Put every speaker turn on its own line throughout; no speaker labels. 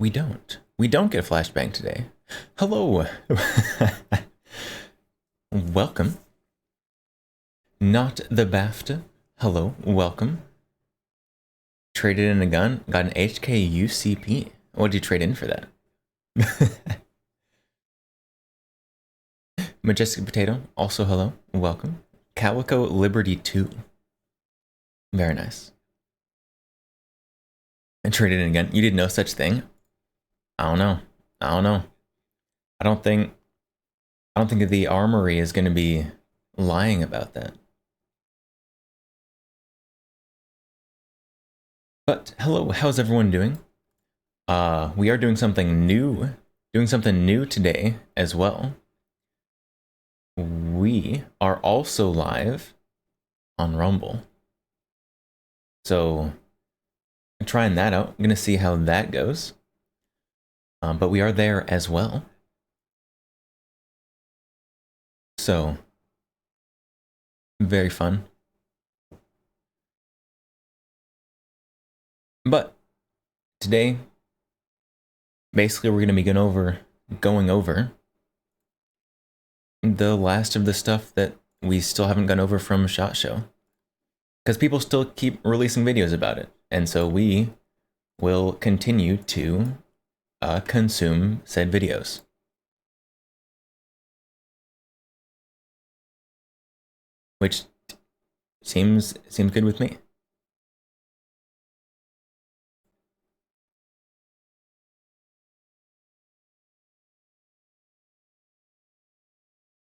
We don't. We don't get a flashbang today. Hello. Welcome. Not the BAFTA. Hello. Welcome. Traded in a gun. Got an HK UCP. What did you trade in for that? Majestic Potato. Also hello. Welcome. Calico Liberty 2. Very nice. And traded in a gun. You did no such thing? I don't know. I don't think the armory is going to be lying about that. But hello, how's everyone doing? We are doing something new. Doing something new today as well. We are also live on Rumble. So I'm trying that out. I'm gonna see how that goes. But we are there as well. So very fun. But today, basically, we're gonna be going over the last of the stuff that we still haven't gone over from SHOT Show, because people still keep releasing videos about it, and so we will continue to consume said videos. Which seems good with me.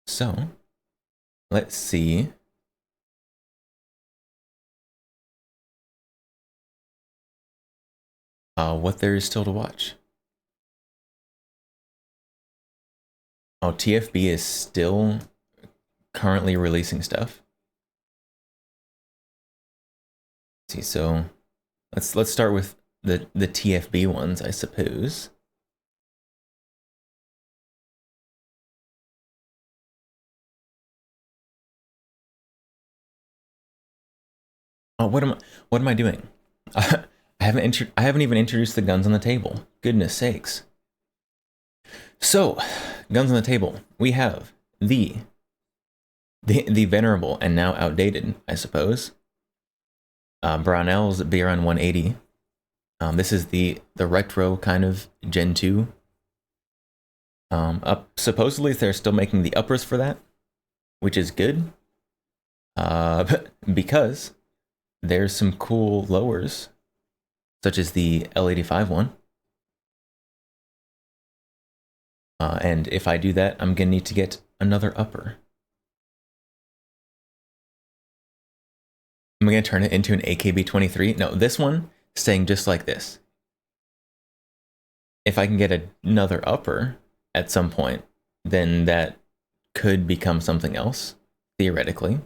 So, let's see. What there is still to watch. Oh, TFB is still currently releasing stuff. Let's see, so let's start with the TFB ones, I suppose. Oh, what am I doing? I haven't even introduced the guns on the table. Goodness sakes. So, guns on the table. We have the venerable and now outdated, I suppose, Brownell's BRN 180. This is the retro kind of Gen 2. Supposedly they're still making the uppers for that, which is good. Because there's some cool lowers, such as the L85 one. And if I do that, I'm gonna need to get another upper. Am I gonna turn it into an AKB-23? No, this one staying just like this. If I can get another upper at some point, then that could become something else, theoretically.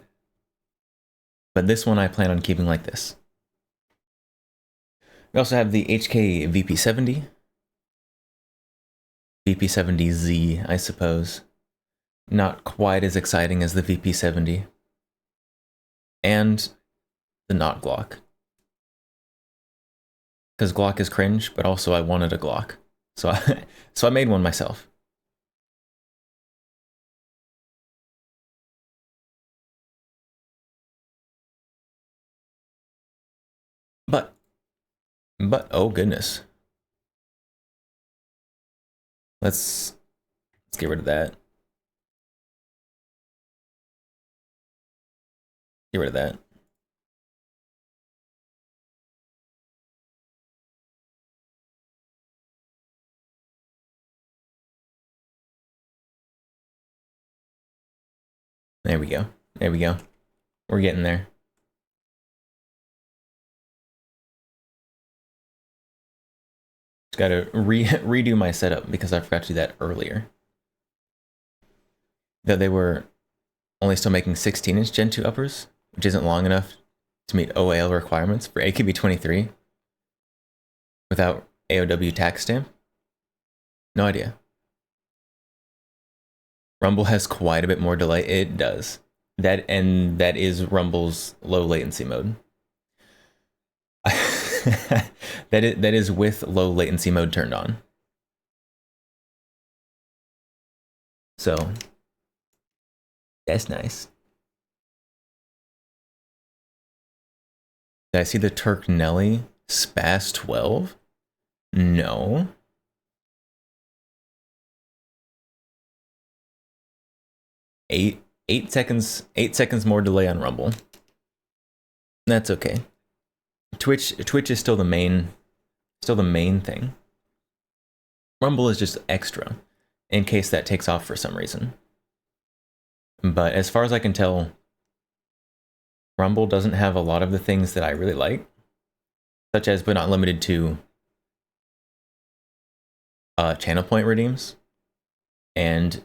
But this one I plan on keeping like this. We also have the HK VP70. VP70Z, I suppose. Not quite as exciting as the VP70. And the not Glock. Because Glock is cringe, but also I wanted a Glock. So I made one myself. But oh goodness. Let's get rid of that. Get rid of that. There we go. There we go. We're getting there. Just gotta redo my setup because I forgot to do that earlier. That they were only still making 16-inch Gen 2 uppers, which isn't long enough to meet OAL requirements for AKB-23 without AOW tax stamp. No idea. Rumble has quite a bit more delay. It does. That is Rumble's low latency mode. that is with low latency mode turned on. So that's nice. Did I see the Turk Nelly Spas 12? No. Eight seconds more delay on Rumble. That's okay. Twitch is still the main thing. Rumble is just extra in case that takes off for some reason. But as far as I can tell, Rumble doesn't have a lot of the things that I really like, such as but not limited to channel point redeems and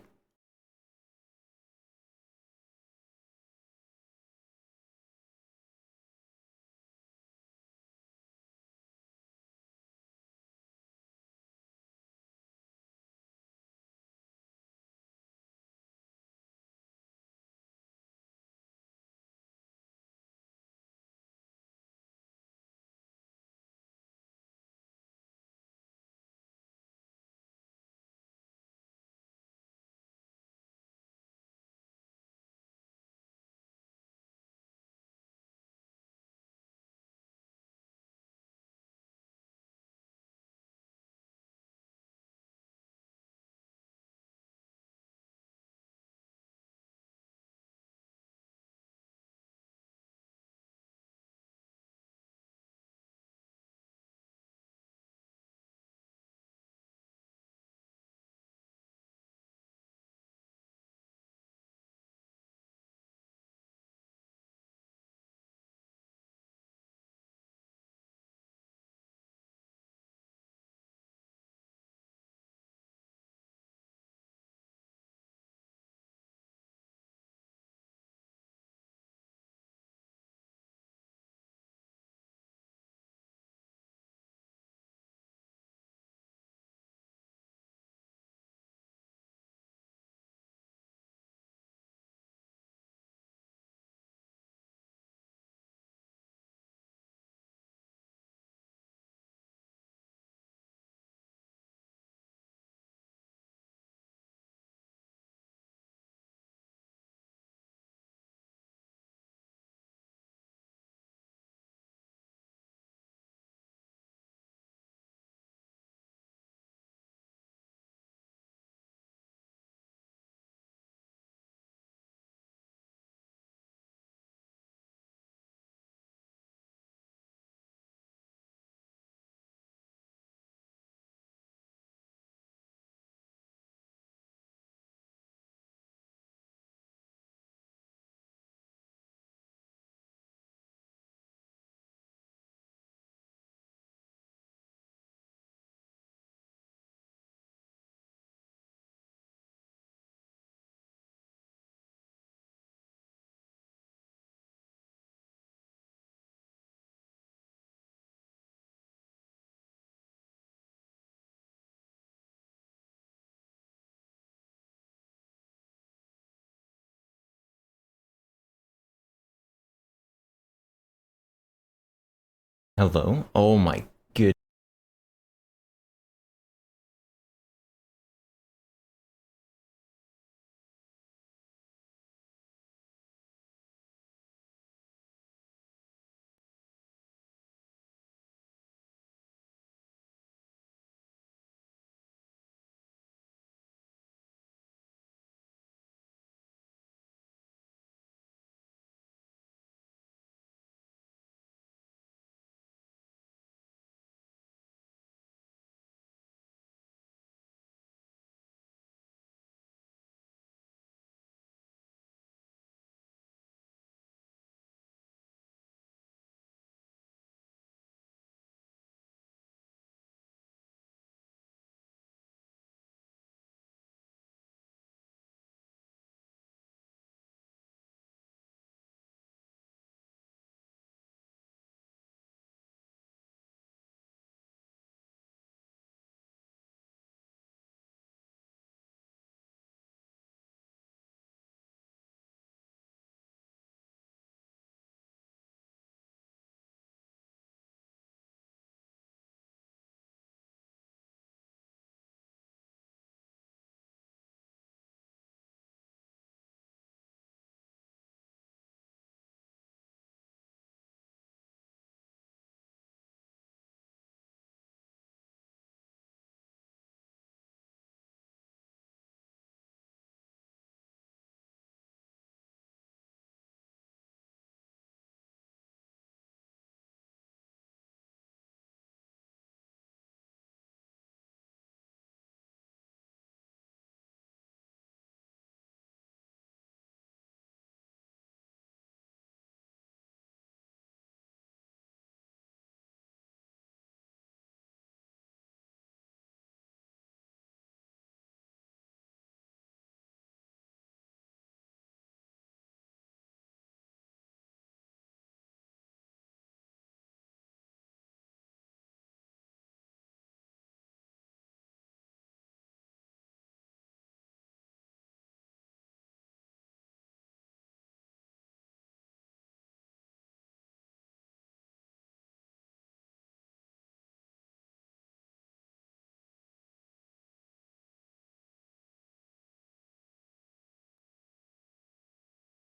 hello. Oh my good.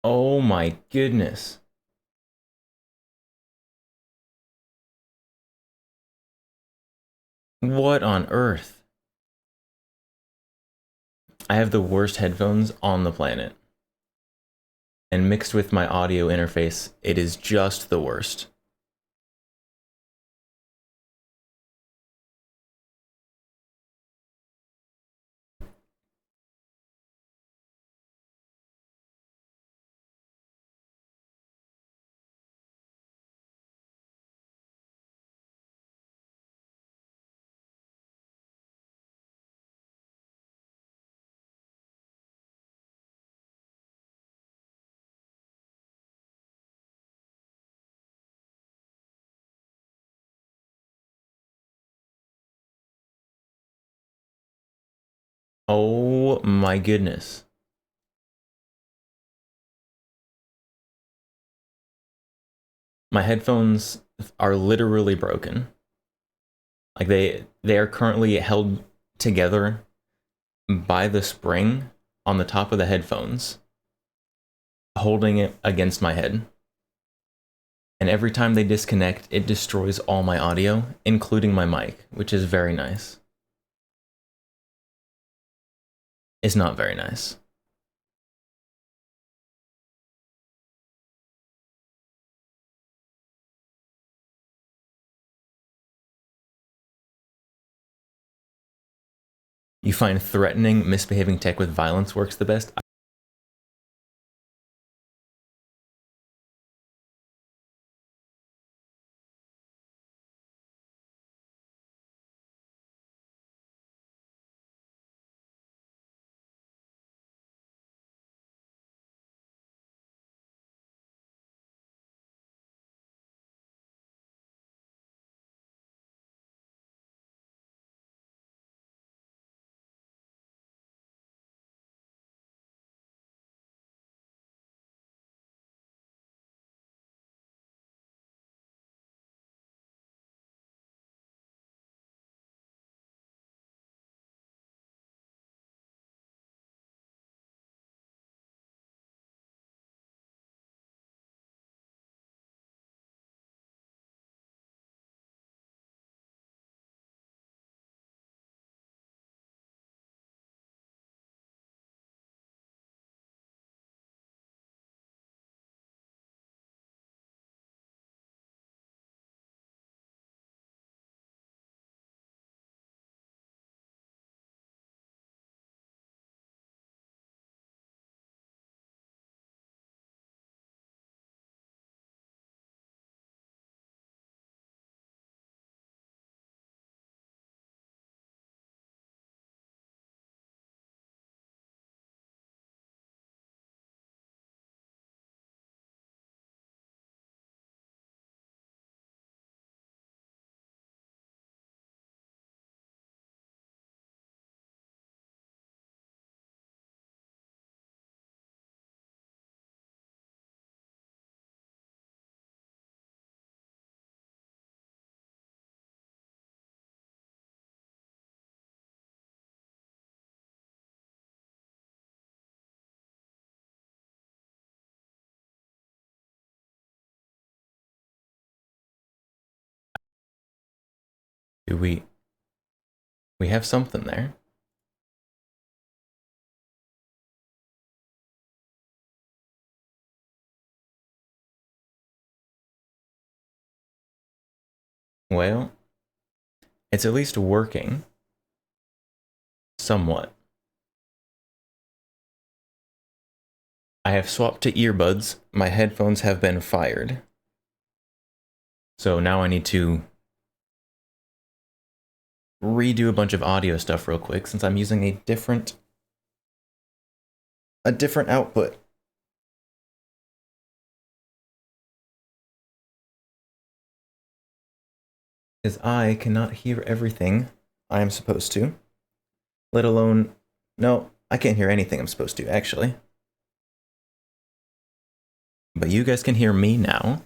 Oh my goodness. What on earth? I have the worst headphones on the planet. And mixed with my audio interface, it is just the worst. Oh my goodness. My headphones are literally broken. Like they are currently held together by the spring on the top of the headphones, holding it against my head. And every time they disconnect, it destroys all my audio, including my mic, which is very nice. It's not very nice. You find threatening, misbehaving tech with violence works the best? Do we have something there? Well, it's at least working somewhat. I have swapped to earbuds. My headphones have been fired. So now I need to redo a bunch of audio stuff real quick since I'm using a different output. Because I cannot hear everything I am supposed to, let alone, no, I can't hear anything I'm supposed to, actually. But you guys can hear me now.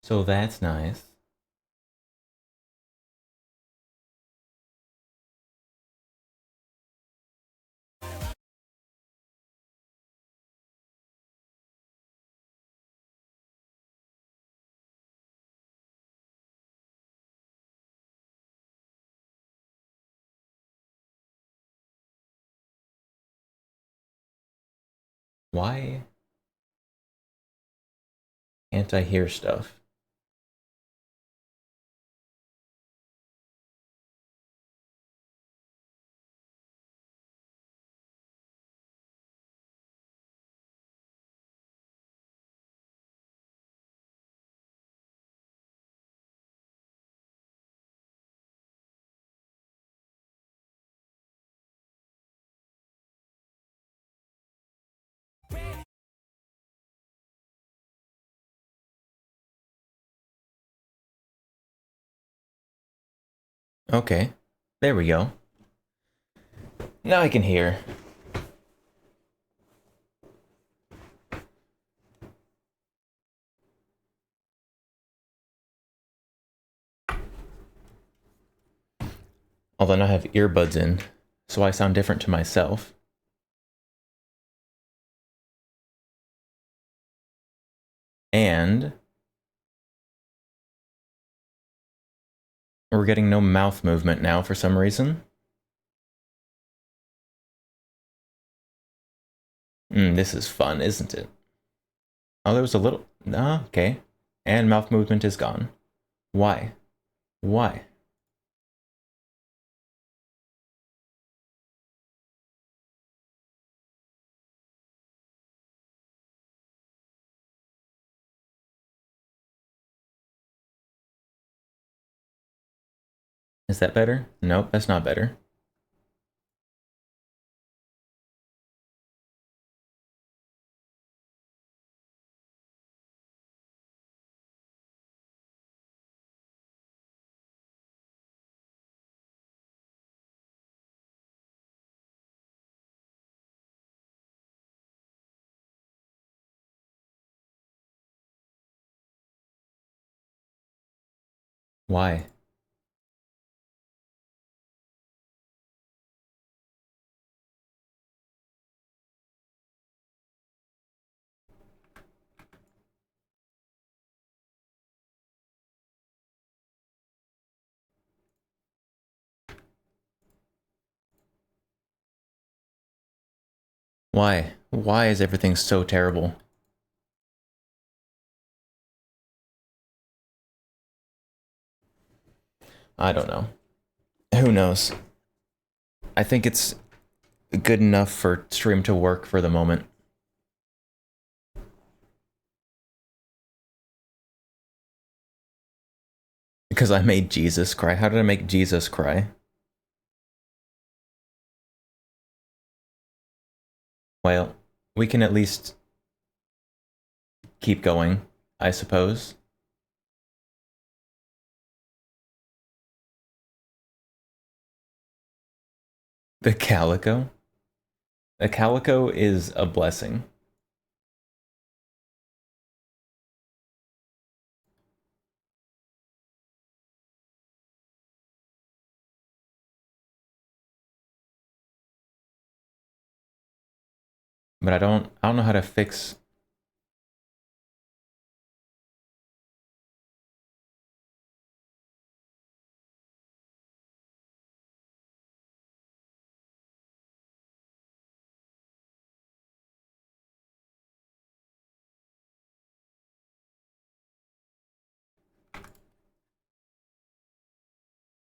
So that's nice. Why can't I hear stuff? Okay, there we go. Now I can hear. Although now I have earbuds in, so I sound different to myself. And we're getting no mouth movement now for some reason. This is fun, isn't it? Oh, there was a little... okay. And mouth movement is gone. Why? Why? Is that better? Nope, that's not better. Why? Why? Why is everything so terrible? I don't know. Who knows? I think it's good enough for stream to work for the moment. Because I made Jesus cry. How did I make Jesus cry? Well, we can at least keep going, I suppose. The calico? The calico is a blessing. But I don't know how to fix...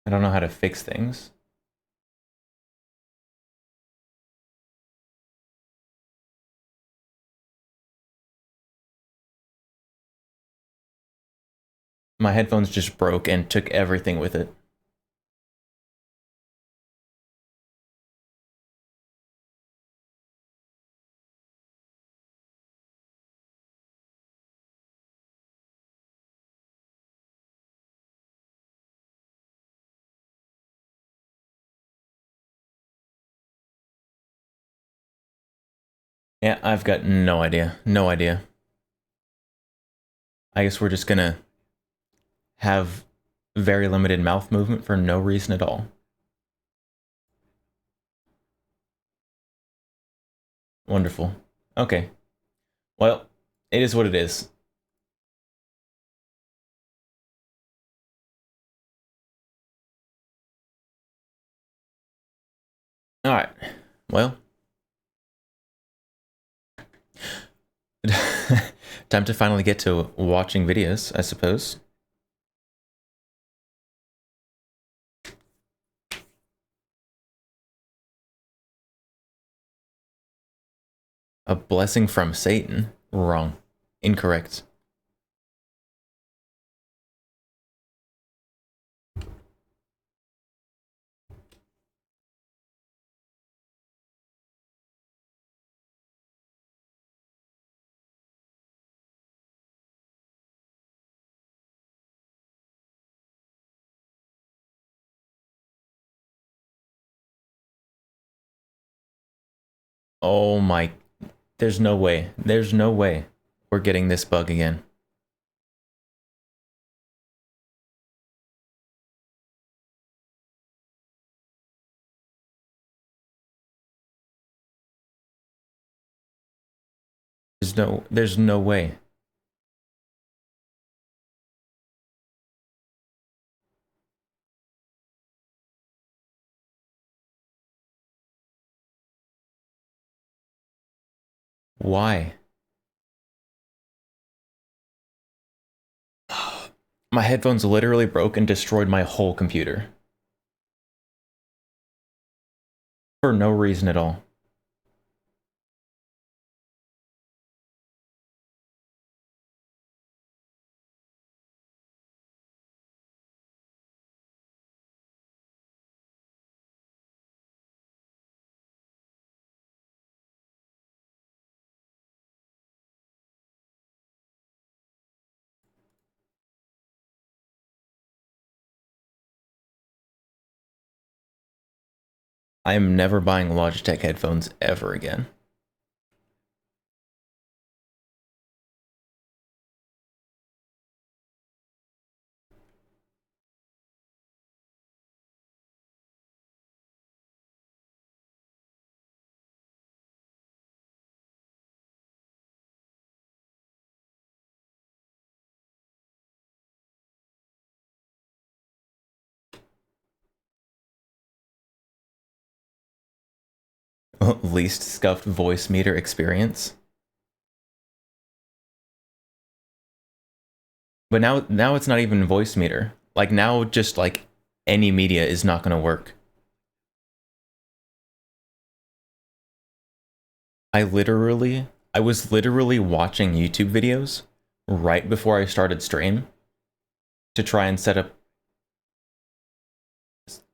I don't know how to fix things. My headphones just broke and took everything with it. Yeah, I've got no idea. No idea. I guess we're just gonna have very limited mouth movement for no reason at all. Wonderful. Okay. Well, it is what it is. Alright. Well, Time to finally get to watching videos, I suppose. A blessing from Satan. Wrong. Incorrect. Oh my. There's no way. There's no way we're getting this bug again. There's no way. Why? My headphones literally broke and destroyed my whole computer. For no reason at all. I am never buying Logitech headphones ever again. Least scuffed voice meter experience. But now it's not even voice meter. Like now just like any media is not going to work. I was literally watching YouTube videos right before I started stream to try and set up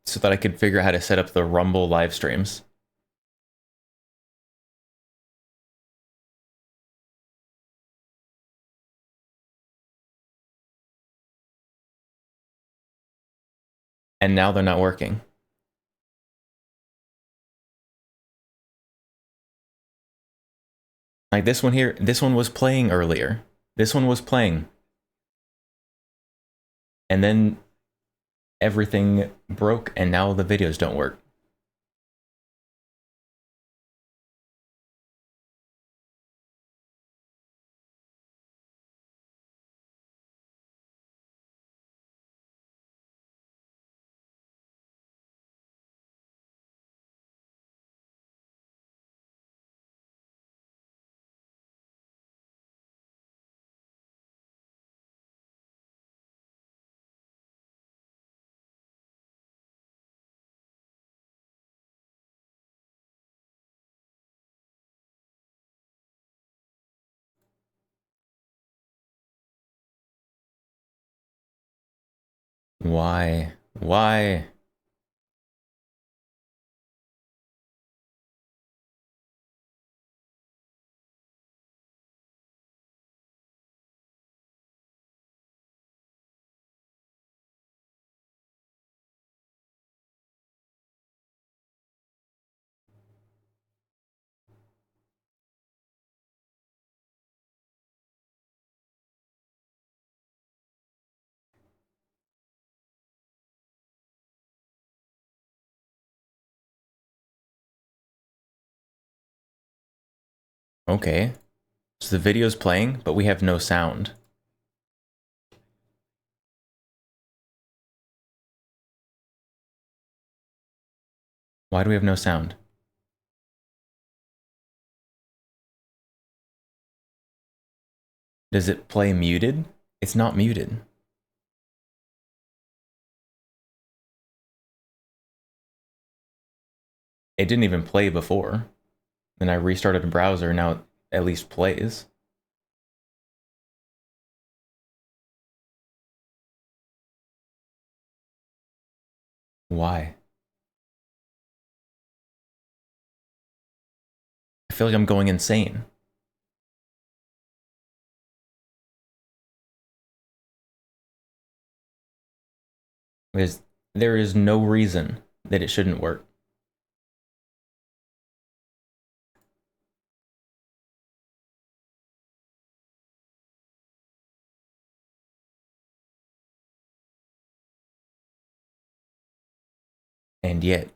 so that I could figure out how to set up the Rumble live streams. And now they're not working. Like this one here, this one was playing earlier. This one was playing. And then everything broke and now the videos don't work. Why? Why? Okay. So the video's playing, but we have no sound. Why do we have no sound? Does it play muted? It's not muted. It didn't even play before. Then I restarted the browser, now it at least plays. Why? I feel like I'm going insane. Because there is no reason that it shouldn't work. And yet,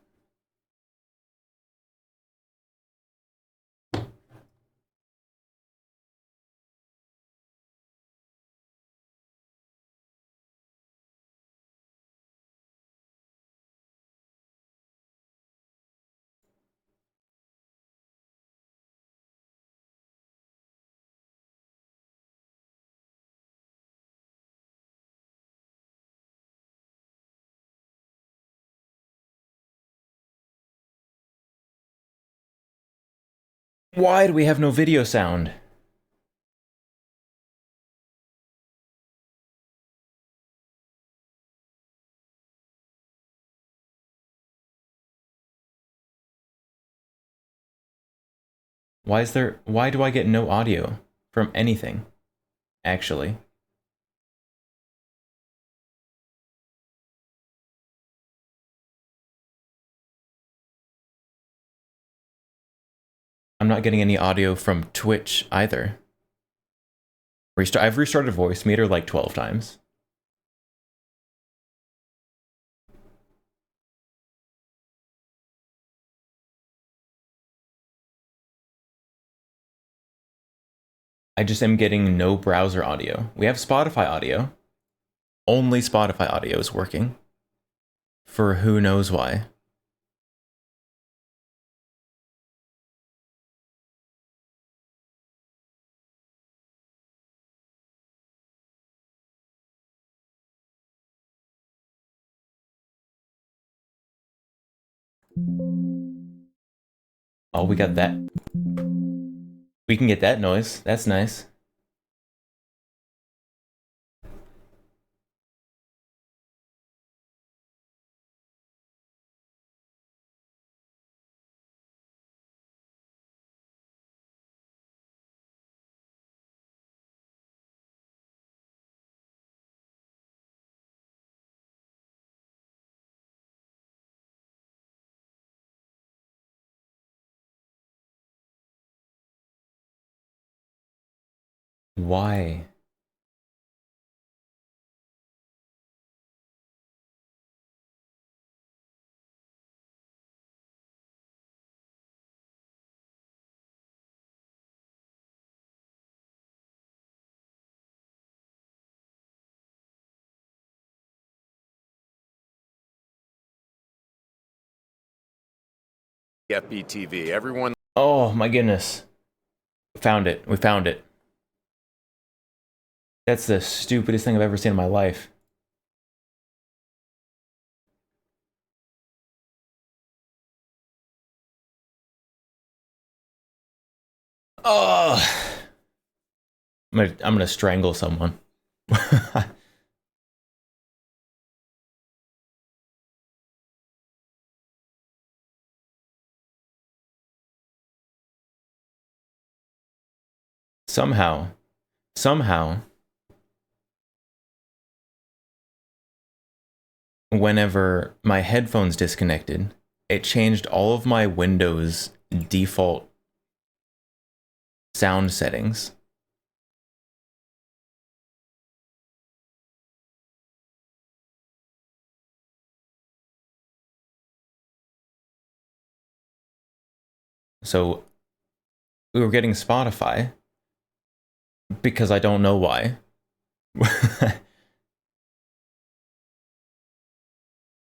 why do we have no video sound? Why do I get no audio from anything, actually? I'm not getting any audio from Twitch either. I've restarted Voicemeeter like 12 times. I just am getting no browser audio. We have Spotify audio. Only Spotify audio is working. For who knows why. Oh, we got that. We can get that noise. That's nice. Why?
FBTV. Everyone.
Oh my goodness. Found it. We found it. That's the stupidest thing I've ever seen in my life. Oh, I'm gonna strangle someone. somehow, whenever my headphones disconnected, it changed all of my Windows default sound settings. So we were getting Spotify because I don't know why.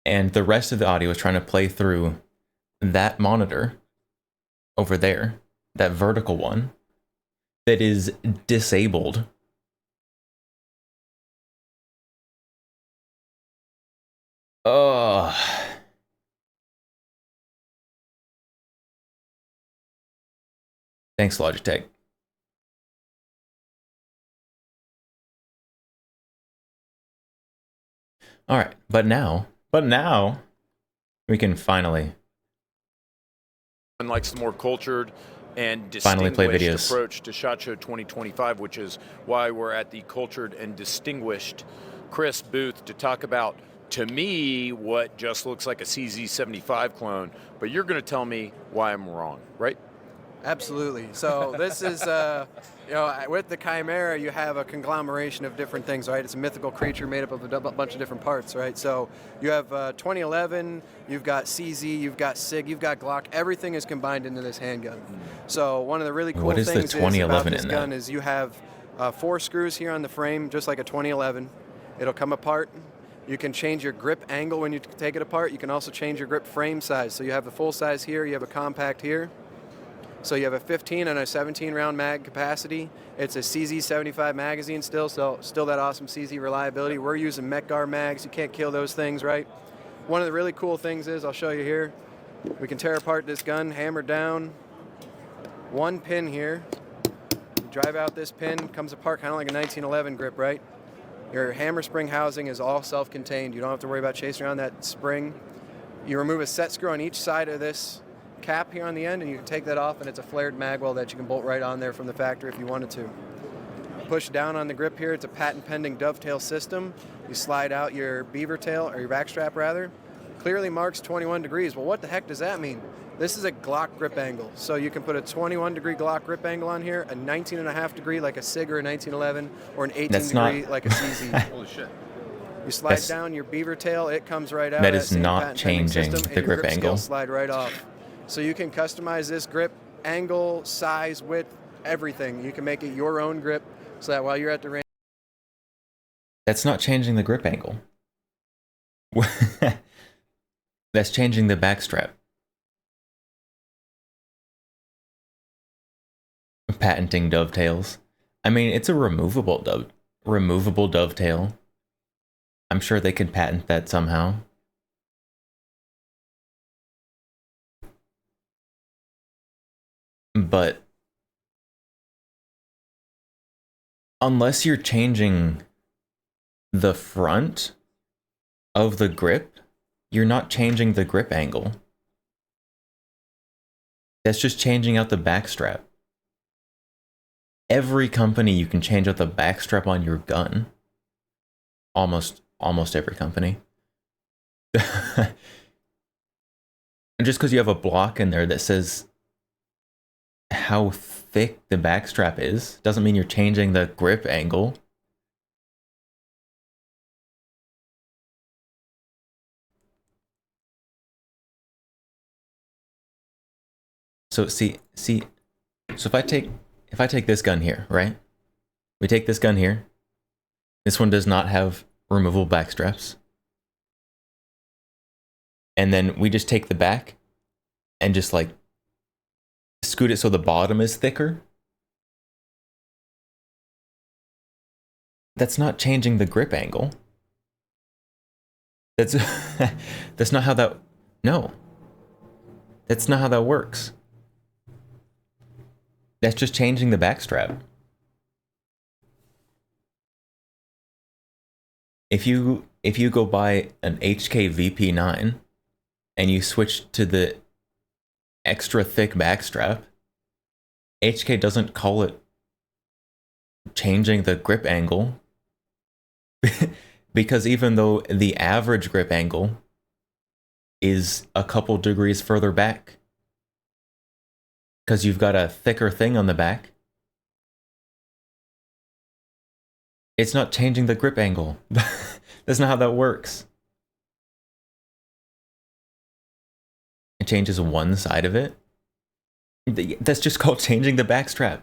And the rest of the audio was trying to play through that monitor over there, that vertical one that is disabled Oh. Thanks, Logitech. All right, but now we can finally
likes the more cultured and
play
distinguished
videos.
approach to SHOT Show 2025, which is why we're at the cultured and distinguished Chris booth to talk about, to me, what just looks like a CZ75 clone, but you're going to tell me why I'm wrong, right?
Absolutely. So this is, with the Chimera, you have a conglomeration of different things, right? It's a mythical creature made up of a bunch of different parts, right? So you have 2011, you've got CZ, you've got SIG, you've got Glock. Everything is combined into this handgun. So one of the really cool things is about this gun is you have 4 screws here on the frame, just like a 2011. It'll come apart. You can change your grip angle when you take it apart. You can also change your grip frame size. So you have the full size here, you have a compact here. So you have a 15 and a 17 round mag capacity. It's a CZ75 magazine still, so still that awesome CZ reliability. We're using Metgar mags. You can't kill those things, right? One of the really cool things is, I'll show you here, we can tear apart this gun, hammer down one pin here. You drive out this pin, comes apart kind of like a 1911 grip, right? Your hammer spring housing is all self-contained. You don't have to worry about chasing around that spring. You remove a set screw on each side of this cap here on the end, and you can take that off, and it's a flared magwell that you can bolt right on there from the factory if you wanted to. Push down on the grip here. It's a patent pending dovetail system. You slide out your beaver tail, or your back strap rather. Clearly marks 21 degrees. Well, what the heck does that mean? This is a Glock grip angle. So you can put a 21 degree Glock grip angle on here, a 19.5 degree like a SIG or a 1911, or an 18 degree like a CZ.
Holy shit.
You slide down your beaver tail, it comes right out.
That is not changing the grip angle.
Slide right off. So you can customize this grip angle, size, width, everything. You can make it your own grip so that while you're at the range.
That's not changing the grip angle. That's changing the back strap. Patenting dovetails. I mean, it's a removable dovetail. I'm sure they could patent that somehow. But unless you're changing the front of the grip, you're not changing the grip angle. That's just changing out the back strap. Every company you can change out the back strap on your gun. Almost every company. And just because you have a block in there that says how thick the backstrap is doesn't mean you're changing the grip angle. So see, so if I take this gun here, right? We take this gun here. This one does not have removable back straps. And then we just take the back and just like scoot it so the bottom is thicker. That's not changing the grip angle. That's that's not how that, no. That's not how that works. That's just changing the back strap. If you go buy an HK VP9 and you switch to the extra thick backstrap, HK doesn't call it changing the grip angle because even though the average grip angle is a couple degrees further back because you've got a thicker thing on the back, it's not changing the grip angle. That's not how that works. It changes one side of it. That's just called changing the backstrap.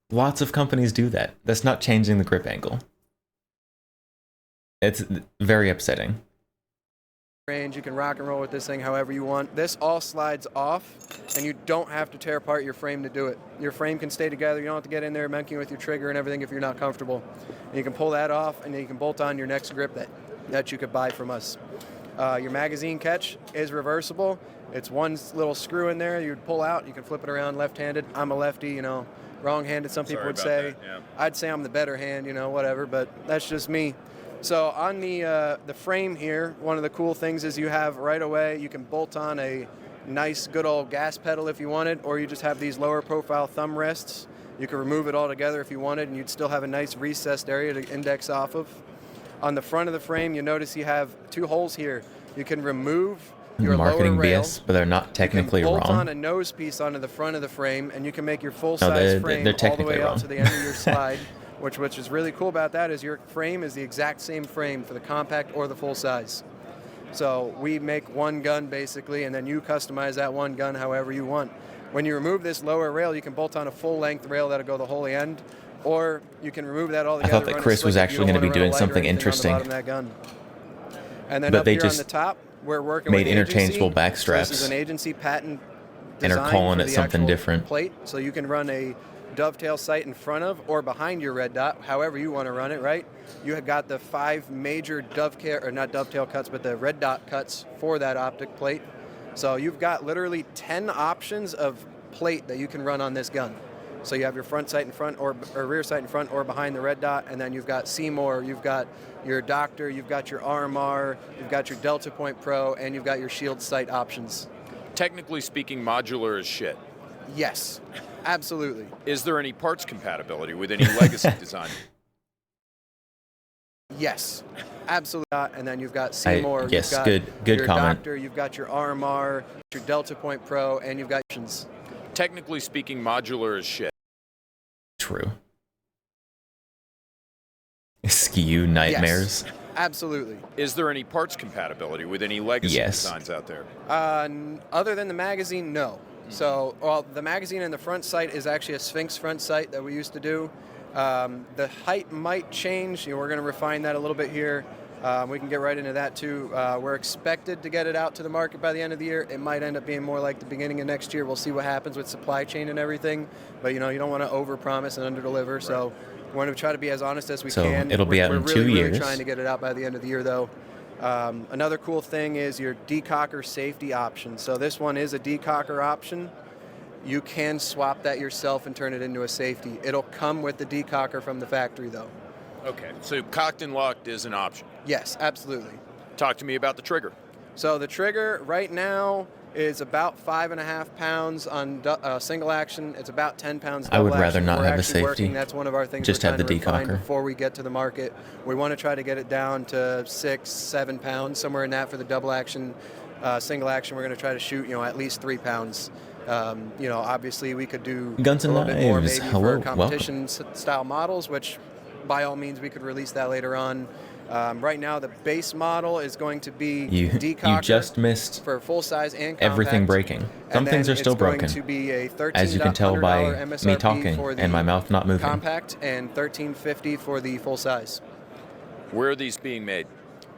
Lots of companies do that. That's not changing the grip angle. It's very upsetting.
Range, you can rock and roll with this thing however you want. This all slides off, and you don't have to tear apart your frame to do it. Your frame can stay together. You don't have to get in there monkeying with your trigger and everything if you're not comfortable. And you can pull that off, and then you can bolt on your next grip that you could buy from us. Your magazine catch is reversible. It's one little screw in there you'd pull out. You can flip it around left-handed. I'm a lefty, wrong-handed, some people would say.
That, yeah.
I'd say I'm the better hand, whatever, but that's just me. So on the frame here, one of the cool things is you have right away, you can bolt on a nice good old gas pedal if you wanted, or you just have these lower profile thumb rests. You can remove it all together if you wanted, and you'd still have a nice recessed area to index off of. On the front of the frame, you notice you have 2 holes here. You can remove your
Marketing
lower rail.
BS, but they're not technically
you can bolt
wrong.
on a nose piece onto the front of the frame, and you can make your full-size frame
they're
all the
technically
way out
wrong.
to the end of your slide. Which is really cool about that is your frame is the exact same frame for the compact or the full size. So we make one gun basically, and then you customize that one gun however you want. When you remove this lower rail, you can bolt on a full-length rail that'll go the whole end, or you can remove that all together.
I thought that Chris was actually going to be doing something interesting.
Of that gun. And then
But
up
they
here
just
on the top, we're working
made
with
interchangeable
agency.
back
So this
straps
is an agency patent
and are
design
calling
for
it
the
something
actual
different.
plate, so you can run a dovetail sight in front of or behind your red dot, however you want to run it, right? You have got the 5 major dovetail, or not dovetail cuts, but the red dot cuts for that optic plate. So you've got literally 10 options of plate that you can run on this gun. So you have your front sight in front or rear sight in front or behind the red dot, and then you've got Seymour, you've got your Doctor, you've got your RMR, you've got your Delta Point Pro, and you've got your shield sight options.
Technically speaking, modular is shit.
Yes, absolutely.
Is there any parts compatibility with any legacy design?
Yes, absolutely. And then you've got Seymour,
yes,
you've got
good
your
comment.
Doctor, you've got your RMR, your Delta Point Pro, and you've got options.
Technically speaking, modular is shit.
True. Skew nightmares.
Yes, absolutely.
Is there any parts compatibility with any legacy
Yes.
designs out there?
Other than the magazine, no. So, well, the magazine in the front sight is actually a Sphinx front sight that we used to do. The height might change. We're going to refine that a little bit here. We can get right into that too. We're expected to get it out to the market by the end of the year. It might end up being more like the beginning of next year. We'll see what happens with supply chain and everything. But you don't want to overpromise and underdeliver. Right. So we want to try to be as honest as we can.
So it'll be out in 2 years.
We're really trying to get it out by the end of the year, though. Another cool thing is your decocker safety option. So this one is a decocker option. You can swap that yourself and turn it into a safety. It'll come with the decocker from the factory, though.
Okay, so cocked and locked is an option.
Yes, absolutely.
Talk to me about the trigger.
So the trigger right now is about 5.5 pounds on single action. It's about 10 pounds double
I would rather
action.
not
We're
have a
actually
safety.
working. That's one of our things.
Just
we're
have the
trying to refine
decocker.
before we get to the market. We want to try to get it down to 6-7 pounds, somewhere in that for the double action. Single action, we're going to try to shoot, at least 3 pounds. Obviously we could do
Guns
a
and
little bit more
Knives.
maybe
Hello,
for competition style models, which by all means we could release that later on. Right now the base model is going to be decocker.
You just missed
for full size and compact.
everything breaking. Some things are still broken,
It's going to be a
as you can tell by
$13,100
me
MSRP
talking
for the
and my mouth not moving.
compact, and $1,350 for the full size.
Where are these being made?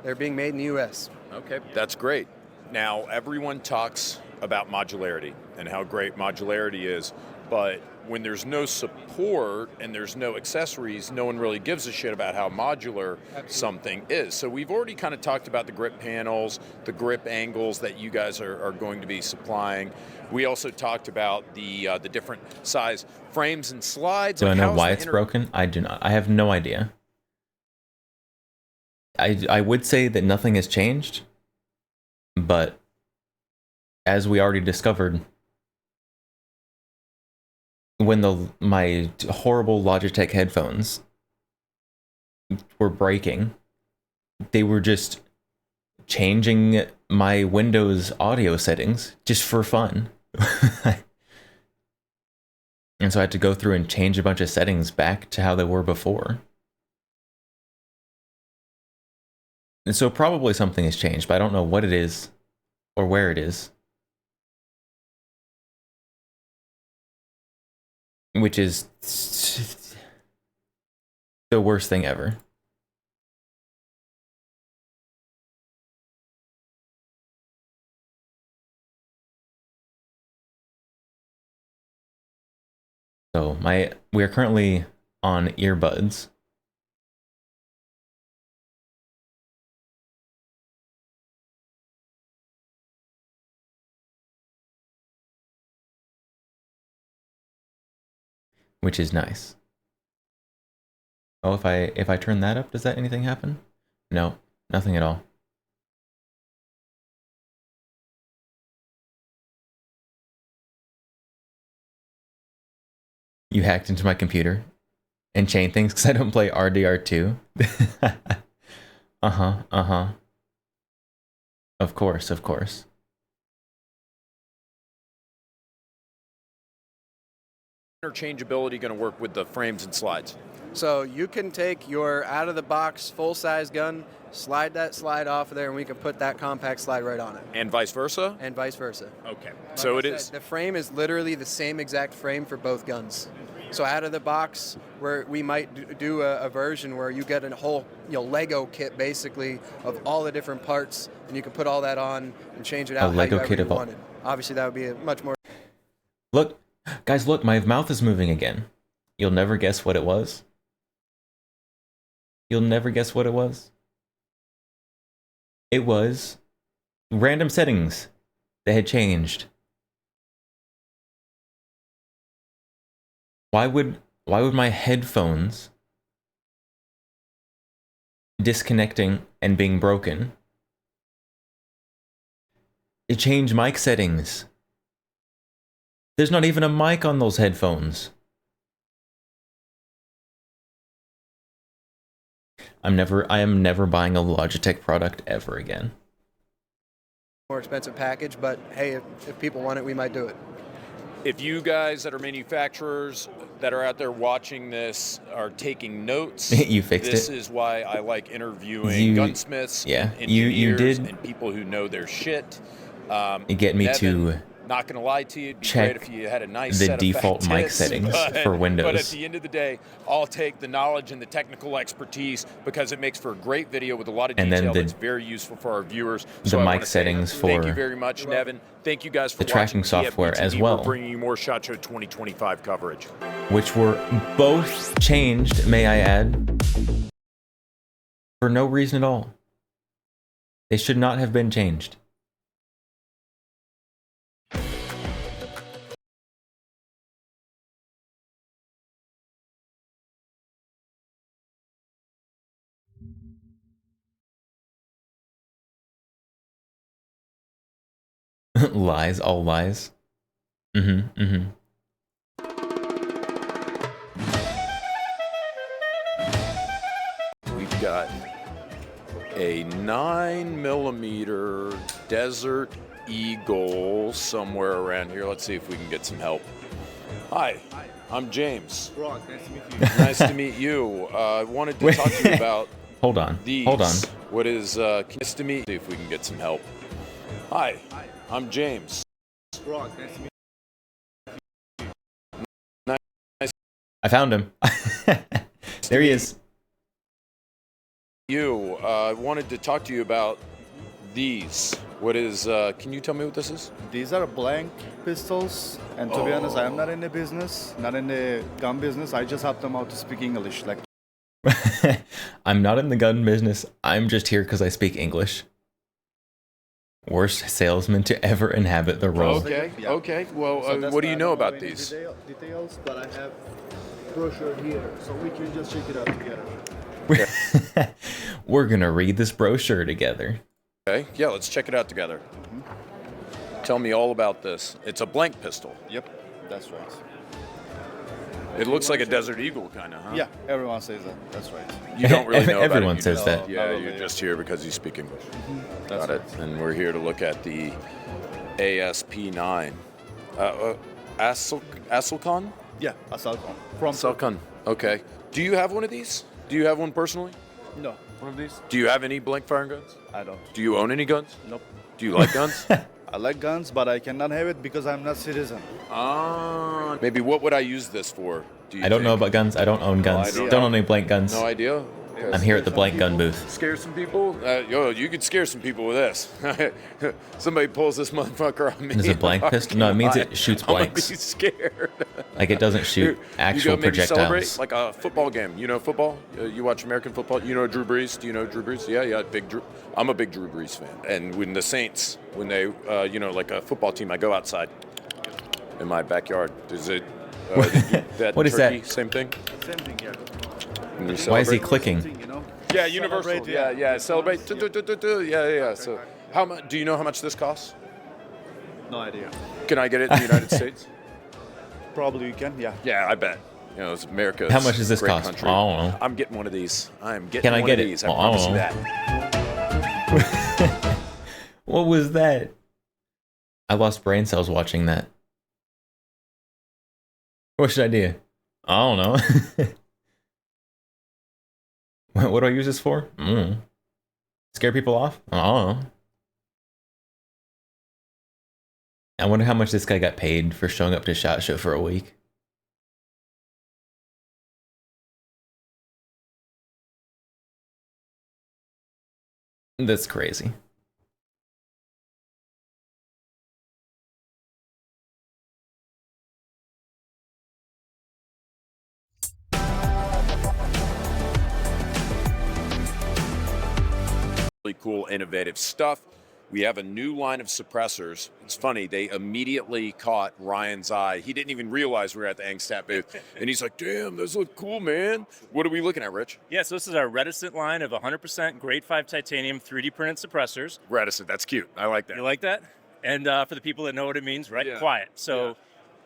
They're being made in the U.S.
Okay, that's great. Now, everyone talks about modularity and how great modularity is, but when there's no support and there's no accessories, no one really gives a shit about how modular something is. So we've already kind of talked about the grip panels, the grip angles that you guys are going to be supplying. We also talked about the different size frames and slides.
Do I know
how's
why
the
it's broken? I do not. I have no idea. I would say that nothing has changed, but as we already discovered, when my horrible Logitech headphones were breaking, they were just changing my Windows audio settings just for fun. And so I had to go through and change a bunch of settings back to how they were before. And so probably something has changed, but I don't know what it is or where it is. Which is the worst thing ever. So we are currently on earbuds. which is nice. Oh, if I turn that up, does that anything happen? No, nothing at all. You hacked into my computer and chained things because I don't play RDR2. Uh-huh. Of course.
Interchangeability going to work with the frames and slides?
So you can take your out-of-the-box full-size gun, slide that slide off of there, and we can put that compact slide right on it.
And vice versa?
And vice versa.
Okay.
Like
So
I
it
said,
is.
The frame is literally the same exact frame for both guns. So out of the box, where we might do a version where you get a whole Lego kit basically of all the different parts, and you can put all that on and change it out
Lego
however
kit
you
of all-
wanted. Obviously, that would be a much more.
Look, guys, look, my mouth is moving again. You'll never guess what it was. You'll never guess what it was. It was random settings that had changed. Why would my headphones disconnecting and being broken it changed mic settings? There's not even a mic on those headphones. I am never buying a Logitech product ever again.
More expensive package, but hey, if people want it, we might do it.
If you guys that are manufacturers that are out there watching this are taking notes,
You fixed
this
it.
is why I like interviewing gunsmiths,
yeah,
and
you
engineers,
did.
and people who know their shit.
You get me
Nevin,
to
not gonna lie to you, it'd be
check
great if you had a nice
the
set of
default
fat
mic
tits,
settings for Windows.
But at the end of the day, I'll take the knowledge and the technical expertise because it makes for a great video with a lot of
And
detail
then
that's very useful for our viewers.
the
So I
mic
wanna say
settings
thank
for
you very much, Nevin. Thank you guys for
the tracking
watching
software
TFB
as
TV.
well.
We're bringing you more SHOT Show 2025 coverage.
which were both changed, may I add, for no reason at all. They should not have been changed. Lies, all lies. Mm-hmm.
We've got a 9mm Desert Eagle somewhere around here. Let's see if we can get some help. Hi, I'm James.
Brock, nice to meet you.
Nice to meet you. I wanted to talk to you about
Hold on.
these.
Hold on.
What is, nice to meet you. See if we can get some help. Hi, I'm James.
Brock, nice to meet
I found him. There he is.
You. I wanted to talk to you about these. What is, can you tell me what this is?
you. These are blank pistols, and to be honest, I am not in the business, not in the gun business. I just help them out to speak English. Like,
I'm not in the gun business. I'm just here because I speak English. Worst salesman to ever inhabit the role.
Okay,
Yeah.
okay. Well,
so that's
what do
why
you
I
know
don't
about
any
these?
Details, but I have brochure here, so we can just check it out together.
We're gonna read this brochure together.
Okay, yeah, let's check it out together. Tell me all about this. It's a blank pistol.
Yep, that's right.
It looks like a Desert Eagle kind of, huh?
Yeah, everyone says that. That's right.
You don't really know about it.
Everyone
You
says
just-
that.
Yeah,
Not
you're
really.
just here because you speak English.
That's
Got it. And we're here to look at the ASP9. Aselcon?
Yeah, Asalcon. From
Aselcon. Okay. Do you have one of these? Do you have one personally?
No, one of these?
Do you have any blank firing guns?
I don't.
Do you own any guns?
Nope.
Do you like guns?
I like guns, but I cannot have it because I'm not citizen.
Maybe what would I use this for? Do you
I don't know
think?
about guns. I don't own guns.
idea.
Don't own any blank guns.
No idea.
I'm here at the blank gun booth.
Scare some people? You could scare some people with this. Somebody pulls this motherfucker on me.
Is it a blank pistol? No, it means it shoots
I'm gonna be
blanks.
scared.
Like it doesn't shoot actual
you go maybe
projectiles.
celebrate like a football game. You know football? You watch American football? You know Drew Brees? Do you know Drew Brees? Yeah, big Drew. I'm a big Drew Brees fan. And when the Saints, when they, like a football team, I go outside in my backyard. That
What is
turkey,
that?
Same thing.
Same thing, yeah.
When you
Why is he
celebrate?
clicking?
Thing, you know?
Yeah, Universal.
Celebrate,
Yeah. Celebrate. Yeah. So, how much? Do you know how much this costs?
No idea.
Can I get it in the United States?
Probably you can, yeah.
Yeah, I bet. You know, it's America's
How much does this
great
cost?
country.
I don't know.
I'm getting one of these. I'm getting
Can I
one
get
of
it?
these. I
Well, I
promise
don't
you
know.
that.
What was that? I lost brain cells watching that. What should I do? I don't know. What do I use this for? Scare people off? I don't know. I wonder how much this guy got paid for showing up to SHOT Show for a week. That's crazy.
Really cool, innovative stuff. We have a new line of suppressors. It's funny, they immediately caught Ryan's eye. He didn't even realize we were at the Angstat booth. And he's like, damn, those look cool, man. What are we looking at, Rich?
Yeah, so this is our Reticent line of 100% grade 5 titanium 3D printed suppressors.
Reticent, that's cute. I like that.
You like that? And for the people that know what it means, right?
Yeah.
Quiet. So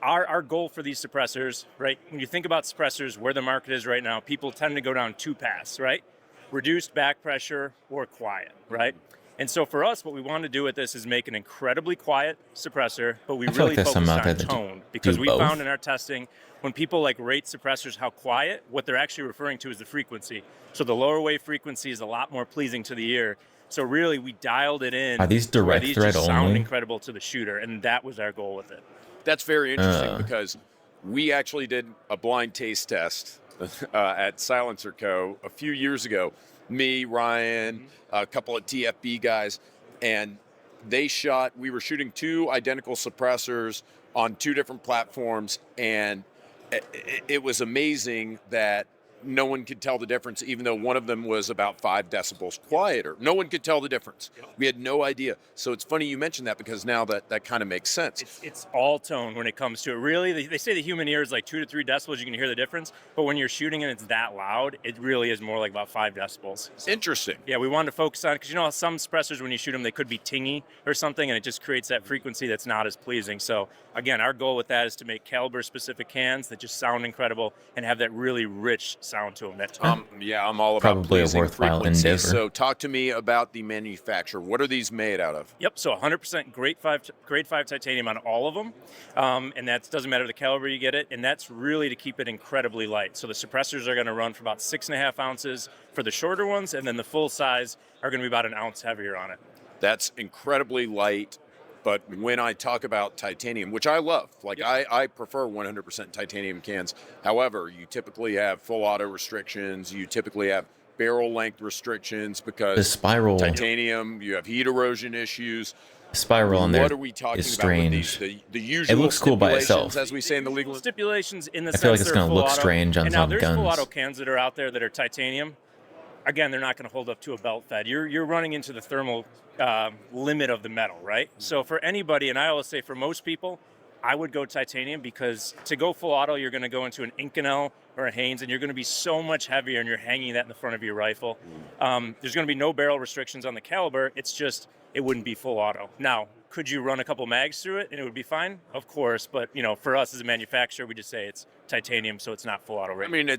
our goal for these suppressors, right? When you think about suppressors, where the market is right now, people tend to go down two paths, right? Reduced back pressure or quiet, right? And so for us, what we want to do with this is make an incredibly quiet suppressor, but we
I feel
really
like there's some
focus
out there
on
that
tone because
do
we
both.
found in our testing when people like rate suppressors how quiet, what they're actually referring to is the frequency. So the lower wave frequency is a lot more pleasing to the ear. So really, we dialed it in.
Are these
to where
direct
these
thread
just sound
only?
incredible to the shooter, and that was our goal with it.
That's very interesting
Uh.
because we actually did a blind taste test at Silencer Co. a few years ago. Me, Ryan, a couple of TFB guys, and we were shooting two identical suppressors on two different platforms, and it was amazing that no one could tell the difference, even though one of them was about 5 decibels quieter. No one could tell the difference. We had no idea. So it's funny you mentioned that because now that kind of makes sense.
It's all tone when it comes to it. Really, they say the human ear is like 2 to 3 decibels. You can hear the difference. But when you're shooting and it's that loud, it really is more like about 5 decibels. So,
Interesting.
yeah, we wanted to focus on, because you know how some suppressors, when you shoot them, they could be tingy or something, and it just creates that frequency that's not as pleasing. So again, our goal with that is to make caliber-specific cans that just sound incredible and have that really rich sound to them. That tone.
Yeah, I'm all about
Probably a
pleasing
worthwhile
frequency.
endeavor.
So talk to me about the manufacturer. What are these made out of?
Yep, so 100% grade 5 titanium on all of them, and that doesn't matter the caliber you get it, and that's really to keep it incredibly light. So the suppressors are going to run for about 6.5 ounces for the shorter ones, and then the full size are going to be about an ounce heavier on it.
That's incredibly light. But when I talk about titanium, which I love, like I prefer 100% titanium cans. However, you typically have full auto restrictions. You typically have barrel length restrictions because
The spiral,
titanium, you have heat erosion issues.
spiral on there
What are we talking
is
about with these?
strange.
The usual
looks cool by
stipulations,
itself.
as we say in the legal.
Stipulations in the
I
sense
feel like it's
they're
gonna
full
look
auto.
strange on
and now
some
there's full
guns.
auto cans that are out there that are titanium. Again, they're not going to hold up to a belt fed. You're running into the thermal limit of the metal, right? So for anybody, and I always say for most people, I would go titanium because to go full auto, you're going to go into an Inconel or a Haynes, and you're going to be so much heavier, and you're hanging that in the front of your rifle. There's going to be no barrel restrictions on the caliber. It's just it wouldn't be full auto. Now, could you run a couple mags through it and it would be fine? Of course, but you know, for us as a manufacturer, we just say it's titanium, so it's not full auto
I
rated.
mean,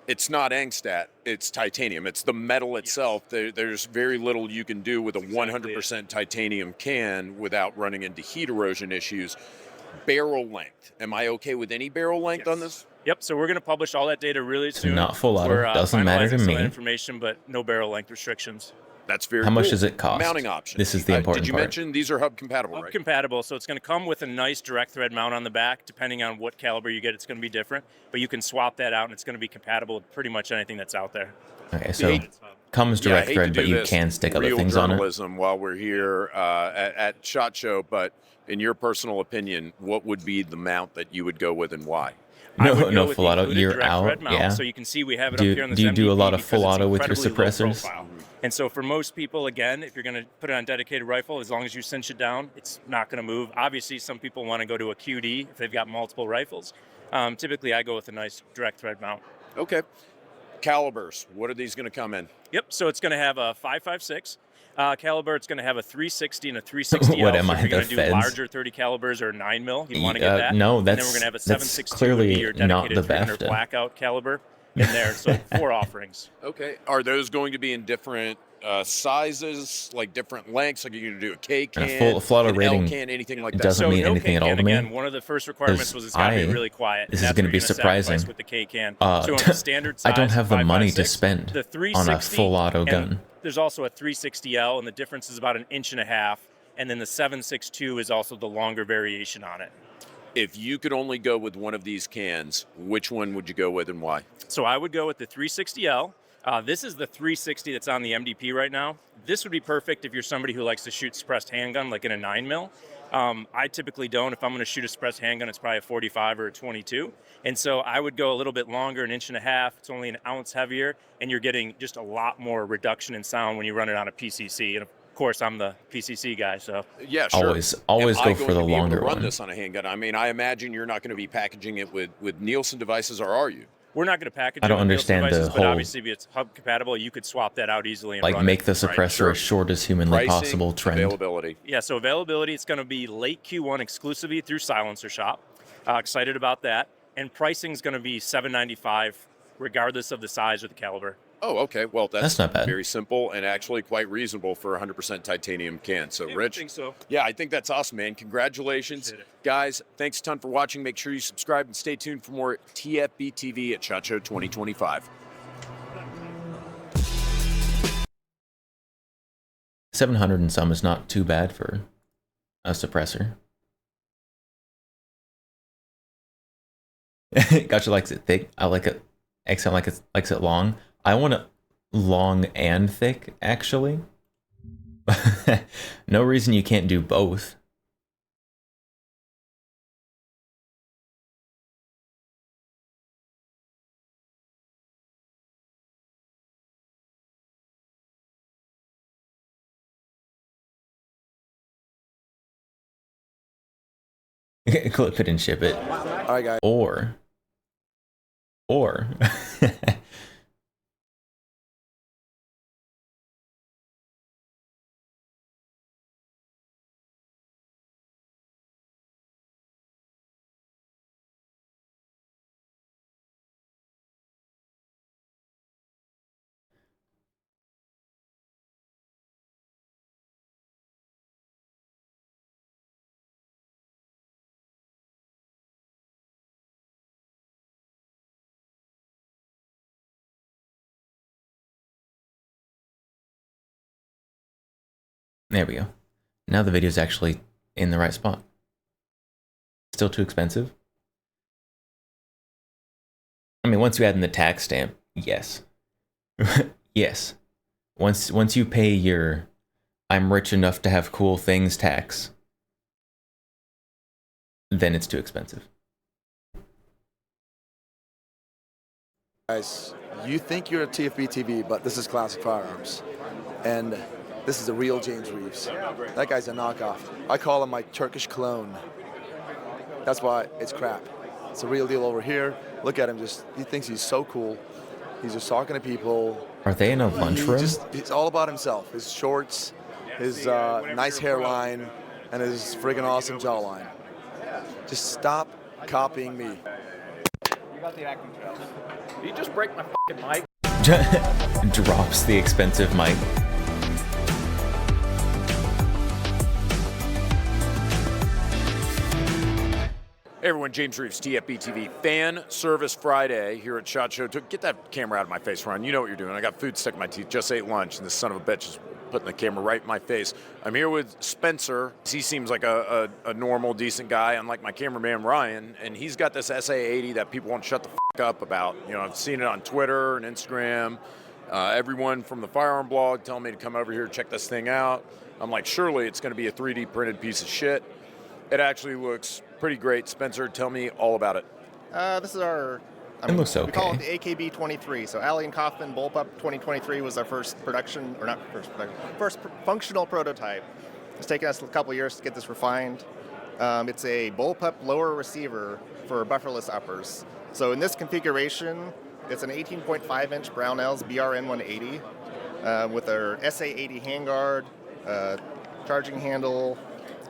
it's not Angstat, it's titanium. It's the metal itself. There's very little you can do with a 100% titanium can without running into heat erosion issues. Barrel length. Am I okay with any barrel length on this?
Yep, so we're going to publish all that data really soon.
not full auto.
We're,
Doesn't matter to
finalizing some of that
me.
information, but no barrel length restrictions.
That's very
How much
cool.
does it cost?
Mounting option.
This is the important
Did you
part.
mention these are hub compatible,
Hub
right?
compatible, so it's going to come with a nice direct thread mount on the back. Depending on what caliber you get, it's going to be different. But you can swap that out, and it's going to be compatible with pretty much anything that's out there.
Okay, so comes
Yeah, I
direct
hate to
thread,
do
but you
this
can stick other
real
things on it.
journalism while we're here at SHOT Show, but in your personal opinion, what would be the mount that you would go with and why?
I would go
No
with
full
the
auto.
included
You're
direct
out.
thread mount.
Yeah.
So you can see we have it
Do-
up here on this
do you do a
MDP
lot of
because
full
it's
auto with your
incredibly low
suppressors?
profile. And so for most people, again, if you're going to put it on dedicated rifle, as long as you cinch it down, it's not going to move. Obviously, some people want to go to a QD if they've got multiple rifles. Typically, I go with a nice direct thread mount.
Okay. Calibers, what are these going to come in?
Yep. So it's going to have a 5.56 caliber. It's going to have a 360 and a 360L.
What am
so
I,
if you're going
the
to do
feds?
larger 30 calibers or 9mm, you want to get that.
No,
and then
that's
we're going to have a
that's
7.62
clearly
would be your
not
dedicated
the
300
BAFTA.
blackout caliber in there. So 4 offerings.
Okay. Are those going to be in different sizes, like different lengths? Like you're going to do a K
And
can,
a full auto
an
rating
L can, anything like that?
doesn't
So
mean
no
anything at all
K-can,
to me.
again, one of the first requirements was it's got to be really quiet.
This
and
is
that's
gonna
what
be
you're gonna sacrifice
surprising.
with the K-can.
Uh,
So on the standard size,
I don't have the money to
5.56,
spend
the
on a
360,
full auto
and
gun.
There's also a 360L, and the difference is about 1.5 inches. And then the 7.62 is also the longer variation on it.
If you could only go with one of these cans, which one would you go with and why?
So I would go with the 360L. This is the 360 that's on the MDP right now. This would be perfect if you're somebody who likes to shoot suppressed handgun, like in a 9mm. I typically don't. If I'm going to shoot a suppressed handgun, it's probably a 45 or a 22. And so I would go a little bit longer, 1.5 inches. It's only 1 ounce heavier, and you're getting just a lot more reduction in sound when you run it on a PCC. And of course, I'm the PCC guy, so.
Yeah, sure.
Always
Am
go
I
for
going
the
to be able
longer
to run
one.
this on a handgun? I mean, I imagine you're not going to be packaging it with Nielsen devices, or are you?
We're not going to package
I
it
don't
with Nielsen
understand the
devices, but
whole-
obviously if it's hub compatible, you could swap that out easily and
Like
run
make
it.
the suppressor
sure.
as short as humanly
Pricing,
possible trend.
availability.
Yeah, so availability, it's going to be late Q1 exclusively through Silencer Shop. Excited about that. And pricing is going to be $795, regardless of the size or the caliber.
Oh, okay. Well,
That's not bad.
Very simple and actually quite reasonable for a 100% titanium can. So, Rich,
I think so.
yeah, I think that's awesome, man. Congratulations.
Appreciate it.
Guys, thanks a ton for watching. Make sure you subscribe and stay tuned for more TFB TV at SHOT Show 2025.
700 and some is not too bad for a suppressor. Gotcha likes it thick. I like it. Excel likes it long. I want it long and thick, actually. No reason you can't do both. Clip it and ship it.
All right, guys.
Or there we go. Now the video's actually in the right spot. Still too expensive? I mean, once you add in the tax stamp, yes. Yes. Once you pay your I'm rich enough to have cool things tax, then it's too expensive.
Guys, you think you're a TFB TV, but this is Classic Firearms. And this is the real James Reeves. That guy's a knockoff. I call him my Turkish clone. That's why it's crap. It's a real deal over here. Look at him, he thinks he's so cool. He's just talking to people.
Are they in a lunchroom?
He's all about himself. His shorts, his nice hairline, and his friggin' awesome jawline. Just stop copying me.
Did you just break my fucking mic?
Drops the expensive mic.
Hey everyone, James Reeves, TFB TV. Fan Service Friday here at SHOT Show. Get that camera out of my face, Ron. You know what you're doing. I got food stuck in my teeth. Just ate lunch, and this son of a bitch is putting the camera right in my face. I'm here with Spencer. He seems like a normal, decent guy, unlike my cameraman, Ryan. And he's got this SA-80 that people won't shut the fuck up about. You know, I've seen it on Twitter and Instagram. Everyone from the firearm blog telling me to come over here, check this thing out. I'm like, surely it's going to be a 3D printed piece of shit. It actually looks pretty great. Spencer, tell me all about it.
This is our.
It looks
We call it
okay.
the AKB-23. So Allie and Kaufman Bullpup 2023 was our first production, or not first production, functional prototype. It's taken us a couple years to get this refined. It's a bullpup lower receiver for bufferless uppers. So in this configuration, it's an 18.5-inch Brownells BRN 180 with our SA80 handguard, charging handle,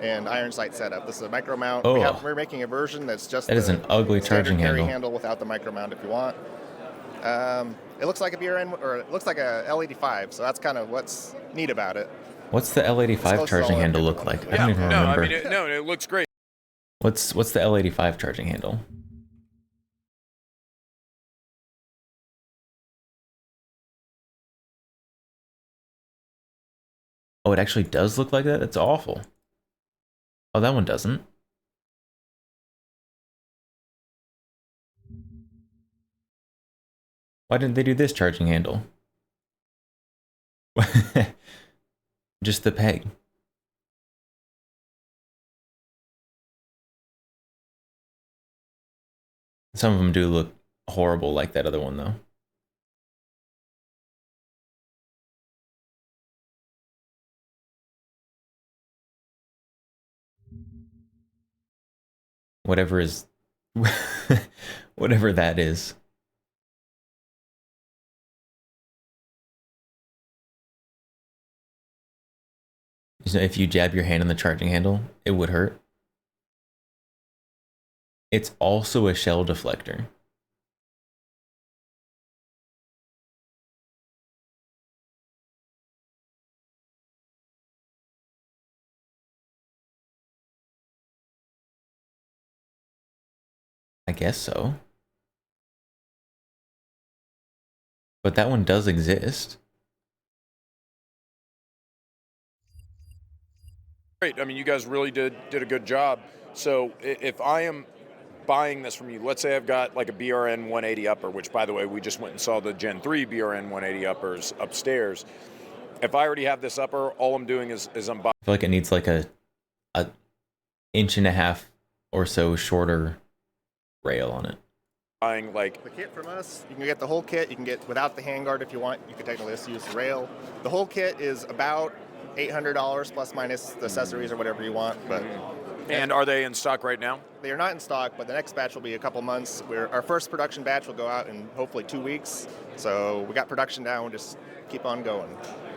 and iron sight setup. This is a micro mount.
Oh.
We're making a version that's just
That is an ugly
standard
charging
carry
handle.
without the micro mount if you want. It looks like a BRN, or it looks like a L85, so that's kind of what's neat about it.
What's the L85
close to
charging
all
handle
our
look like? I
Yeah,
don't even
no,
remember.
I mean, it looks great.
What's the L85 charging handle? Oh, it actually does look like that? It's awful. Oh, that one doesn't. Why didn't they do this charging handle? Just the peg. Some of them do look horrible like that other one, though. Whatever is... whatever that is. So if you jab your hand on the charging handle, it would hurt. It's also a shell deflector. I guess so. But that one does exist.
Great. I mean, you guys really did a good job. So if I am buying this from you, let's say I've got like a BRN 180 upper, which by the way, we just went and saw the Gen 3 BRN 180 uppers upstairs. If I already have this upper, all I'm doing is I'm buying.
I feel like it needs like a inch and a half or so shorter rail on it.
Like
The kit from us, you can get the whole kit. You can get without the handguard if you want. You can technically just use the rail. The whole kit is about $800 plus minus the accessories or whatever you want. But
and are they in stock right now?
they are not in stock. But the next batch will be a couple months. Our first production batch will go out in hopefully 2 weeks. So we got production now. We'll just keep on going.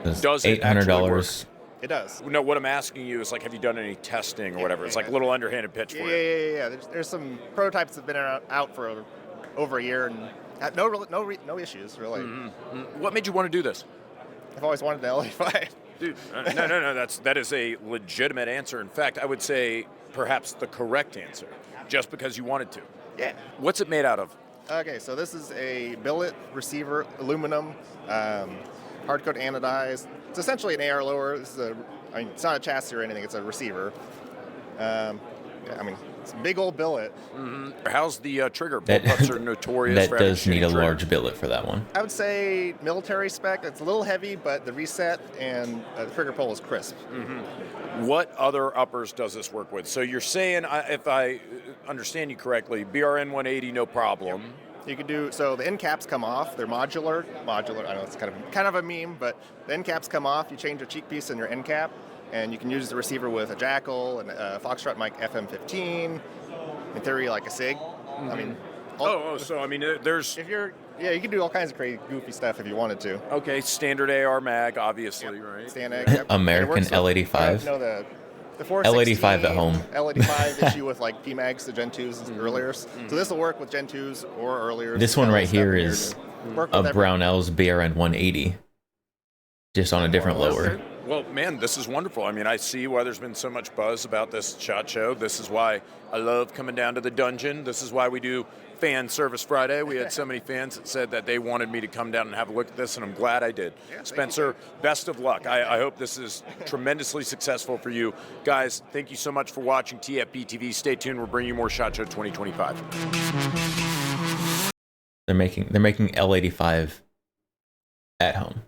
Does it actually
$800.
It does.
No, what I'm asking you is like, have you done any testing or whatever? It's like a little underhanded pitch for you.
Yeah. There's some prototypes that have been out for over a year and had no issues really.
What made you want to do this?
I've always wanted the LA5.
Dude, no, that is a legitimate answer. In fact, I would say perhaps the correct answer, just because you wanted to.
Yeah.
What's it made out of?
Okay, so this is a billet receiver, aluminum, hard coat anodized. It's essentially an AR lower. It's not a chassis or anything. It's a receiver. It's a big old billet.
How's the trigger?
That-
Bullpups are notorious
That
for having
does need
shitty
a
triggers.
large billet for that one.
I would say military spec. It's a little heavy, but the reset and the trigger pull is crisp.
What other uppers does this work with? So you're saying, if I understand you correctly, BRN 180, no problem.
You can do so. The end caps come off. They're modular. I know it's kind of a meme, but the end caps come off. You change a cheek piece in your end cap, and you can use the receiver with a Jackal and a Foxtrot mic FM15. In theory, like a Sig.
So I mean, there's
You can do all kinds of crazy, goofy stuff if you wanted to.
okay, standard AR mag, obviously, right?
Stand egg, yep.
American
And it works
L85.
with, no, the 416
L85 at home.
L85 issue with like PMags, the Gen 2s earlier. So this will work with Gen 2s or earlier.
This one right here is a Brownells BRN 180. Just on a different lower.
Well, man, this is wonderful. I mean, I see why there's been so much buzz about this SHOT Show. This is why I love coming down to the dungeon. This is why we do Fan Service Friday. We had so many fans that said that they wanted me to come down and have a look at this, and I'm glad I did. Spencer, best of luck. I hope this is tremendously successful for you. Guys, thank you so much for watching TFB TV. Stay tuned. We're bringing you more SHOT Show 2025.
They're making L85 at home.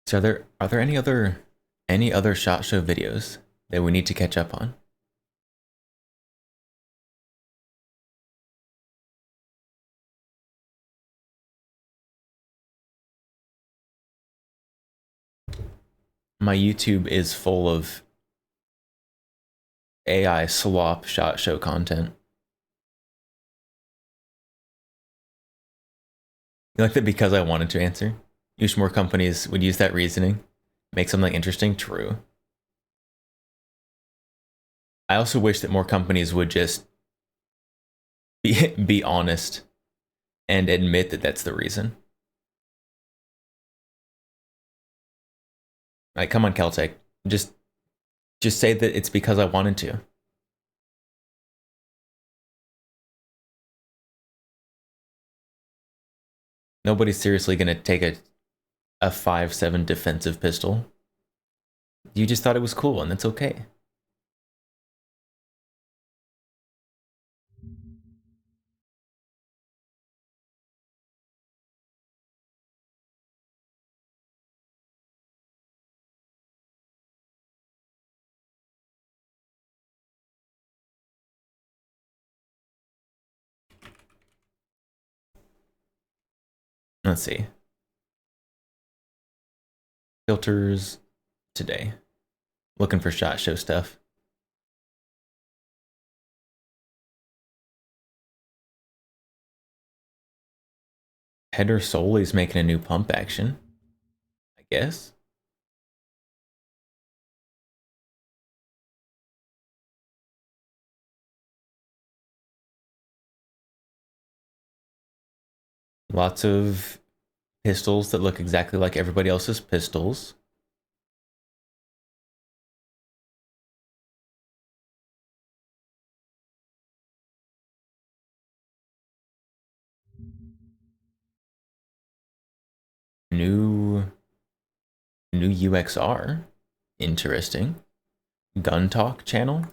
So are there any other SHOT Show videos that we need to catch up on? My YouTube is full of AI slop SHOT Show content. You like that because I wanted to answer? You wish more companies would use that reasoning? Make something interesting? True. I also wish that more companies would just be honest and admit that that's the reason. Like, come on, Caltech. Just say that it's because I wanted to. Nobody's seriously gonna take a 5.7 defensive pistol. You just thought it was cool, and that's okay. Let's see. Filters today. Looking for SHOT Show stuff. Header Solely's making a new pump action, I guess. Lots of pistols that look exactly like everybody else's pistols. New UXR. Interesting. Gun Talk channel.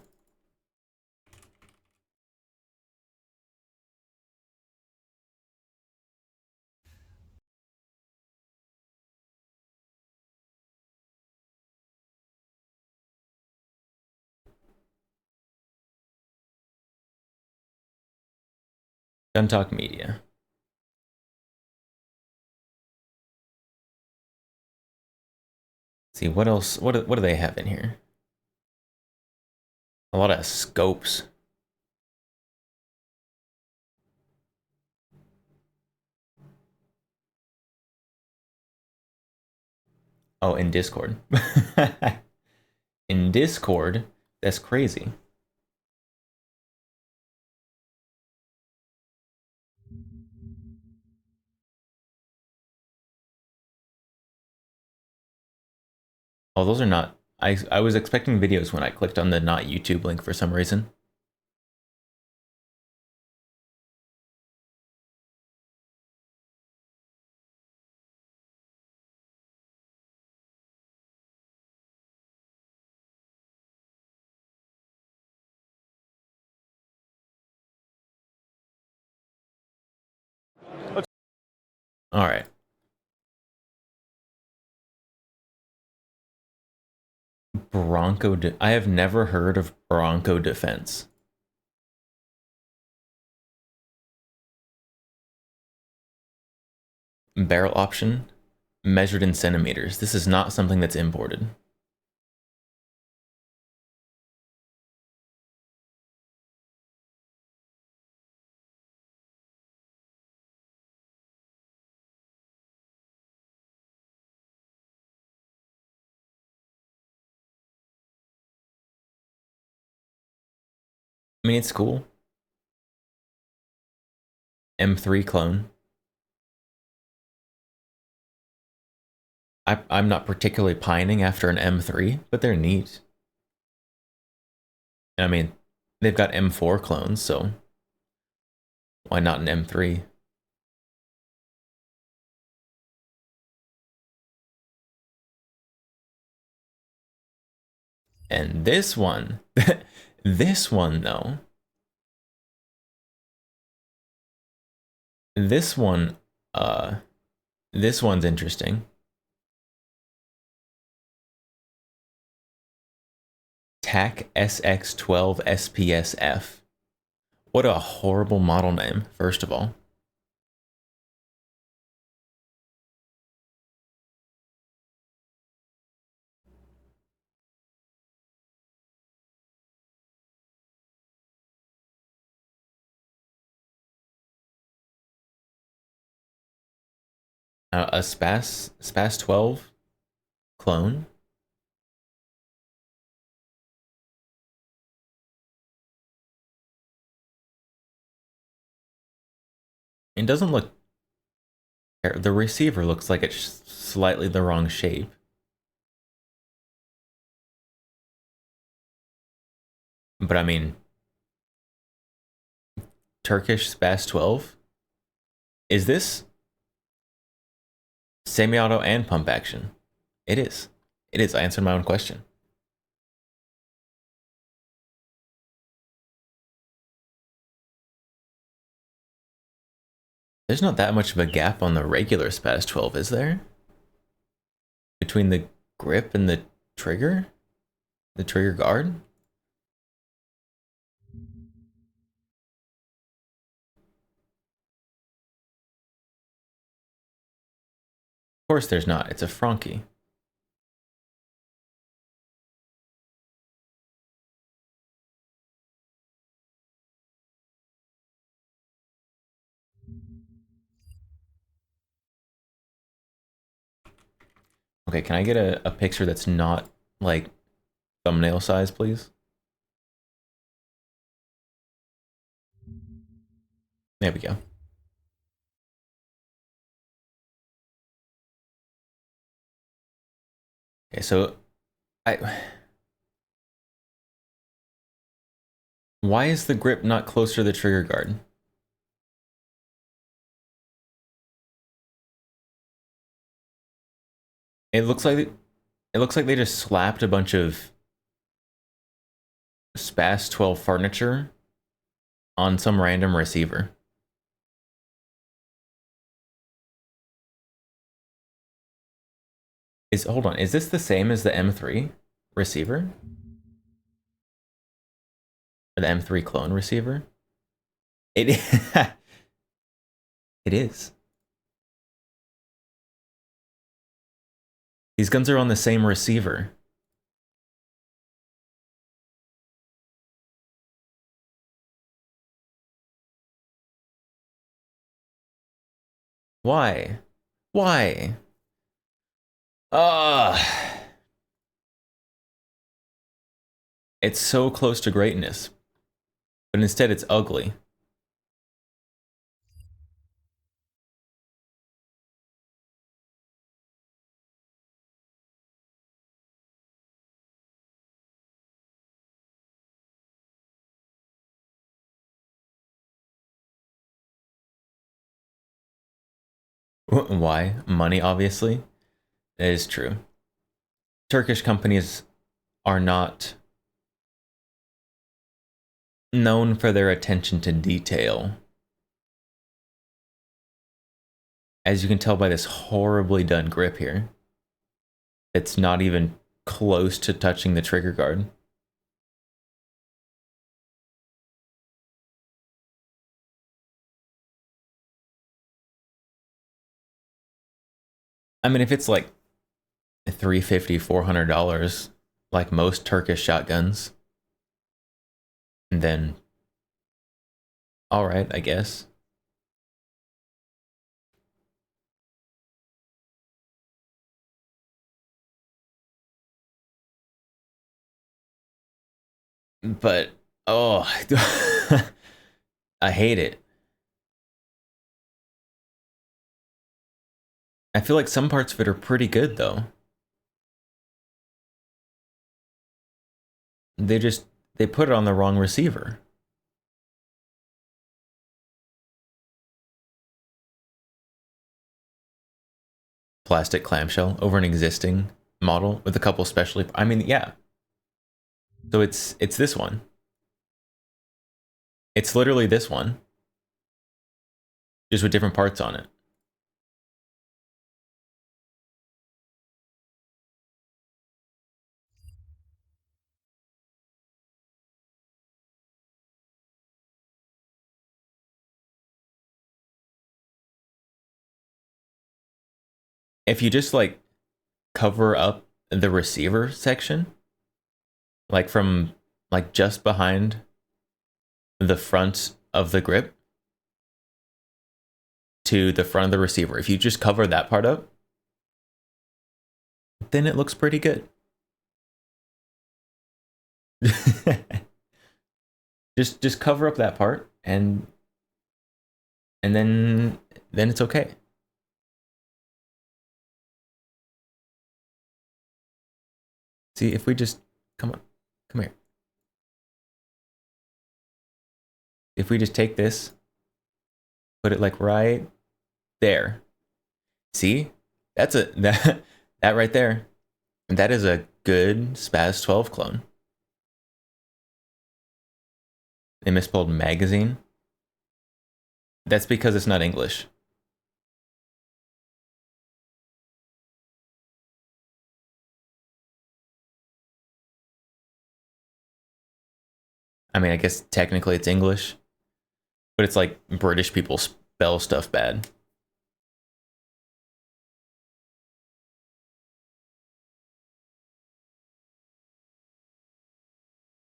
Gun Talk Media. Let's see what else. What do they have in here? A lot of scopes. Oh, in Discord. In Discord, that's crazy. Oh, those are not. I was expecting videos when I clicked on the not YouTube link for some reason. All right. I have never heard of Bronco Defense. Barrel option measured in centimeters. This is not something that's imported. I mean, it's cool. M3 clone. I'm not particularly pining after an M3, but they're neat. I mean, they've got M4 clones, so why not an M3? And this one, this one though, This one, this one's interesting. TAC SX12 SPSF. What a horrible model name, first of all. A SPAS 12 clone. It doesn't look... The receiver looks like it's slightly the wrong shape. But I mean... Turkish SPAS 12? Is this... semi-auto and pump action? It is. It is. I answered my own question. There's not that much of a gap on the regular SPAS 12, is there? Between the grip and the trigger? The trigger guard? Of course there's not. It's a Franchi. Okay, can I get a picture that's not, like, thumbnail size, please? There we go. Okay, so why is the grip not closer to the trigger guard? It looks like they just slapped a bunch of SPAS 12 furniture on some random receiver. Hold on, is this the same as the M3 receiver? Or the M3 clone receiver? It it is. These guns are on the same receiver. Why? Why? It's so close to greatness, but instead it's ugly. Why? Money, obviously. That is true. Turkish companies are not known for their attention to detail. As you can tell by this horribly done grip here, it's not even close to touching the trigger guard. I mean, if it's like $350, $400, like most Turkish shotguns, then all right, I guess. But oh, I hate it. I feel like some parts of it are pretty good though. They put it on the wrong receiver. Plastic clamshell over an existing model with a couple specially, I mean, yeah. So it's this one. It's literally this one. just with different parts on it. If you just like cover up the receiver section, like from like just behind the front of the grip to the front of the receiver, if you just cover that part up, then it looks pretty good. just cover up that part and then it's okay. See, if we just come here. If we just take this, put it like right there. See? That's that right there. That is a good Spaz 12 clone. They misspelled magazine. That's because it's not English. I mean, I guess technically it's English, but it's like British people spell stuff bad.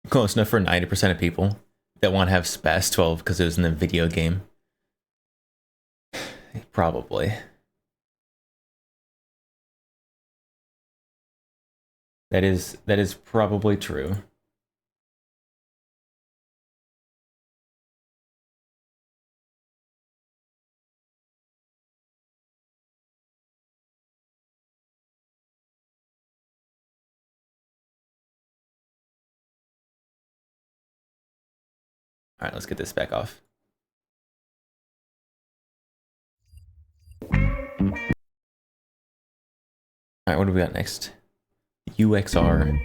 Close enough for 90% of people that want to have Spaz 12 because it was in the video game. Probably. That is probably true. All right, let's get this back off. All right, what do we got next? UXR.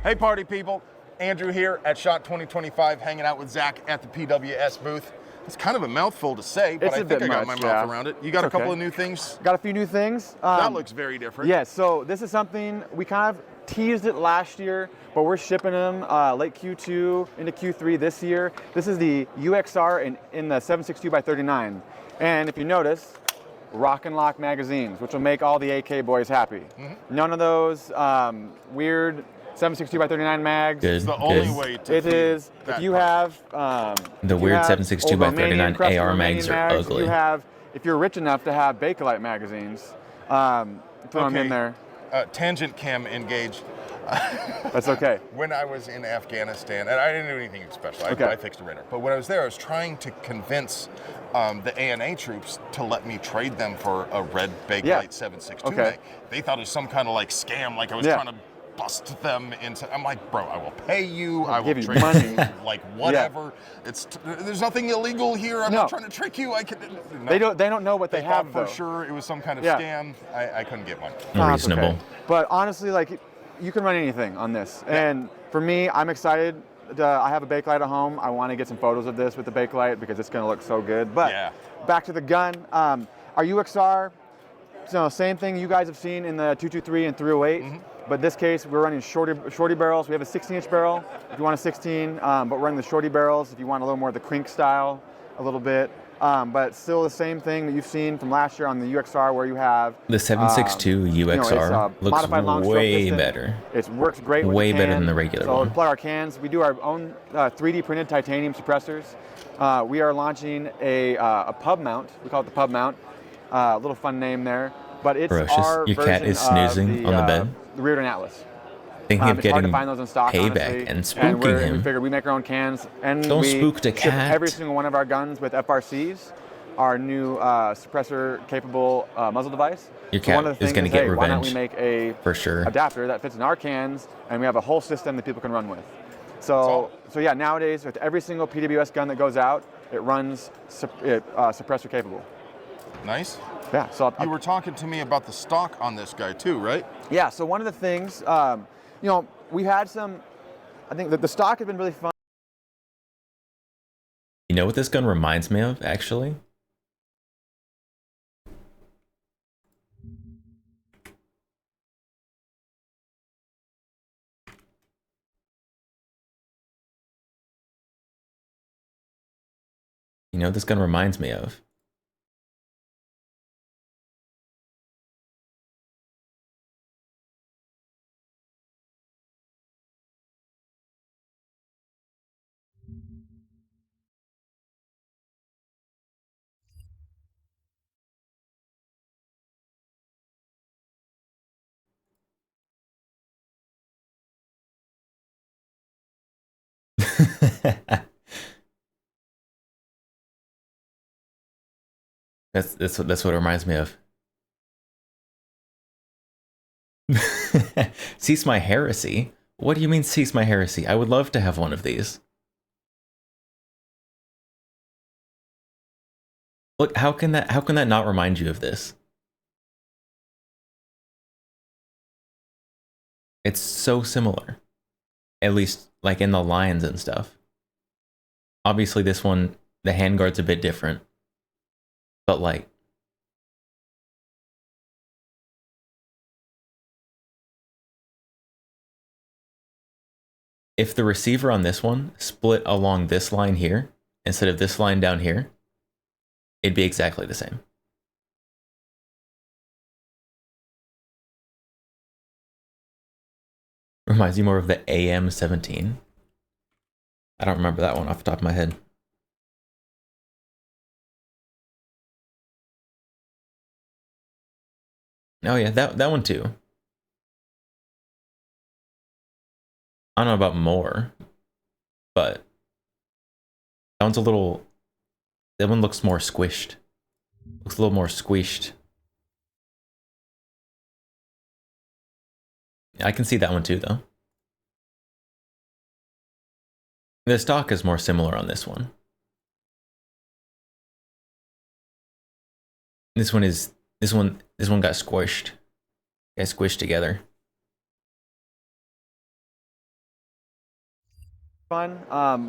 Hey party people, Andrew here at SHOT 2025, hanging out with Zach at the PWS booth. It's kind of a mouthful to say, but
It's
I
a
think
bit
I got
much,
my
yeah.
mouth around it. You got
It's
a couple
okay.
of new things?
Got a few new things.
That looks very different.
Yeah, so this is something we kind of teased it last year, but we're shipping them late Q2 into Q3 this year. This is the UXR in the 7.62x39. And if you notice, Rock and Lock magazines, which will make all the AK boys happy. None of those weird 7.62x39 mags.
Good.
It's the only way to
It is. If you have
The weird 7.62x39 AR mags are ugly.
If you're rich enough to have Bakelite magazines, throw them in there.
Tangent cam engaged.
That's okay.
When I was in Afghanistan, and I didn't do anything special,
Okay.
I fixed a radar. But when I was there, I was trying to convince the ANA troops to let me trade them for a red Bakelite 7.62
Okay.
mag. They thought it was some kind of like scam, like I was
Yeah.
trying to bust them into. I'm like, bro, I will pay you. I will
give you
trade
money.
you, like whatever. There's nothing illegal here. I'm not trying to trick you. I can. No.
They don't know what they have
thought
though.
for sure it was some kind of
Yeah.
scam. I couldn't get one.
No, it's
Reasonable.
okay. But honestly, like, you can run anything on this. And for me, I'm excited. I have a Bakelite at home. I want to get some photos of this with the Bakelite because it's going to look so good. But back to the gun. Our UXR, same thing you guys have seen in the 223 and 308. But in this case, we're running shorty barrels. We have a 16-inch barrel if you want a 16, but we're running the shorty barrels if you want a little more of the crink style, a little bit. But still the same thing that you've seen from last year on the UXR, where you have
The 7.62 UXR looks
modified long stroke
way
piston.
better.
It works great with
Way
the
better
can.
than the regular
so
one.
to plug our cans, we do our own 3D printed titanium suppressors. We are launching a pub mount. We call it the pub mount. A little fun name there, but it's
Ferocious.
our
Your cat
version
is snoozing
of
on the bed.
The Reardon Atlas.
Thinking of
It's hard
getting
to find those in stock,
payback
honestly.
and spooking
we
him.
figured we make our own cans, and
Don't
we
spook the
ship
cat.
every single one of our guns with FRCs, our new suppressor-capable muzzle device.
Your
So one
cat
of the
is going to
things
get
hey, why don't we
revenge
make a
for sure.
adapter that fits in our cans, and we have a whole system that people can run with. So yeah, nowadays with every single PWS gun that goes out, it runs suppressor capable.
Nice.
Yeah. So
You were talking to me about the stock on this guy too, right?
yeah. So one of the things, we had some. I think that the stock has been really fun.
You know what this gun reminds me of, actually? You know what this gun reminds me of? That's what it reminds me of. Cease my heresy? What do you mean cease my heresy? I would love to have one of these. Look, how can that not remind you of this? It's so similar. At least like in the lines and stuff. Obviously this one, the handguard's a bit different. But like, if the receiver on this one split along this line here, instead of this line down here, it'd be exactly the same. Reminds you more of the AM-17. I don't remember that one off the top of my head. Oh yeah, that one too. I don't know about more, but that one's a little... That one looks more squished. Looks a little more squished. I can see that one too, though. The stock is more similar on this one. This one got squished. Got squished together.
Fun.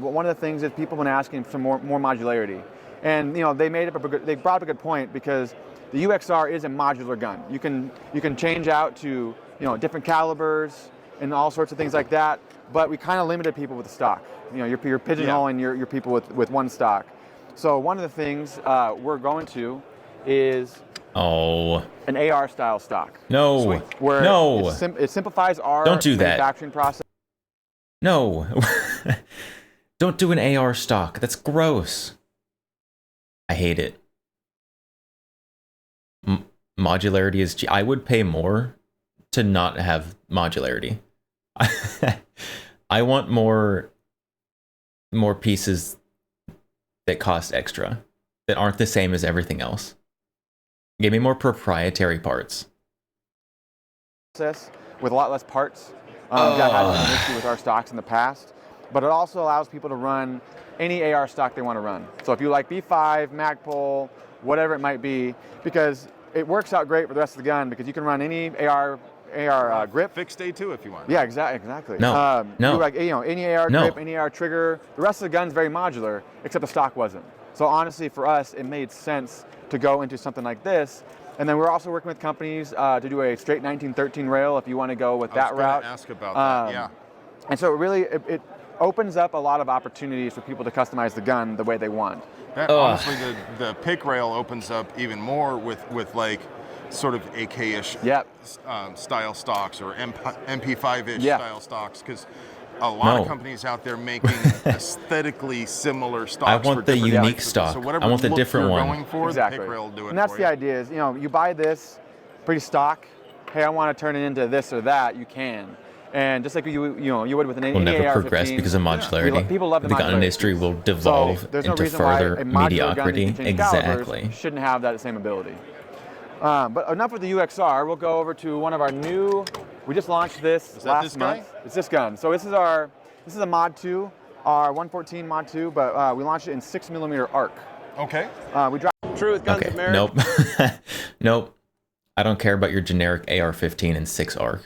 One of the things is people have been asking for more modularity, and you know they brought up a good point, because the UXR is a modular gun. You can change out to different calibers and all sorts of things like that. But we kind of limited people with the stock. You're pigeonholing your people with one stock. So one of the things we're going to is an AR style stock.
No.
Sweet. Where
no.
It simplifies our
Don't do that.
manufacturing process.
No. Don't do an AR stock. That's gross. I hate it. Modularity is... I would pay more to not have modularity. I want more pieces that cost extra, that aren't the same as everything else. Give me more proprietary parts.
With a lot less parts. That has been an issue with our stocks in the past, but it also allows people to run any AR stock they want to run. So if you like B5, Magpul, whatever it might be, because it works out great for the rest of the gun, because you can run any AR grip.
Fixed A2 if you want.
Yeah, exactly.
No, no.
You like, any AR grip, any AR trigger. The rest of the gun's very modular, except the stock wasn't. So honestly, for us, it made sense to go into something like this. And then we're also working with companies to do a straight 1913 rail if you want to go with that route.
I was going to ask about that, yeah.
And so it opens up a lot of opportunities for people to customize the gun the way they want.
Honestly, the pick rail opens up even more with like sort of AK-ish style stocks or MP5-ish style stocks, because a lot of companies out there making aesthetically similar stocks.
I want the unique stock.
So whatever
I want the
look
different
you're
one.
Going for,
Exactly.
the pick rail will do it.
And that's
for
the idea is, you buy this pretty stock. Hey, I want to turn it into this or that. You can. And just like you would with an
will never
AR-15,
progress because of modularity.
People love the
gun industry will devolve
so there's no
into
reason why
further
a modular gun
mediocrity.
that can change
Exactly.
calibers shouldn't have that same ability. But enough with the UXR. We'll go over to one of our new. We just launched this last month. It's this gun. So this is a Mod 2, our 114 Mod 2, but we launched it in 6mm arc.
Okay.
We dropped
True with guns of merit.
Nope. Nope. I don't care about your generic AR-15 and 6 arc.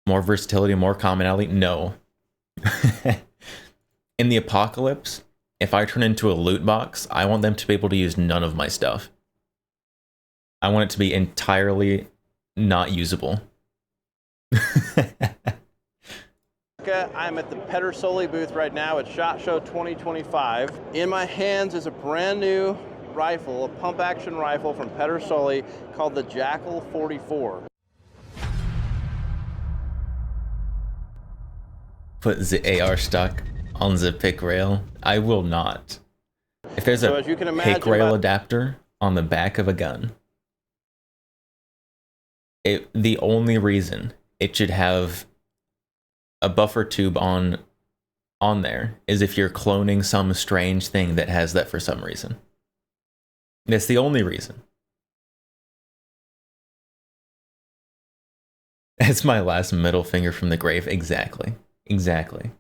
more versatility, more commonality? No. In the apocalypse, if I turn into a loot box, I want them to be able to use none of my stuff. I want it to be entirely not usable.
I'm at the Pedersoli booth right now at SHOT Show 2025. In my hands is a brand new rifle, a pump action rifle from Pedersoli called the Jackal 44.
Put the AR stock on the pick rail. I will not. If there's
So
a
as you can imagine,
pick rail adapter on the back of a gun, the only reason it should have a buffer tube on there is if you're cloning some strange thing that has that for some reason. That's the only reason. That's my last middle finger from the grave. Exactly. Exactly.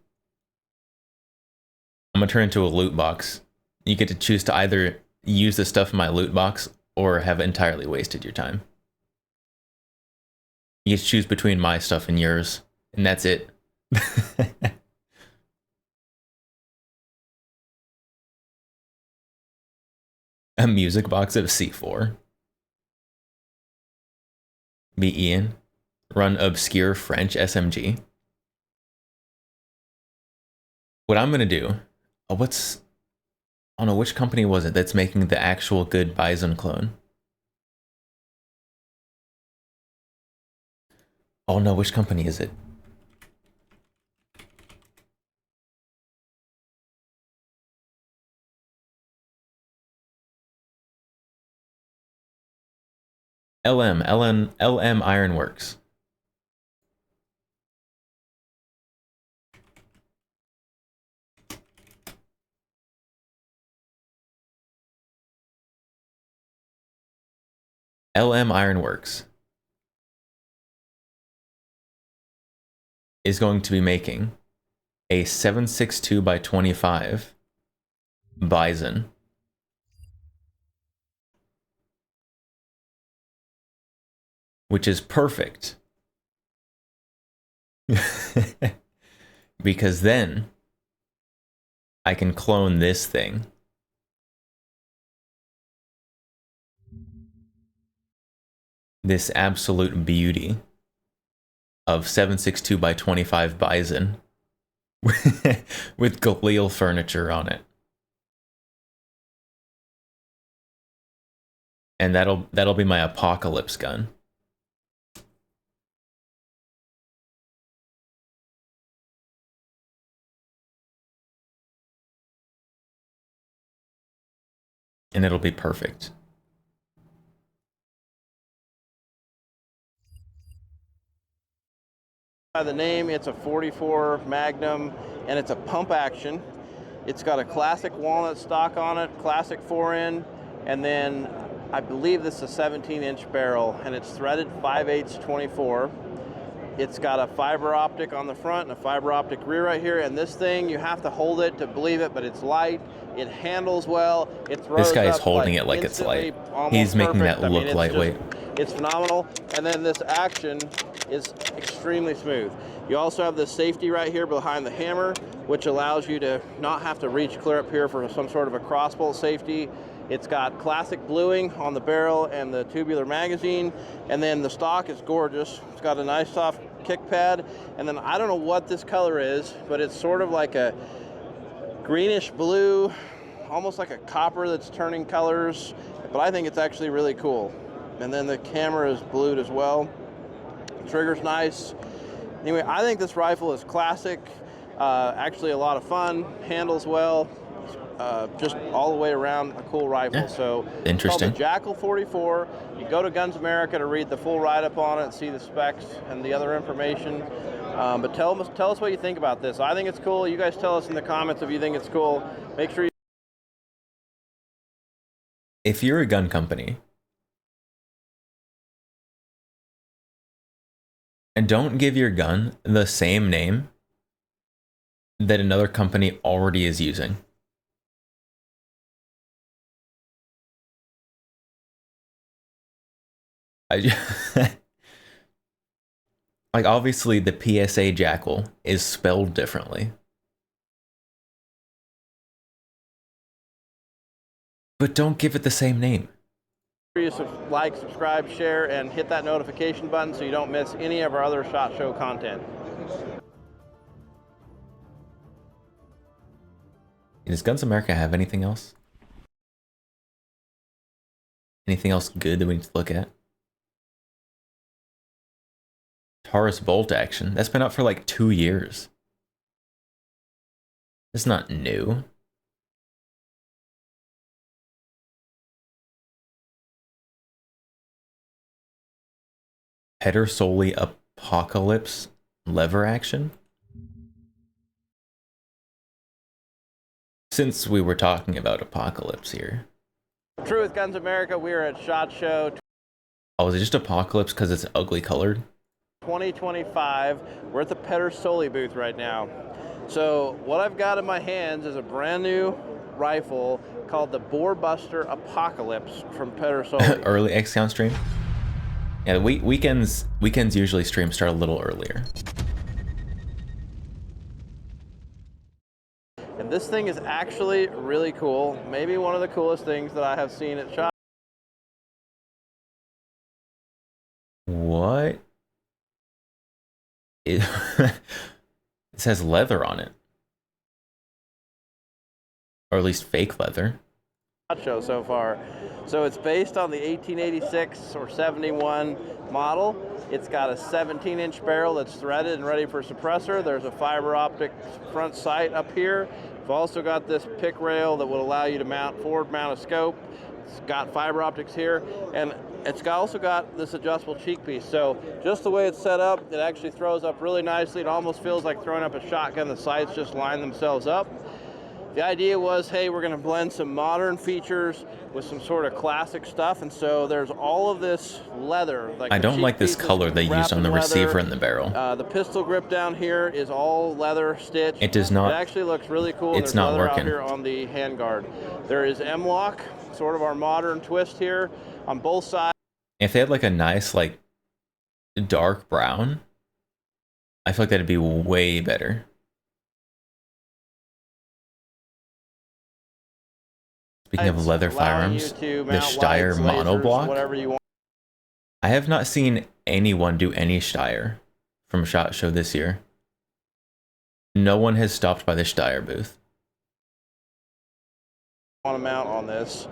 I'm gonna turn into a loot box. You get to choose to either use the stuff in my loot box or have entirely wasted your time. You get to choose between my stuff and yours, and that's it. A music box of C4. Be Ian. Run obscure French SMG. What I'm gonna do, I don't know, which company was it that's making the actual good Bison clone? Oh no, which company is it? LM Ironworks. LM Ironworks is going to be making a 7.62 by 25 Bison. Which is perfect. Because then I can clone this thing. This absolute beauty of 7.62 by 25 Bison with Galil furniture on it. And that'll be my apocalypse gun. And it'll be perfect.
By the name, it's a 44 Magnum, and it's a pump action. It's got a classic walnut stock on it, classic 4-in, and then I believe this is a 17-inch barrel, and it's threaded 5/8 24. It's got a fiber optic on the front and a fiber optic rear right here, and this thing, you have to hold it to believe it, but it's light, it handles well, it throws
This guy is
up,
holding it like it's light.
almost
He's making
perfect.
that look lightweight.
It's phenomenal, and then this action is extremely smooth. You also have this safety right here behind the hammer, which allows you to not have to reach clear up here for some sort of a crossbolt safety. It's got classic bluing on the barrel and the tubular magazine, and then the stock is gorgeous. It's got a nice soft kick pad, and then I don't know what this color is, but it's sort of like a greenish blue, almost like a copper that's turning colors, but I think it's actually really cool. And then the camera is blued as well. The trigger's nice. Anyway, I think this rifle is classic, actually a lot of fun, handles well, just all the way around a cool rifle.
Yeah.
So
Interesting.
It's called the Jackal 44. You go to Guns America to read the full write-up on it and see the specs and the other information. But tell us what you think about this. I think it's cool. You guys tell us in the comments if you think it's cool. Make sure you...
If you're a gun company, and don't give your gun the same name that another company already is using. Like, obviously, the PSA Jackal is spelled differently. But don't give it the same name.
Like, subscribe, share, and hit that notification button so you don't miss any of our other SHOT Show content.
Does Guns America have anything else? Anything else good that we need to look at? Taurus bolt action. That's been out for like 2 years. It's not new. Pedersoli Apocalypse lever action. Since we were talking about Apocalypse here.
True with Guns America, we are at SHOT Show.
Oh, is it just Apocalypse because it's ugly colored?
2025. We're at the Pedersoli booth right now. So what I've got in my hands is a brand new rifle called the Borebuster Apocalypse from Pedersoli.
Early X-Count stream? Yeah, weekends usually streams start a little earlier.
And this thing is actually really cool. Maybe one of the coolest things that I have seen at SHOT.
What? It says leather on it. Or at least fake leather.
Show so far. So it's based on the 1886 or 71 model. It's got a 17-inch barrel that's threaded and ready for suppressor. There's a fiber optic front sight up here. We've also got this pick rail that will allow you to forward mount a scope. It's got fiber optics here, and it's also got this adjustable cheek piece. So just the way it's set up, it actually throws up really nicely. It almost feels like throwing up a shotgun. The sights just line themselves up. The idea was, hey, we're going to blend some modern features with some sort of classic stuff, and so there's all of this leather. Like
I don't like this color they used on the receiver and the barrel.
The pistol grip down here is all leather stitched.
It does not.
It actually looks really cool.
It's not
leather
working
out here on the handguard. There is M-LOK, sort of our modern twist here on both sides.
If they had like a nice like dark brown, I feel like that'd be way better. Speaking of leather firearms, the Steyr monoblock. I have not seen anyone do any Steyr from SHOT Show this year. No one has stopped by the Steyr booth.
I want to mount on this.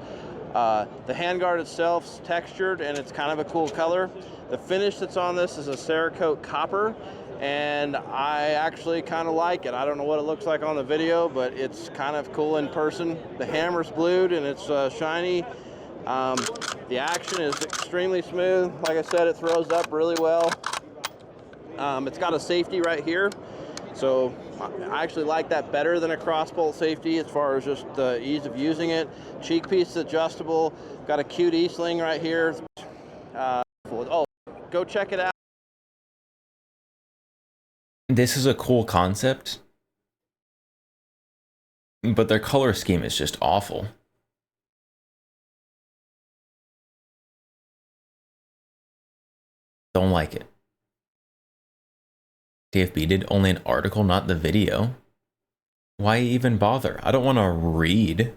The handguard itself is textured and it's kind of a cool color. The finish that's on this is a Cerakote copper, and I actually kind of like it. I don't know what it looks like on the video, but it's kind of cool in person. The hammer's blued and it's shiny. The action is extremely smooth. Like I said, it throws up really well. It's got a safety right here, so I actually like that better than a crossbolt safety as far as just the ease of using it. Cheek piece is adjustable. Got a cute E-sling right here. Oh, go check it out.
This is a cool concept, but their color scheme is just awful. Don't like it. TFB did only an article, not the video. Why even bother? I don't want to read.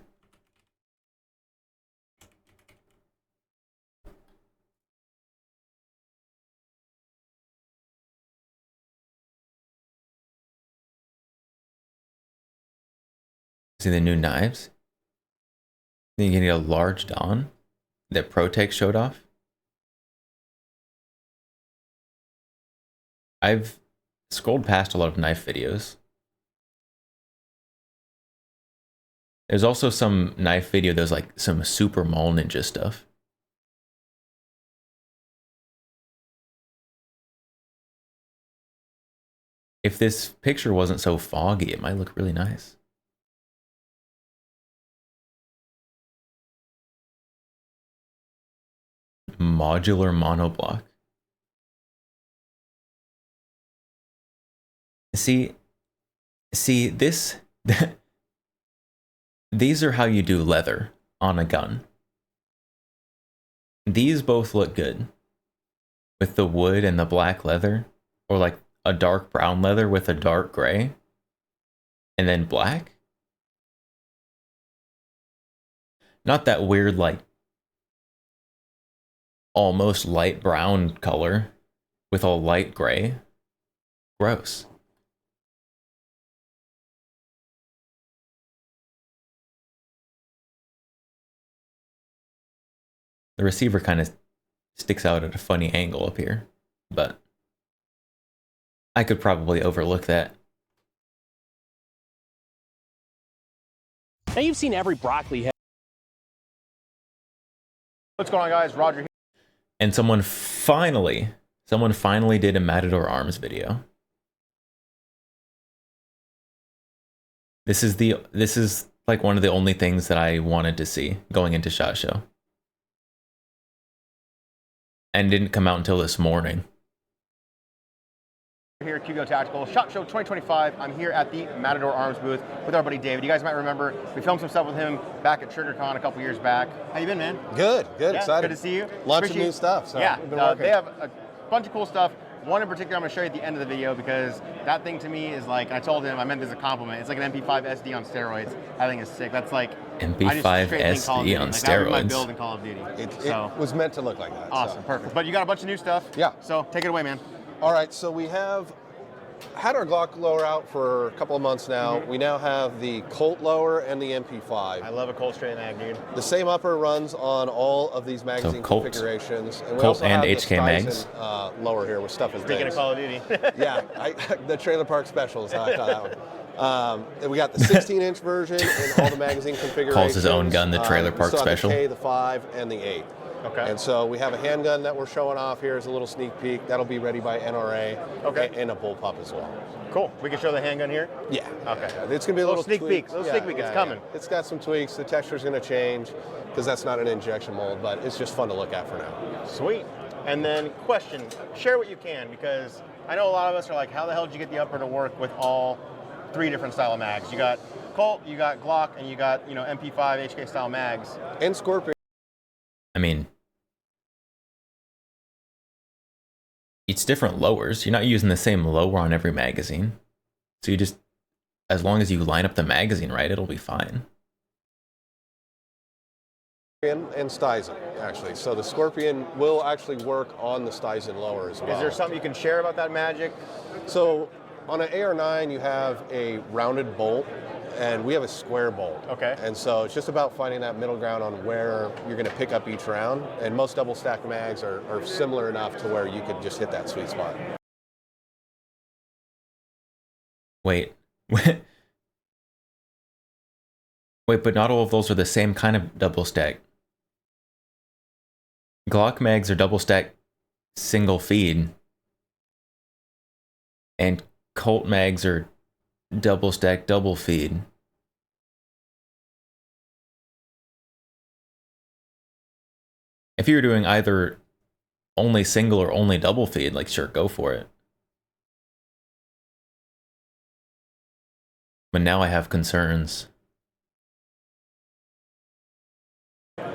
See the new knives? Then you get a large Dawn that ProTech showed off. I've scrolled past a lot of knife videos. There's also some knife video that was like some Super Mall Ninja stuff. If this picture wasn't so foggy, it might look really nice. Modular monoblock. See this. These are how you do leather on a gun. These both look good with the wood and the black leather. or like a dark brown leather with a dark gray, and then black. Not that weird, like, almost light brown color with all light gray. Gross. The receiver kind of sticks out at a funny angle up here, but I could probably overlook that.
Now you've seen every broccoli head.
What's going on, guys? Roger here.
And someone finally did a Matador Arms video. This is like one of the only things that I wanted to see going into SHOT Show. And didn't come out until this morning.
Here at QBO Tactical, SHOT Show 2025. I'm here at the Matador Arms booth with our buddy David. You guys might remember we filmed some stuff with him back at TriggerCon a couple years back. How you been, man?
Good,
Yeah,
excited.
Good to see you.
Lots of new stuff. So
yeah,
we've been working.
they have a bunch of cool stuff. One in particular I'm going to show you at the end of the video because that thing to me is like, and I told him I meant this as a compliment, it's like an MP5 SD on steroids. That thing is sick. That's like
MP5 SD on
steroids. That was my
steroids.
build in Call of Duty.
It was meant to look like that.
Awesome, perfect. But you got a bunch of new stuff.
Yeah.
So take it away, man.
All right, so we have had our Glock lower out for a couple of months now. We now have the Colt lower and the MP5.
I love a Colt straight mag, dude.
The same upper runs on all of these magazine
Colt-
configurations. And we
Colt
also
and
have
HK
the
mags.
Dyson, lower here with stuff and
Speaking
things.
of Call of Duty.
Yeah, the Trailer Park Special is how I call that one. And we got the 16-inch version in all the magazine configurations.
Calls his own gun the Trailer Park
we still have
Special.
The K, the 5, and the 8.
Okay.
And so we have a handgun that we're showing off here as a little sneak peek. That'll be ready by NRA.
Okay.
And a bullpup as well.
Cool. We can show the handgun here?
Yeah.
Okay.
It's going to be a little
sneak
tweak.
peek. Little sneak peek. It's coming.
It's got some tweaks. The texture's going to change because that's not an injection mold, but it's just fun to look at for now.
Sweet. And then question, share what you can because I know a lot of us are like, how the hell did you get the upper to work with all 3 different style of mags? You got Colt, you got Glock, and you got, MP5 HK style mags.
And Scorpion.
I mean, it's different lowers. You're not using the same lower on every magazine. So you just, as long as you line up the magazine right, it'll be fine.
And Stizen, actually. So the Scorpion will actually work on the Stizen lower as well.
Is there something you can share about that magic?
So on an AR9, you have a rounded bolt, and we have a square bolt.
Okay.
And so it's just about finding that middle ground on where you're going to pick up each round. And most double stack mags are similar enough to where you could just hit that sweet spot.
Wait. Wait, but not all of those are the same kind of double stack. Glock mags are double stack single feed. And Colt mags are double stack double feed. If you're doing either only single or only double feed, like sure, go for it. But now I have concerns.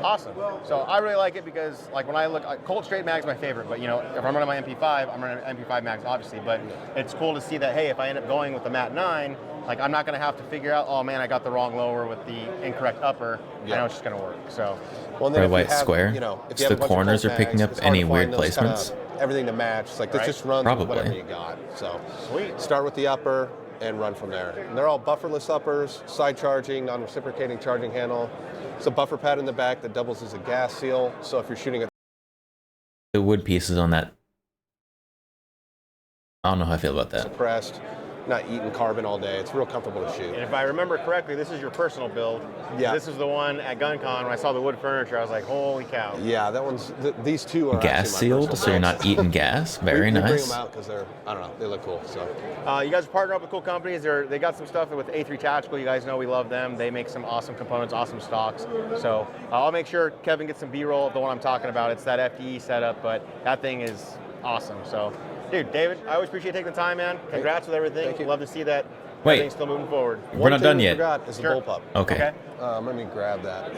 Awesome. So I really like it because, like, when I look, Colt straight mag's my favorite. But if I'm running my MP5, I'm running MP5 mags, obviously. But it's cool to see that, hey, if I end up going with the Mat 9, like, I'm not going to have to figure out, oh man, I got the wrong lower with the incorrect upper.
Yeah.
I know it's just going to work. So,
well, and then
Or
if
white
you have,
square.
if you
So
have
the
a bunch of
corners
Colt
are picking
mags,
up
it's hard
any
to
weird
find those kinda
placements.
everything to match. It's like this
Right.
just runs
Probably.
with whatever you got. So
sweet.
Start with the upper and run from there. And they're all bufferless uppers, side charging, non-reciprocating charging handle. It's a buffer pad in the back that doubles as a gas seal. So if you're shooting at
The wood pieces on that. I don't know how I feel about that.
suppressed, not eating carbon all day, it's real comfortable to shoot.
And if I remember correctly, this is your personal build.
Yeah.
This is the one at GunCon when I saw the wood furniture. I was like, holy cow.
Yeah, that one's. These two are
Gas
actually my
sealed,
personal
so you're
builds.
not eating gas. Very
we bring
nice.
them out because they're, I don't know, they look cool. So
You guys are partnered up with cool companies. They got some stuff with A3 Tactical. You guys know we love them. They make some awesome components, awesome stocks. So I'll make sure Kevin gets some B-roll of the one I'm talking about. It's that FDE setup, but that thing is awesome. So, dude, David, I always appreciate taking the time, man. Congrats with everything.
Thank you.
Love to see that
Wait.
everything's still moving forward.
We're not done
I
yet.
forgot is the
Sure.
bullpup.
Okay.
Let me grab that.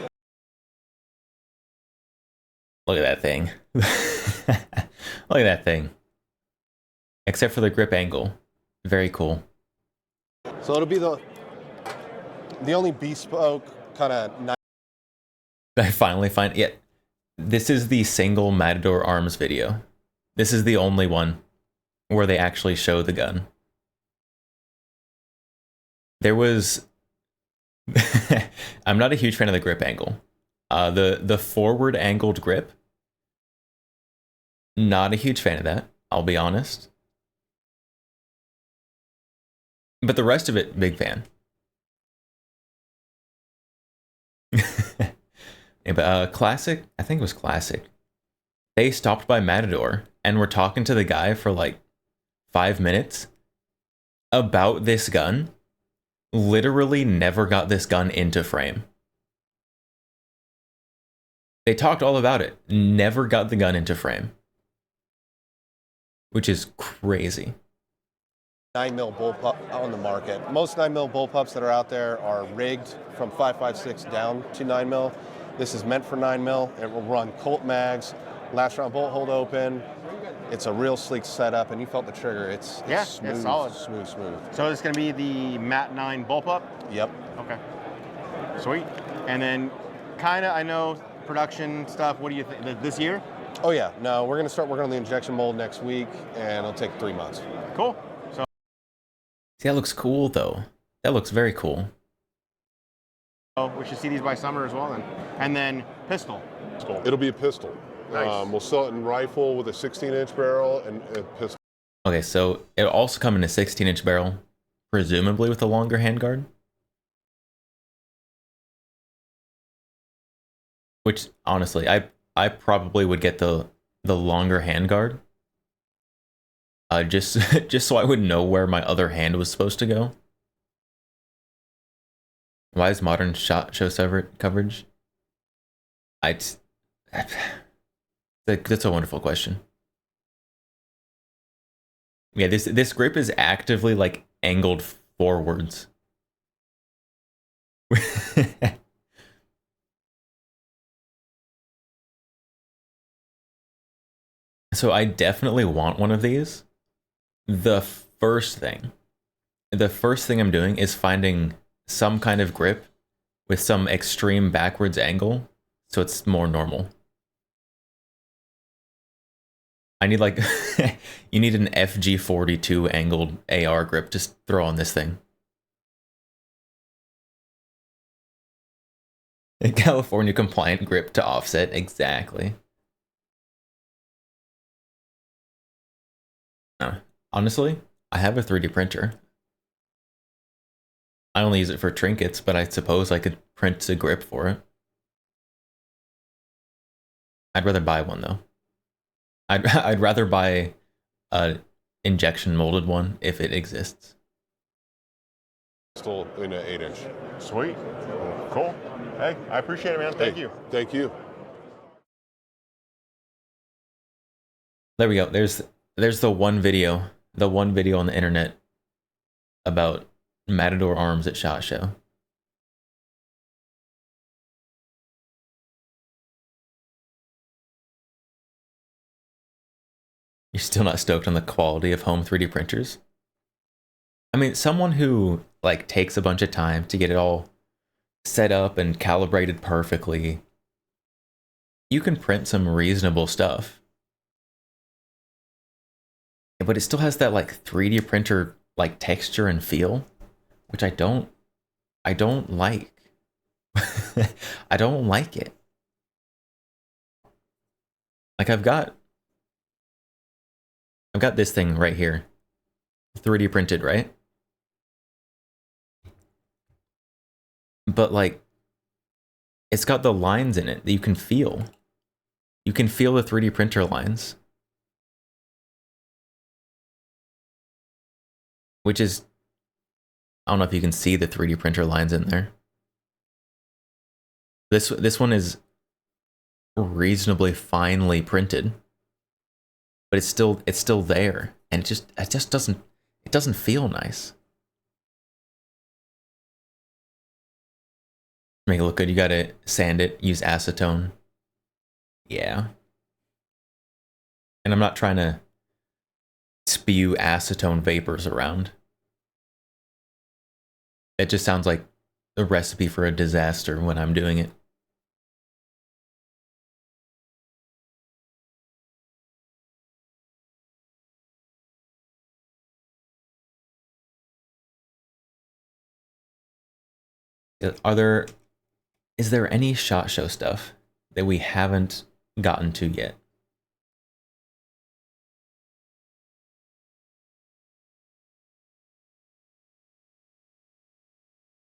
Look at that thing. Look at that thing. Except for the grip angle. Very cool.
So it'll be the only bespoke kind of.
I finally find it. This is the single Matador Arms video. This is the only one where they actually show the gun. There was... I'm not a huge fan of the grip angle. The forward angled grip, not a huge fan of that, I'll be honest. But the rest of it, big fan. Yeah, but Classic, I think it was Classic. They stopped by Matador and were talking to the guy for like 5 minutes about this gun. Literally never got this gun into frame. They talked all about it, never got the gun into frame. Which is crazy.
9mm bullpup on the market. Most 9mm bullpups that are out there are rigged from 5.56 down to 9mm. This is meant for 9mm. It will run Colt mags, last round bolt hold open. It's a real sleek setup, and you felt the trigger. It's smooth,
it's solid.
Smooth.
So it's going to be the Mat 9 bullpup?
Yep.
Okay. Sweet. And then kind of, I know, production stuff, what do you think? This year?
Oh yeah, no, we're gonna start working on the injection mold next week, and it'll take 3 months.
Cool. So
See, that looks cool though. That looks very cool.
we should see these by summer as well then. And then pistol.
It'll be a pistol.
Nice.
We'll sell it in rifle with a 16-inch barrel and a pistol.
Okay, so it'll also come in a 16-inch barrel, presumably with a longer handguard. Which, honestly, I probably would get the longer handguard. Just so I would know where my other hand was supposed to go. Why is modern SHOT Show coverage? That's a wonderful question. Yeah, this grip is actively like angled forwards. So I definitely want one of these. The first thing I'm doing is finding some kind of grip with some extreme backwards angle so it's more normal. I need like, you need an FG42 angled AR grip to throw on this thing. A California compliant grip to offset, exactly. Honestly, I have a 3D printer. I only use it for trinkets, but I suppose I could print a grip for it. I'd rather buy one though. I'd rather buy a injection molded one if it exists.
Still in an 8-inch.
Sweet. Cool. Hey, I appreciate it, man. Thank you.
Thank you.
There we go. There's the one video on the internet about Matador Arms at SHOT Show. You're still not stoked on the quality of home 3D printers? I mean, someone who like takes a bunch of time to get it all set up and calibrated perfectly, you can print some reasonable stuff. But it still has that like 3D printer like texture and feel, which I don't like. I don't like it. Like I've got this thing right here. 3D printed, right? But like it's got the lines in it that you can feel. You can feel the 3D printer lines. Which is, I don't know if you can see the 3D printer lines in there. This one is reasonably finely printed, but it's still there, and it just doesn't feel nice. Make it look good, you gotta sand it, use acetone. Yeah. And I'm not trying to spew acetone vapors around. It just sounds like a recipe for a disaster when I'm doing it. Is there any SHOT Show stuff that we haven't gotten to yet?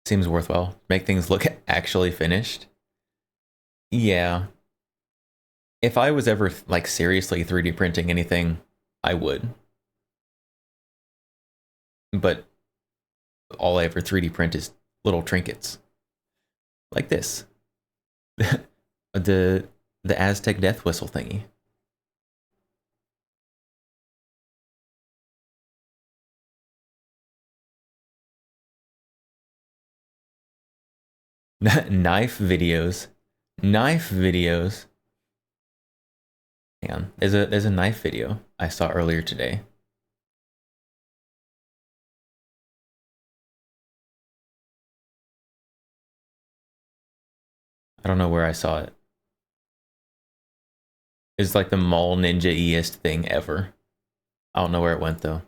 Seems worthwhile. Make things look actually finished. Yeah. If I was ever like seriously 3D printing anything, I would. But all I ever 3D print is little trinkets. Like this. the Aztec death whistle thingy. Knife videos. Knife videos. Hang on. There's a knife video I saw earlier today. I don't know where I saw it. It's like the Mall Ninja-iest thing ever. I don't know where it went though.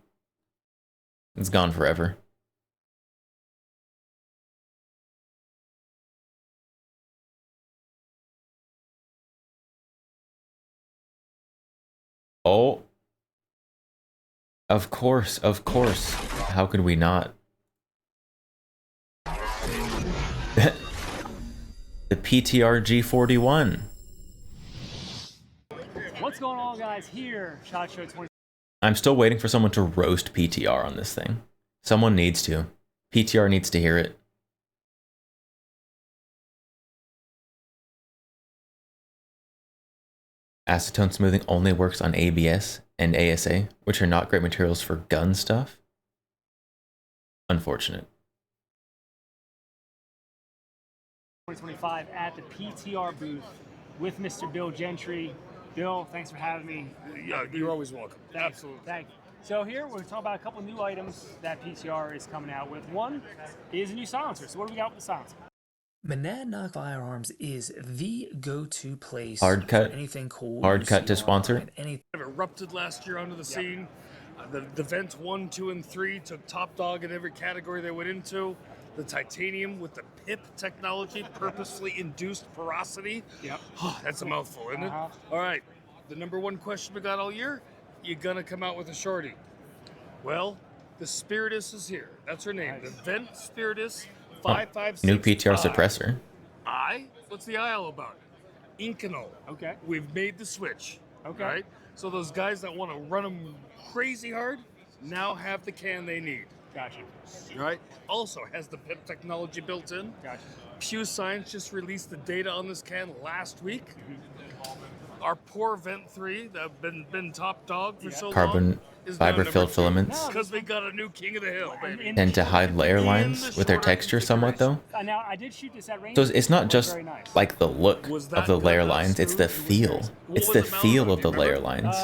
It's gone forever. Oh. Of course, of course. How could we not? The PTR G41.
What's going on, guys? Here, SHOT Show 20.
I'm still waiting for someone to roast PTR on this thing. Someone needs to. PTR needs to hear it. Acetone smoothing only works on ABS and ASA, which are not great materials for gun stuff. Unfortunate.
2025 at the PTR booth with Mr. Bill Gentry. Bill, thanks for having me.
Yeah, you're always welcome. Absolutely.
Thank you. So here we're talking about a couple new items that PTR is coming out with. One is a new silencer. So what do we got with the silencer?
Monadnock Firearms is the go-to place
Hard cut.
for anything cool.
Hard cut to sponsor.
It erupted last year onto the scene. The Vent 1, 2, and 3 took top dog in every category they went into. The titanium with the PIP technology, purposely induced porosity.
Yep.
That's a mouthful, isn't it? All right. The number one question we got all year, you gonna come out with a shorty? Well, the Spiritus is here. That's her name. The Vent Spiritus 556.
New PTR suppressor.
What's the I all about? Inconel.
Okay.
We've made the switch.
Okay.
Right? So those guys that want to run them crazy hard now have the can they need.
Gotcha.
Right? Also has the PIP technology built in.
Gotcha.
Pew Science just released the data on this can last week. Our poor Vent 3 that have been top dog for so long.
Carbon fiber filled filaments
Because we got a new king of the hill, baby.
tend to hide layer lines with their texture somewhat though.
Now I did shoot this at range.
So it's not just like the look of the layer lines, it's the feel. It's the feel of the layer lines.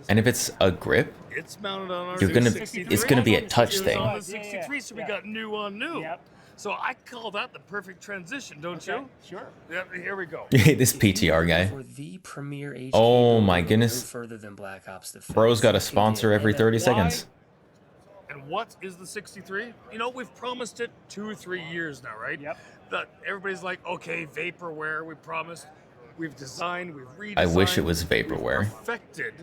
And if it's a grip,
It's mounted on our
you're gonna it's gonna be a touch
It was
thing.
on the 63, so we got new on new. So I call that the perfect transition, don't you?
Sure.
Yeah, here we go.
This PTR guy.
For the premier HK
Oh my
no
goodness.
further than Black Ops Defense.
Bro's got a sponsor every 30
Why?
seconds.
And what is the 63? You know, we've promised it 2 or 3 years now, right? Yep. That everybody's like, okay, vaporware, we promised. We've designed, we've redesigned.
I wish it was vaporware.
Perfected.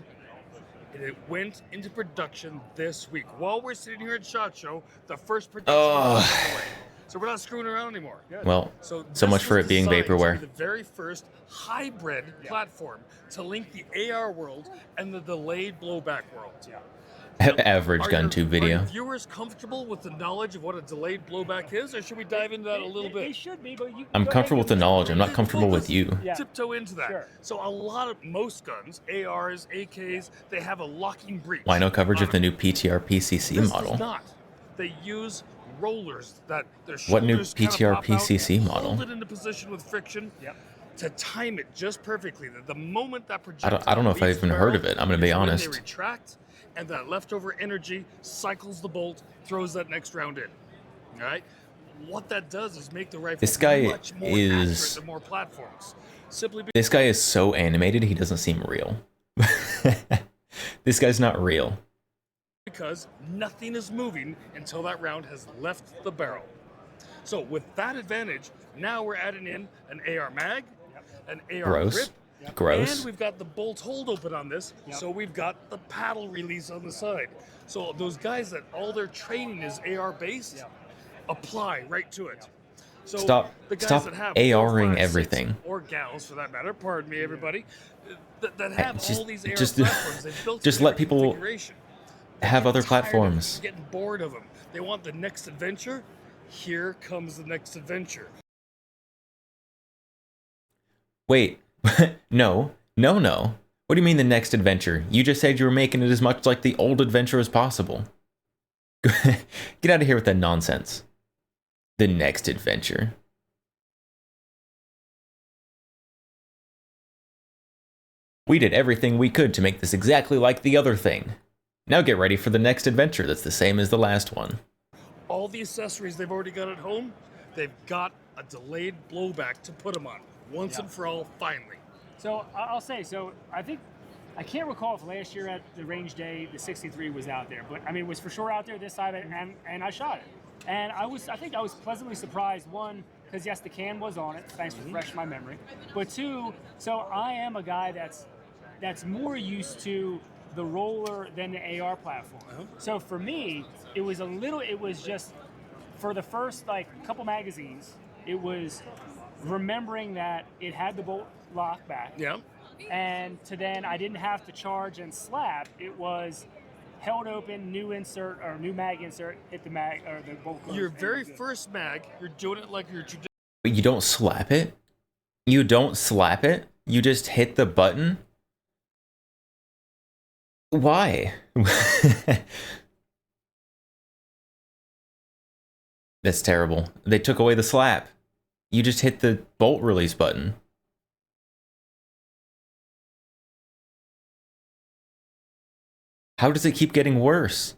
And it went into production this week. While we're sitting here at SHOT Show, the first production was underway. So we're not screwing around anymore.
Well, so
this
much for
was
it being
designed to
vaporware.
be the very first hybrid platform to link the AR world and the delayed blowback world.
Average gun tube
Are
video.
your viewers comfortable with the knowledge of what a delayed blowback is, or should we dive into that a little bit?
They should be, but you.
I'm comfortable with the knowledge. I'm not comfortable with you.
Tiptoe into that. So most guns, ARs, AKs, they have a locking breech.
Why no coverage of the new PTR PCC
This
model?
does not. They use rollers that their
What new
shoulders kinda
PTR
pop out,
PCC model?
Hold it into position with friction. to time it just perfectly. That the moment that projectile
I don't know if I've
leaves the
even heard of
barrel
it. I'm gonna be
is when
honest.
They retract, and that leftover energy cycles the bolt, throws that next round in. All right. What that does is make the rifle
This guy
much more
is-
accurate than more platforms. Simply
This guy is so animated, he doesn't seem real. This guy's not real.
because nothing is moving until that round has left the barrel. So with that advantage, now we're adding in an AR mag, an AR
Gross.
grip,
Gross.
and we've got the bolt hold open on this, so we've got the paddle release on the side. So those guys that all their training is AR based, apply right to it. So
Stop-
the guys
stop
that have
ARing
4, 5, 6,
everything.
or gals for that matter, pardon me everybody, that have
Just-
all these AR
just-
platforms, they've built
just
in
let
every
people
configuration.
have other
Tired of
platforms.
getting bored of them. They want the next adventure. Here comes the next adventure.
Wait, no. What do you mean the next adventure? You just said you were making it as much like the old adventure as possible. Get out of here with that nonsense. The next adventure. We did everything we could to make this exactly like the other thing. Now get ready for the next adventure that's the same as the last one.
All the accessories they've already got at home, they've got a delayed blowback to put them on. Once and for all, finally.
So I'll say, so I think, I can't recall if last year at the range day, the 63 was out there, but I mean, it was for sure out there this side, and I shot it. And I think I was pleasantly surprised, one, because yes, the can was on it, thanks for refreshing my memory. But two, so I am a guy that's more used to the roller than the AR platform. So for me, it was just, for the first like couple magazines, it was remembering that it had the bolt lock back.
Yeah.
And to then I didn't have to charge and slap. It was held open, new insert or new mag insert, hit the mag or the bolt. close,
Your
and
very
you're good.
first mag, you're doing it like your traditional.
But you don't slap it? You don't slap it? You just hit the button? Why? That's terrible. They took away the slap. You just hit the bolt release button. How does it keep getting worse?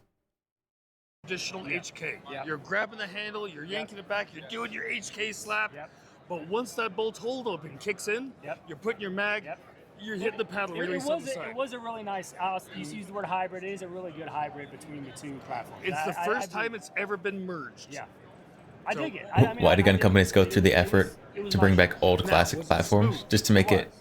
Traditional HK. You're grabbing the handle, you're yanking it back, you're doing your HK slap. But once that bolt hold open kicks in, you're putting your mag, you're hitting the paddle release on the side.
It was a really nice, you used the word hybrid, it is a really good hybrid between the two platforms.
It's the first time it's ever been merged.
Yeah. I dig it.
Why do gun companies go through the effort to bring back old classic platforms just to make it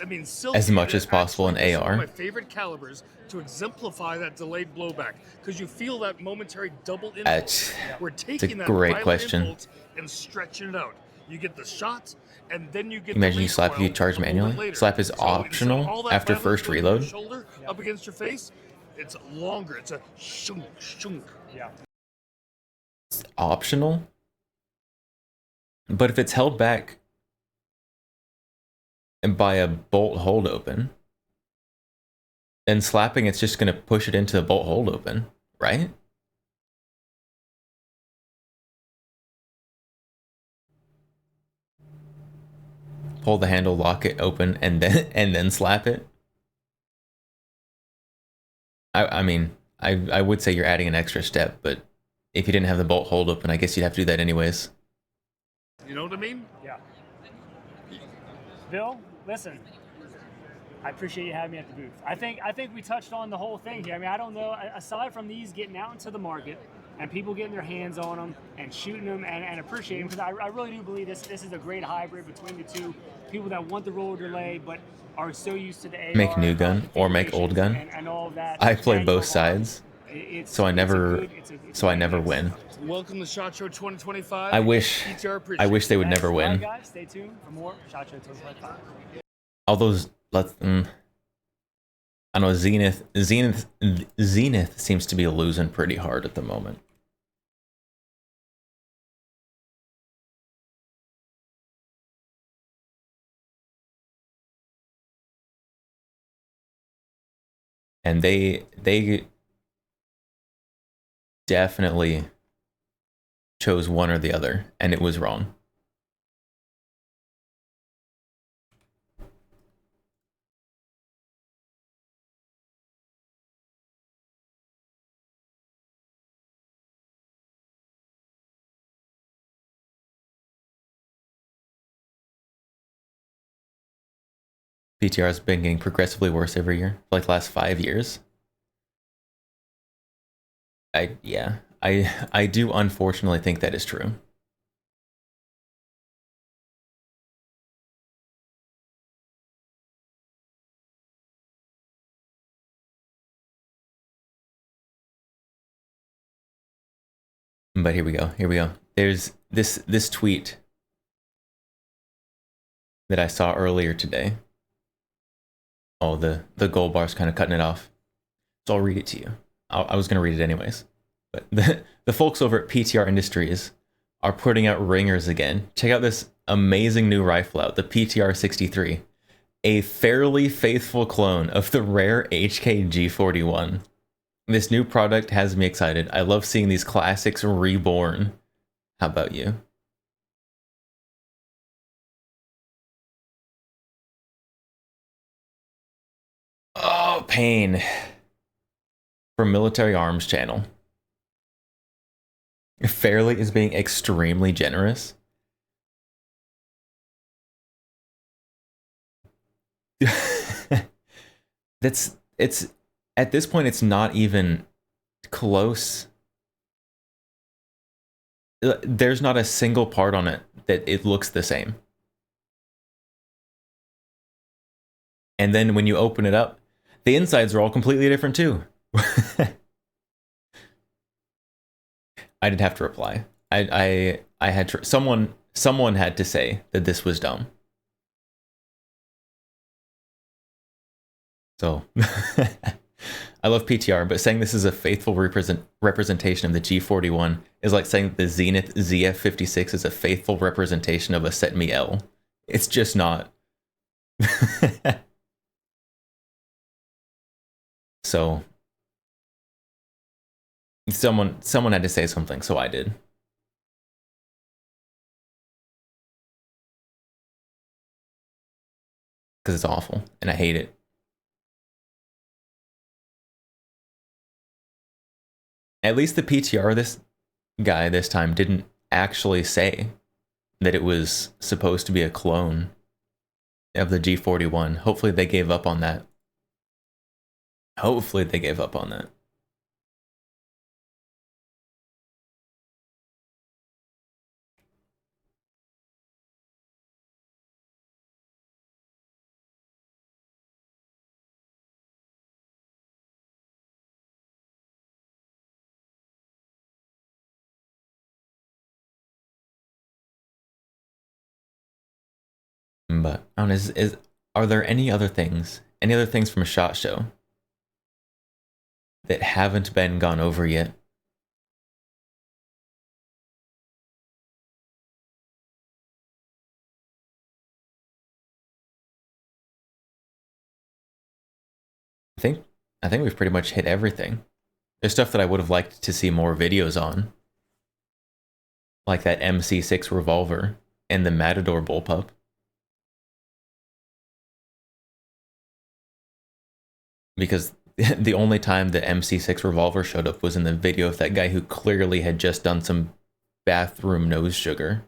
I mean,
as much as possible in
actually is one of
AR?
my favorite calibers to exemplify that delayed blowback, because you feel that momentary double impulse. We're
It's
taking
a
that
great
violent
question.
impulse and stretching it out. You get the shot, and then you get
Imagine
the
you slap if you
recoil
charge
a little bit
manually.
later.
Slap is
So instead of all
optional
that
after
violence
first
going from your
reload.
shoulder up against your face, it's longer. It's a shunk, shunk.
Yeah.
It's optional? But if it's held back and by a bolt hold open, then slapping it's just going to push it into the bolt hold open, right? Pull the handle, lock it open, and then slap it. I mean, I would say you're adding an extra step, but if you didn't have the bolt hold open, I guess you'd have to do that anyways.
You know what I mean?
Yeah. Bill, listen. I appreciate you having me at the booth. I think we touched on the whole thing here. I mean, I don't know, aside from these getting out into the market and people getting their hands on them and shooting them and appreciating them, because I really do believe this is a great hybrid between the two. People that want the roller delay but are so used to the AR.
Make new gun or make old gun.
And all of that.
I play both sides, so I never win.
Welcome to SHOT Show 2025.
I wish they would never
All right,
win.
guys, stay tuned for more SHOT Show 2025.
All those, I don't know, Zenith seems to be losing pretty hard at the moment. And they definitely chose one or the other, and it was wrong. PTR has been getting progressively worse every year, for like the last 5 years. I do unfortunately think that is true. But here we go. Here we go. There's this tweet that I saw earlier today. Oh, the gold bar's kind of cutting it off. So I'll read it to you. I was going to read it anyways. But the folks over at PTR Industries are putting out ringers again. Check out this amazing new rifle out, the PTR 63. A fairly faithful clone of the rare HK G41. This new product has me excited. I love seeing these classics reborn. How about you? Oh, pain. From Military Arms Channel. Fairly is being extremely generous. It's at this point it's not even close. There's not a single part on it that it looks the same. And then when you open it up, the insides are all completely different too. I didn't have to reply. I had to, someone had to say that this was dumb. So I love PTR, but saying this is a faithful representation of the G41 is like saying that the Zenith ZF56 is a faithful representation of a Setme L. It's just not. So someone had to say something, so I did. Because it's awful, and I hate it. At least the PTR this guy this time didn't actually say that it was supposed to be a clone of the G41. Hopefully they gave up on that. Hopefully they gave up on that. But I don't know, are there any other things from SHOT Show that haven't been gone over yet? I think we've pretty much hit everything. There's stuff that I would have liked to see more videos on, like that MC6 revolver and the Matador bullpup. Because the only time the MC6 revolver showed up was in the video of that guy who clearly had just done some bathroom nose sugar.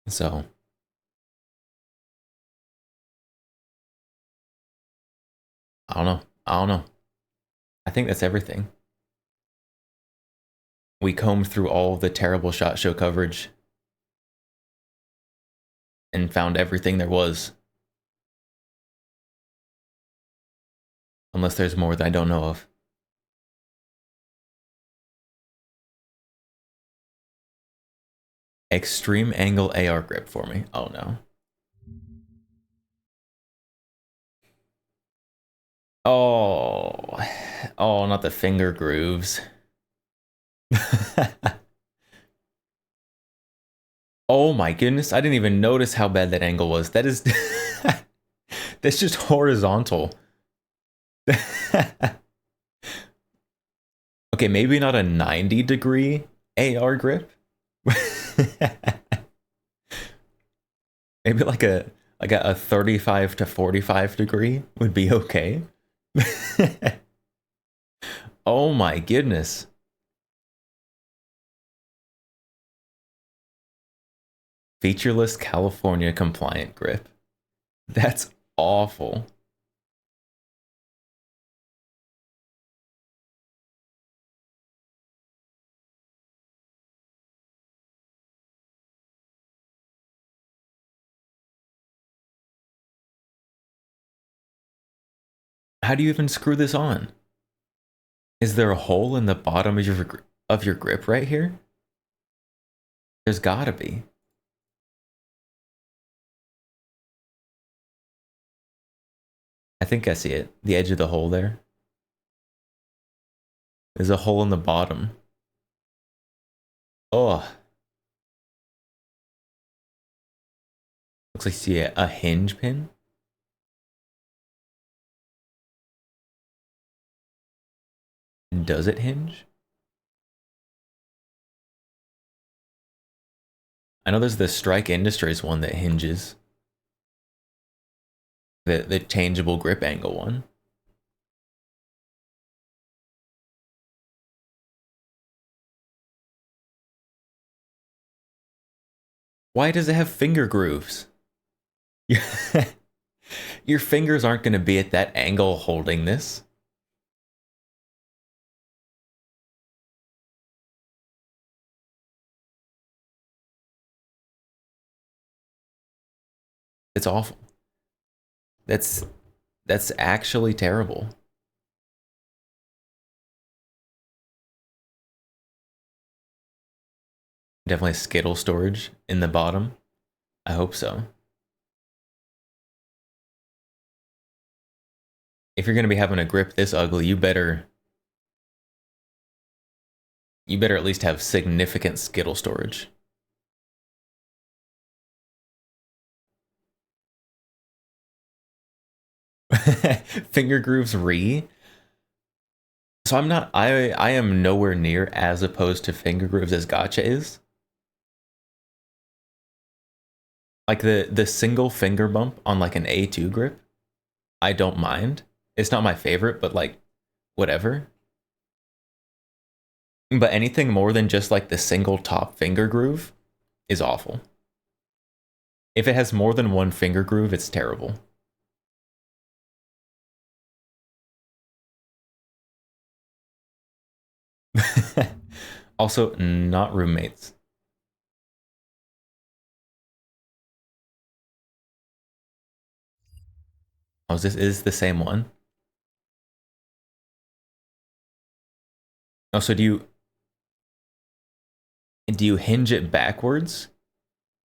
So I don't know. I think that's everything. We combed through all of the terrible SHOT Show coverage and found everything there was. Unless there's more that I don't know of. Extreme angle AR grip for me. Oh no. Oh, not the finger grooves. Oh my goodness, I didn't even notice how bad that angle was. That is that's just horizontal. Okay, maybe not a 90-degree AR grip. Maybe like a Like a 35 to 45 degree would be okay. Oh my goodness. Featureless California compliant grip. That's awful. How do you even screw this on? Is there a hole in the bottom of your grip right here? There's gotta be. I think I see it. The edge of the hole there. There's a hole in the bottom. Oh. Looks like you see a hinge pin. Does it hinge? I know there's the Strike Industries one that hinges. The changeable grip angle one. Why does it have finger grooves? Your fingers aren't going to be at that angle holding this. It's awful. That's actually terrible. Definitely Skittle storage in the bottom. I hope so. If you're going to be having a grip this ugly, you better at least have significant Skittle storage. Finger grooves So I am nowhere near as opposed to finger grooves as Gotcha is. Like the single finger bump on like an A2 grip, I don't mind. It's not my favorite, but like whatever. But anything more than just like the single top finger groove is awful. If it has more than one finger groove, it's terrible. Also, not roommates. Oh, this is the same one. Oh, so do you hinge it backwards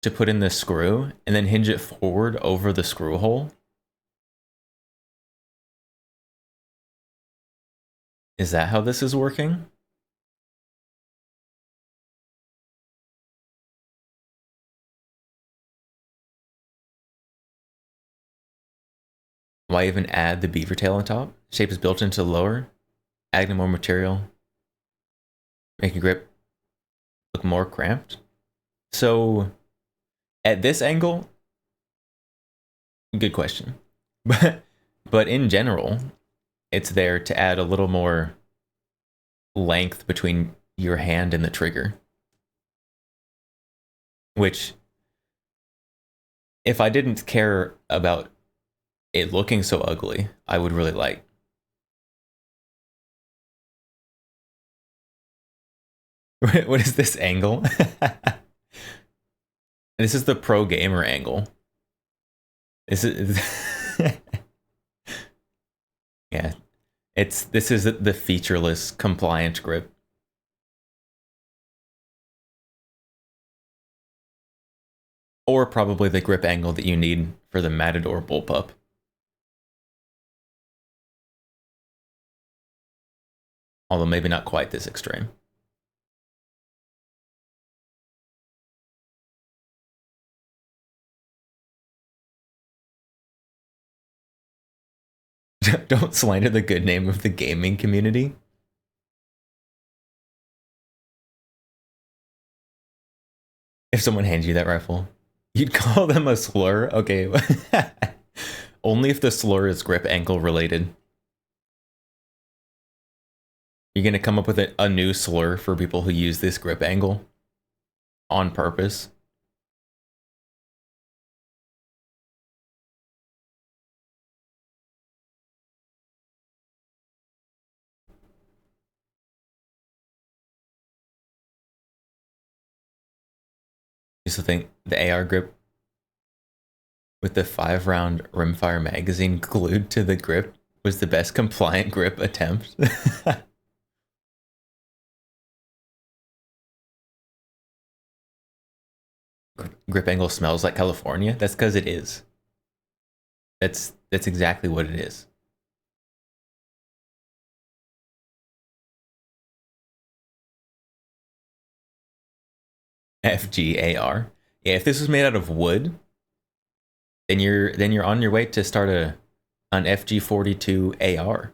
to put in the screw and then hinge it forward over the screw hole? Is that how this is working? Why even add the beaver tail on top? Shape is built into the lower, adding more material, making grip look more cramped. So at this angle, good question. But in general, it's there to add a little more length between your hand and the trigger. Which, if I didn't care about it looking so ugly, I would really like. What is this angle? This is the pro gamer angle. This is yeah. This is the featureless compliant grip. Or probably the grip angle that you need for the Matador bullpup. Although maybe not quite this extreme. Don't slander the good name of the gaming community. If someone hands you that rifle, You'd call them a slur? Okay. Only if the slur is grip ankle related. You're gonna come up with a new slur for people who use this grip angle on purpose. Used to think the AR grip with the 5-round rimfire magazine glued to the grip was the best compliant grip attempt. Grip angle smells like California? That's because it is. That's exactly what it is. FGAR. Yeah, if this was made out of wood, then you're on your way to start an FG42 AR.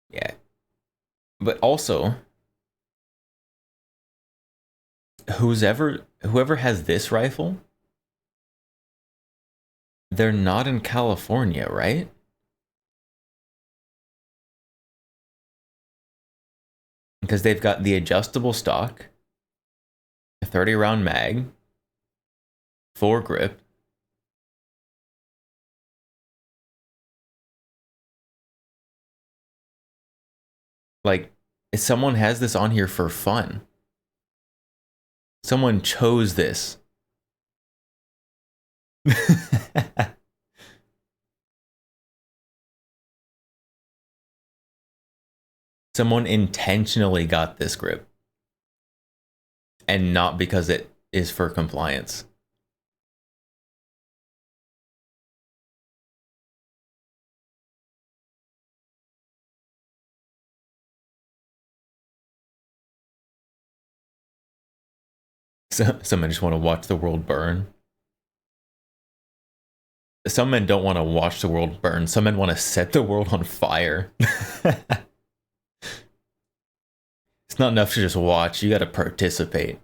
Yeah. But also, whoever has this rifle, they're not in California, right? Because they've got the adjustable stock, a 30-round mag, 4 grip. Like, someone has this on here for fun. Someone chose this. Someone intentionally got this grip. And not because it is for compliance. So, some men just want to watch the world burn. Some men don't want to watch the world burn. Some men want to set the world on fire. It's not enough to just watch. You got to participate.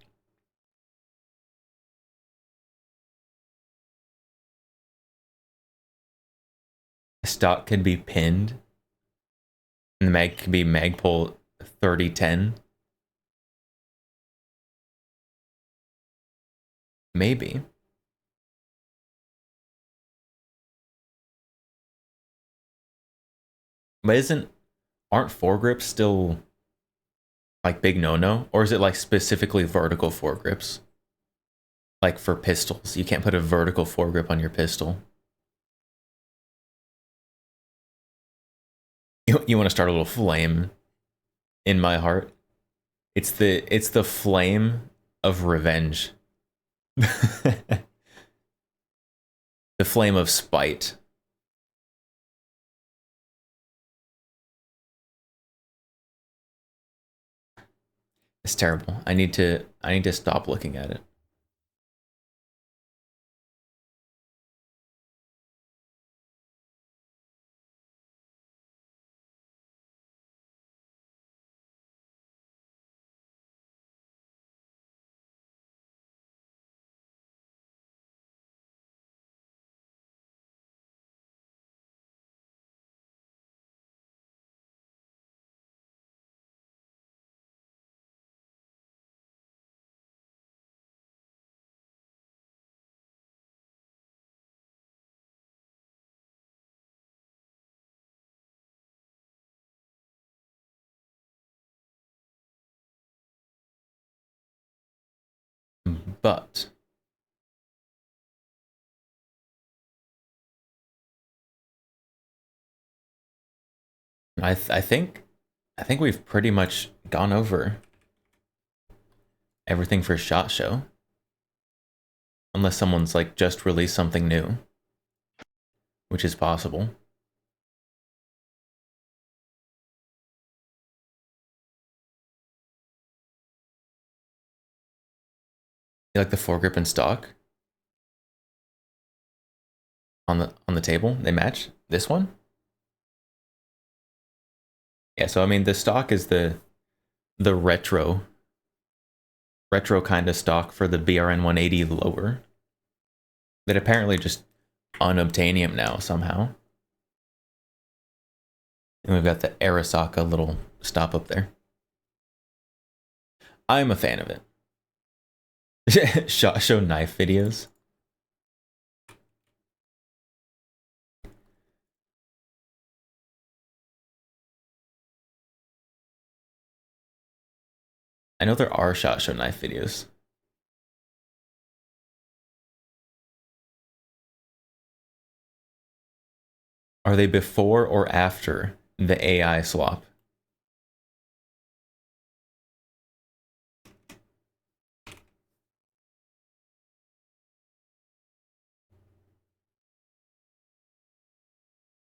The stock can be pinned. And the mag can be Magpul 3010. Maybe. But aren't foregrips still like big no-no? Or is it like specifically vertical foregrips? Like for pistols, you can't put a vertical foregrip on your pistol. You want to start a little flame in my heart? It's the flame of revenge. The flame of spite. It's terrible. I need to stop looking at it. But I think we've pretty much gone over everything for SHOT Show. Unless someone's like just released something new, which is possible. You like the foregrip in stock? on the table. They match this one. Yeah, so I mean the stock is the retro kind of stock for the BRN 180 lower that apparently just unobtainium now somehow. And we've got the Arisaka little stop up there. I'm a fan of it. Show knife videos. I know there are SHOT Show knife videos. Are they before or after the AI swap?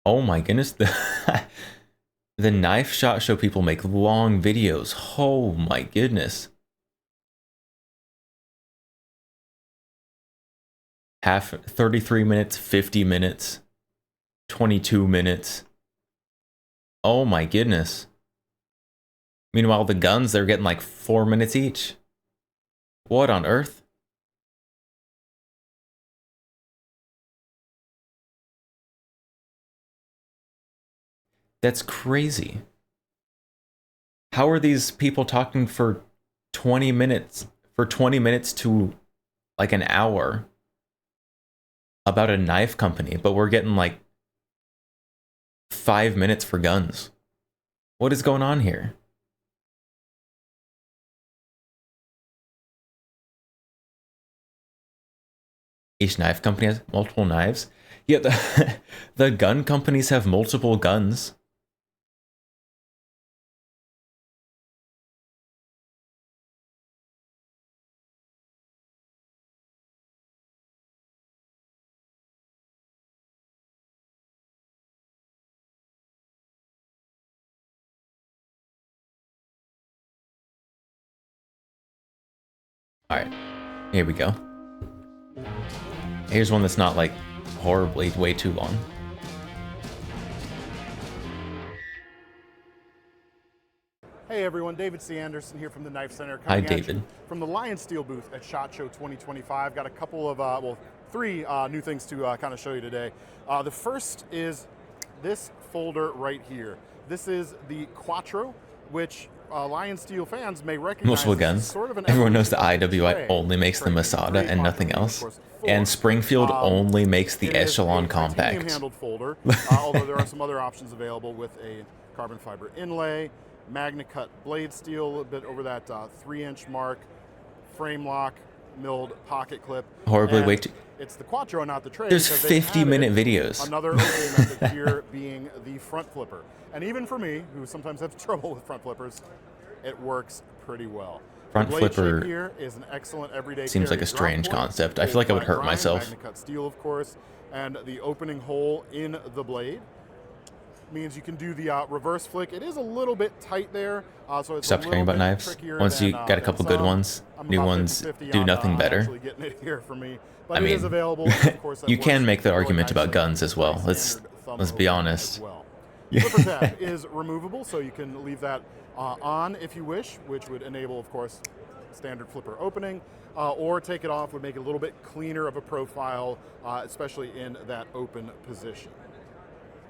Oh my goodness, the knife SHOT Show people make long videos. Oh my goodness. 33 minutes, 50 minutes, 22 minutes. Oh my goodness. Meanwhile, the guns, they're getting like 4 minutes each. What on earth? That's crazy. How are these people talking for 20 minutes, to like an hour about a knife company, but we're getting like 5 minutes for guns? What is going on here? Each knife company has multiple knives. Yeah, the gun companies have multiple guns. All right, here we go. Here's one that's not like horribly way too long.
Hey everyone, David C. Anderson here from the Knife Center.
Hi, David.
From the Lion Steel booth at SHOT Show 2025. Got a couple of, well, 3 new things to kind of show you today. The first is this folder right here. This is the Quattro, which Lion Steel fans may recognize.
Multiple guns.
Sort of
Everyone knows the IWI only makes the Masada and nothing else. And Springfield only makes the Echelon Compact.
Handled folder, although there are some other options available with a carbon fiber inlay, MagnaCut blade steel, a bit over that 3-inch mark, frame lock, milled pocket clip.
Horribly way too.
It's the Quattro, not the Tray.
There's 50-minute videos.
Another opening method here being the front flipper. And even for me, who sometimes has trouble with front flippers, it works pretty well.
Front flipper
here is an excellent everyday
seems like a strange concept. I feel like I would hurt myself.
MagnaCut steel, of course, and the opening hole in the blade means you can do the reverse flick. It is a little bit tight there, so it's
Stop caring about knives. Once you got a couple good ones, new ones do nothing better.
Getting it here for me. But
I mean,
it is available, of course,
you can make the argument about guns as well. Let's be honest.
Flipper tab is removable, so you can leave that on if you wish, which would enable, of course, standard flipper opening, or take it off would make it a little bit cleaner of a profile, especially in that open position.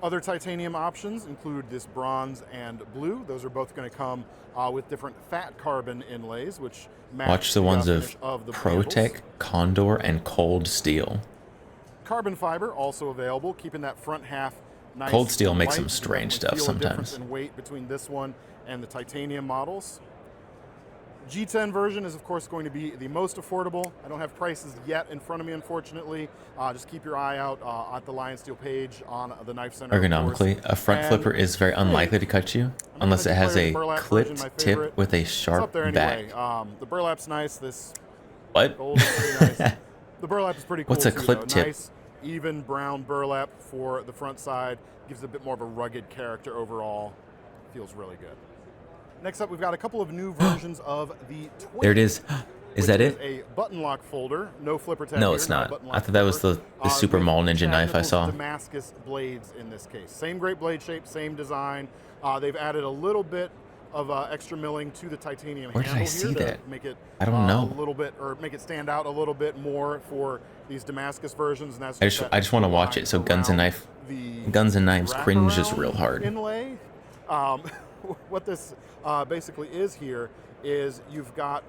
Other titanium options include this bronze and blue. Those are both going to come with different fat carbon inlays, which match
Watch the ones of
the
ProTech, Condor, and Cold Steel.
Carbon fiber also available, keeping that front half nice.
Cold Steel
and
makes
light.
some strange
You
stuff
feel a difference
sometimes.
in weight between this one and the titanium models. G10 version is, of course, going to be the most affordable. I don't have prices yet in front of me, unfortunately. Just keep your eye out at the Lion Steel page on the Knife Center.
Ergonomically, a front flipper is very unlikely to cut you unless it has a clipped tip with a sharp back.
The burlap's nice. This
What?
gold is pretty nice. The burlap is pretty cool.
What's a
too,
clip
though.
tip?
Nice, even brown burlap for the front side. Gives a bit more of a rugged character overall. Feels really good. Next up, we've got a couple of new versions of the twin.
There it is. Is that it?
A button lock folder, no flipper tab.
No,
here,
it's
not a
not.
button
I
lock
thought that was
flipper.
the Super
With
Mall Ninja
Chad
knife I
Nichols
saw.
Damascus blades in this case. Same great blade shape, same design. They've added a little bit of extra milling to the titanium
Where did
handle
I see
here
that?
to make it
I don't know.
a little bit, or make it stand out a little bit more for these Damascus versions. And that's
I just want to watch it. So Guns and Knives cringes real hard.
Inlay. What this basically is here is you've got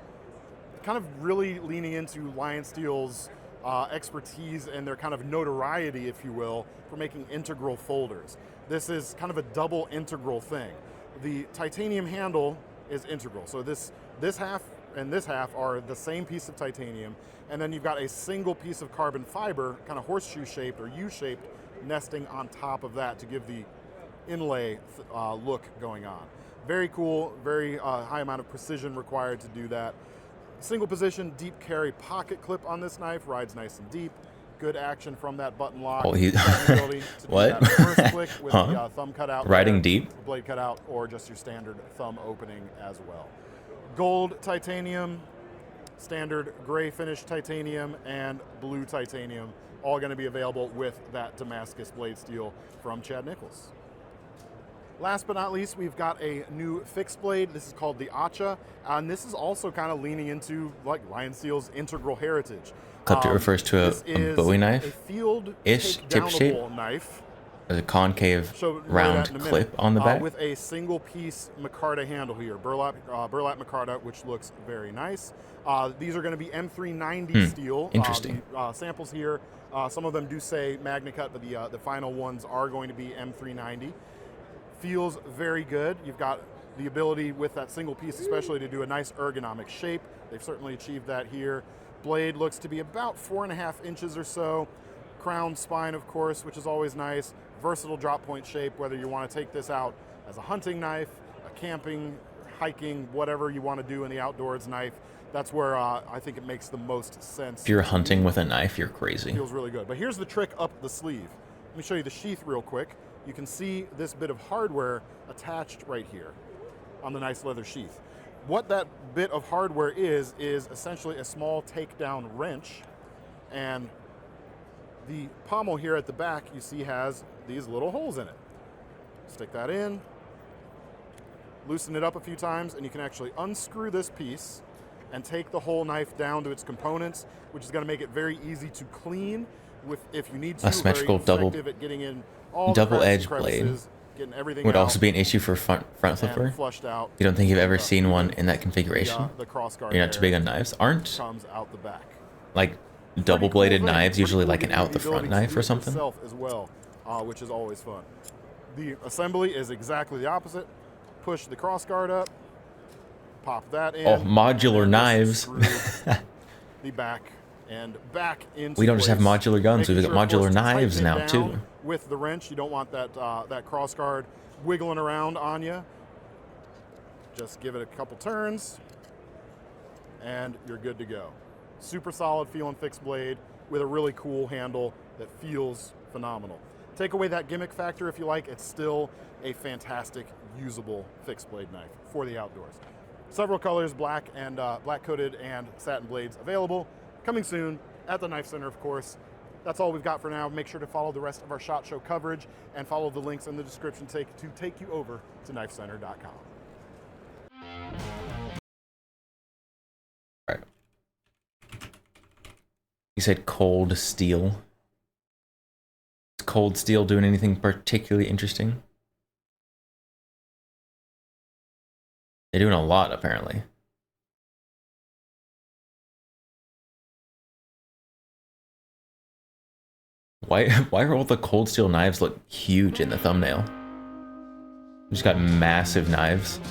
kind of really leaning into Lion Steel's expertise and their kind of notoriety, if you will, for making integral folders. This is kind of a double integral thing. The titanium handle is integral. So this half and this half are the same piece of titanium, and then you've got a single piece of carbon fiber, kind of horseshoe shaped or U-shaped, nesting on top of that to give the inlay look going on. Very cool, very high amount of precision required to do that. Single position deep carry pocket clip on this knife, rides nice and deep. Good action from that button lock.
Oh, he what?
That first click with the thumb cutout.
Riding
there,
deep?
Blade cutout, or just your standard thumb opening as well. Gold titanium, standard gray finish titanium, and blue titanium, all going to be available with that Damascus blade steel from Chad Nichols. Last but not least, we've got a new fixed blade. This is called the Acha, and this is also kind of leaning into like Lion Steel's integral heritage.
Clip that refers to a Bowie knife, ish tip shape.
Knife.
There's a concave round clip on the back.
With a single piece micarta handle here, burlap micarta, which looks very nice. These are going to be M390 steel.
Interesting.
Samples here. Some of them do say MagnaCut, but the final ones are going to be M390. Feels very good. You've got the ability with that single piece especially to do a nice ergonomic shape. They've certainly achieved that here. Blade looks to be about 4.5 inches or so. Crown spine, of course, which is always nice. Versatile drop point shape, whether you want to take this out as a hunting knife, a camping, hiking, whatever you want to do in the outdoors knife. That's where I think it makes the most sense.
If you're hunting with a knife, you're crazy.
Feels really good. But here's the trick up the sleeve. Let me show you the sheath real quick. You can see this bit of hardware attached right here on the nice leather sheath. What that bit of hardware is essentially a small takedown wrench, and the pommel here at the back you see has these little holes in it. Stick that in, loosen it up a few times, and you can actually unscrew this piece and take the whole knife down to its components, which is going to make it very easy to clean if you need to.
A symmetrical double edge blade would also be an issue for front flipper. You don't think you've ever seen one in that configuration? You're not too big on knives. Aren't like double bladed knives usually like an out the front knife or something?
As well, which is always fun. The assembly is exactly the opposite. Push the cross guard up, pop that in.
Oh, modular knives.
The back and back into.
We don't just have modular guns, we've got modular knives now too.
With the wrench, you don't want that that cross guard wiggling around on you. Just give it a couple turns, and you're good to go. Super solid feeling fixed blade with a really cool handle that feels phenomenal. Take away that gimmick factor if you like, it's still a fantastic, usable fixed blade knife for the outdoors. Several colors, black and black coated and satin blades available. Coming soon at the Knife Center, of course. That's all we've got for now. Make sure to follow the rest of our SHOT Show coverage and follow the links in the description to take you over to knifecenter.com.
Right. You said cold steel. Is cold steel doing anything particularly interesting? They're doing a lot, apparently. Why are all the cold steel knives look huge in the thumbnail? We just got massive knives.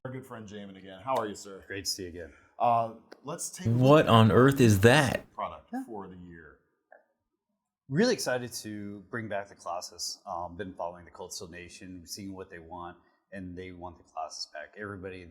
Our good friend Jamin again. How are you, sir?
Great to see you again.
Let's take
What on earth is that?
Product for the year.
Really excited to bring back the Colossus. Been following the Cold Steel Nation, seeing what they want, and they want the Colossus back. Everybody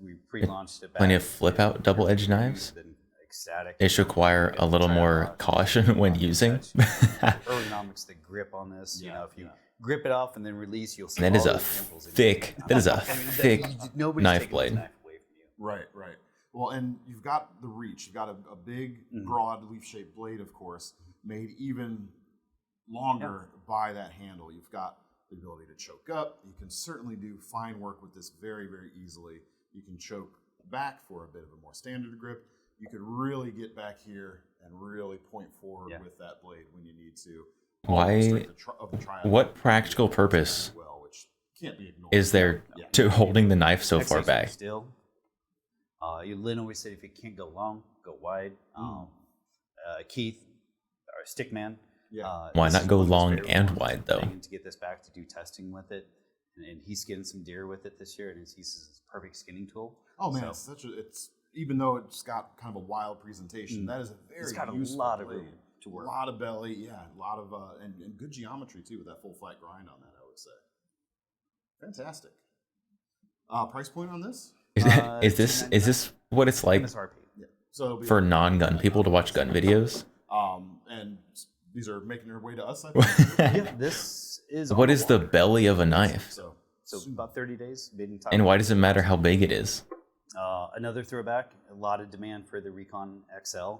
we pre-launched it back.
Plenty of flip out double edge knives.
Been ecstatic.
It should require a little more caution when using.
Ergonomics, the grip on this, you know, if you grip it off and then release, you'll see
That is
all
a
those pimples in
thick,
it.
that is a
I mean,
thick
nobody's
knife
taking this
blade.
knife away from you.
Right, right. Well, and you've got the reach. You've got a big, broad leaf-shaped blade, of course, made even longer by that handle. You've got the ability to choke up. You can certainly do fine work with this very, very easily. You can choke back for a bit of a more standard grip. You could really get back here and really point forward with that blade when you need to.
Why? What practical purpose is there to holding the knife so far back?
Still, Lynn always said if you can't go long, go wide. Keith, our stickman.
Why not go long and wide though?
To get this back to do testing with it, and he skinned some deer with it this year, and he says it's a perfect skinning tool.
Oh man, it's even though it's got kind of a wild presentation, that is a very
it's got a
useful
lot of
blade.
room to work.
A lot of belly, a lot of and good geometry too with that full flat grind on that. I would say, fantastic. Price point on this?
Is this what it's like
So
for non-gun people to watch gun videos?
And these are making their way to us. I think.
This is.
What is the belly of a knife?
So about 30 days.
And why does it matter how big it is?
Another throwback. A lot of demand for the Recon XL.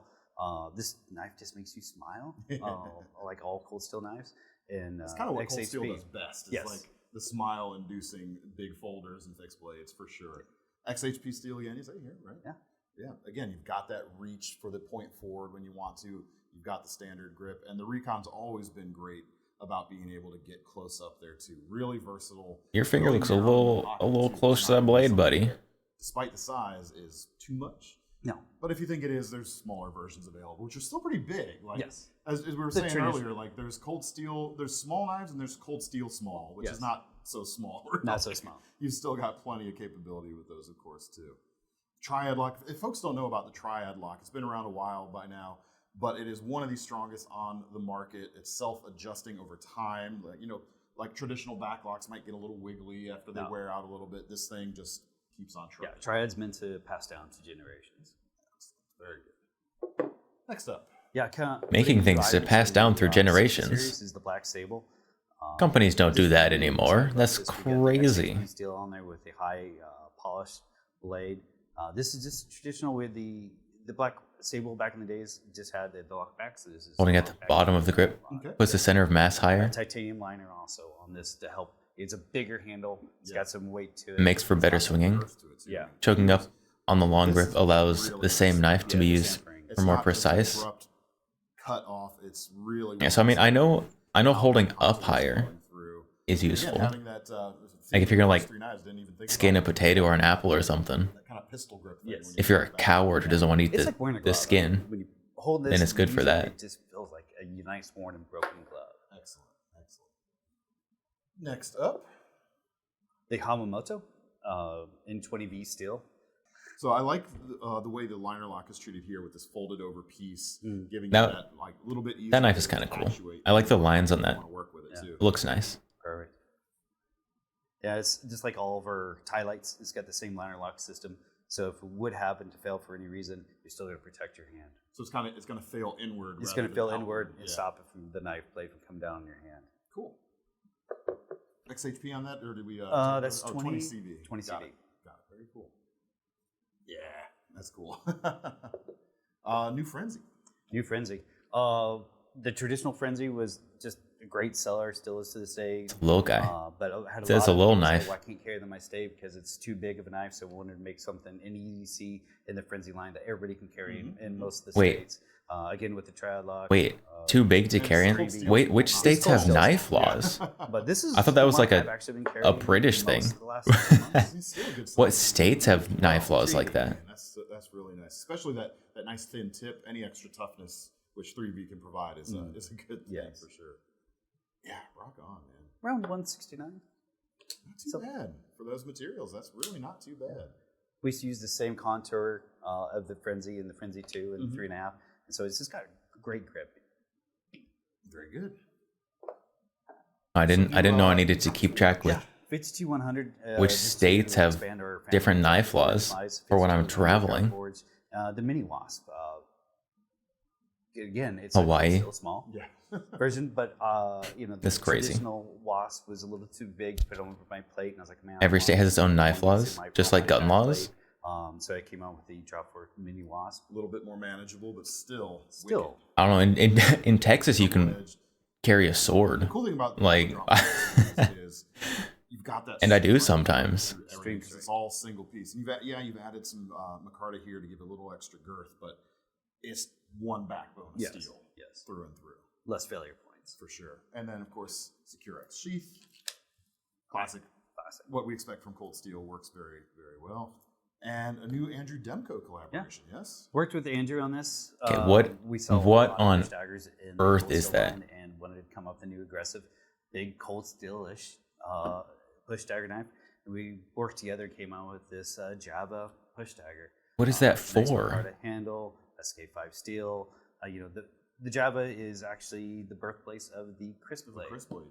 This knife just makes you smile, like all Cold Steel knives. And
it's kind of what Cold Steel
XHP.
does best. It's like the smile-inducing big folders and fixed blades for sure. XHP steel again, you say here, right? Yeah. Again, you've got that reach for the point forward when you want to. You've got the standard grip, and the Recon's always been great about being able to get close up there too. Really versatile.
Your finger looks a little close to that blade, buddy.
Despite the size, is too much.
No.
But if you think it is, there's smaller versions available, which are still pretty big. Like,
Yes.
As we were saying earlier, like there's Cold Steel, there's small knives, and there's Cold Steel small, which is not so small.
Not so small.
You've still got plenty of capability with those, of course, too. Triad lock. If folks don't know about the Triad lock, it's been around a while by now, but it is one of the strongest on the market. It's self-adjusting over time. Like traditional back locks might get a little wiggly after they wear out a little bit. This thing just keeps on trucking.
Yeah, Triad's meant to pass down to generations.
Very good. Next up.
Yeah, kind of
Making things to pass down through generations.
Is the Black Sable.
Companies don't do that anymore. That's crazy.
Steel on there with a high polished blade. This is just traditional with the Black Sable back in the days. Just had the lock back. So this is
Holding at the bottom of the grip. Puts the center of mass higher.
Titanium liner also on this to help. It's a bigger handle. It's got some weight to it.
Makes for better swinging.
Yeah.
Choking up on the long grip allows the same knife to be used for more precise.
Cut off. It's really.
Yeah, so I mean, I know holding up higher is useful. Like if you're gonna skin a potato or an apple or something. If you're a coward who doesn't want to eat the skin,
When you hold this,
then it's good for that.
It just feels like a nice, worn, and broken glove.
Excellent. Next up,
the Hamamoto in 20V steel.
So I like the way the liner lock is treated here with this folded over piece, giving
Now,
you that like little bit easier.
that knife is kind of cool. I like the lines on that.
It
It looks nice.
Perfect. Yeah, it's just like all of our tie lights. It's got the same liner lock system. So if it would happen to fail for any reason, you're still going to protect your hand.
So it's going to fail inward.
It's going to fail inward and stop it from the knife blade from coming down on your hand.
Cool. XHP on that, or did we?
That's
20 CV.
20 CV.
Got it. Very cool. Yeah, that's cool. New Frenzy.
New Frenzy. The traditional Frenzy was just a great seller, still is to this day.
It's a little guy.
But I had
It's a little
people say,
knife.
"Well, I can't carry them in my stave because it's too big of a knife." So we wanted to make something in EDC in the Frenzy line that everybody can carry in most of the
Wait.
states. Again with the Triad lock.
Wait, too big to carry in? Wait, which states have knife laws?
But this is
I thought that was like
I've actually been
a
carrying
British
most
thing.
of the last 6 months.
What states have knife laws like that?
Man, that's really nice, especially that nice thin tip. Any extra toughness which 3V can provide is a good thing for sure. Yeah, rock on, man.
Around 169.
Not too bad for those materials. That's really not too bad.
We used to use the same contour of the Frenzy and the Frenzy 2 and 3.5, and so it's just got a great grip.
Very good.
I didn't know I needed to keep track with
52100.
which states have different knife laws for when I'm traveling.
The Mini Wasp. again, it's
Hawaii.
still small version, but you know, the
That's crazy.
traditional wasp was a little too big to put on my plate, and I was like, man,
Every state has its own knife laws, just like gun laws.
So I came out with the Drop 4 Mini Wasp.
A little bit more manageable, but still.
I don't know. In Texas, you can carry a sword.
The cool thing about
like,
is you've got that.
And I do sometimes.
It's all single piece. You've added some micarta here to give a little extra girth, but it's one backbone of steel, through and through.
Less failure points
for sure. And then of course Securex sheath, classic. What we expect from Cold Steel works very, very well. And a new Andrew Demko collaboration. Yes.
Worked with Andrew on this.
Okay,
We saw
what
a lot
on
of push daggers in
earth
Cold
is
Steel
that?
line and wanted to come up with a new aggressive, big Cold Steel-ish push dagger knife. And we worked together and came out with this Java push dagger.
What is that
Nice
for?
micarta handle, SK5 steel. You know, the Java is actually the birthplace of the crisp blade.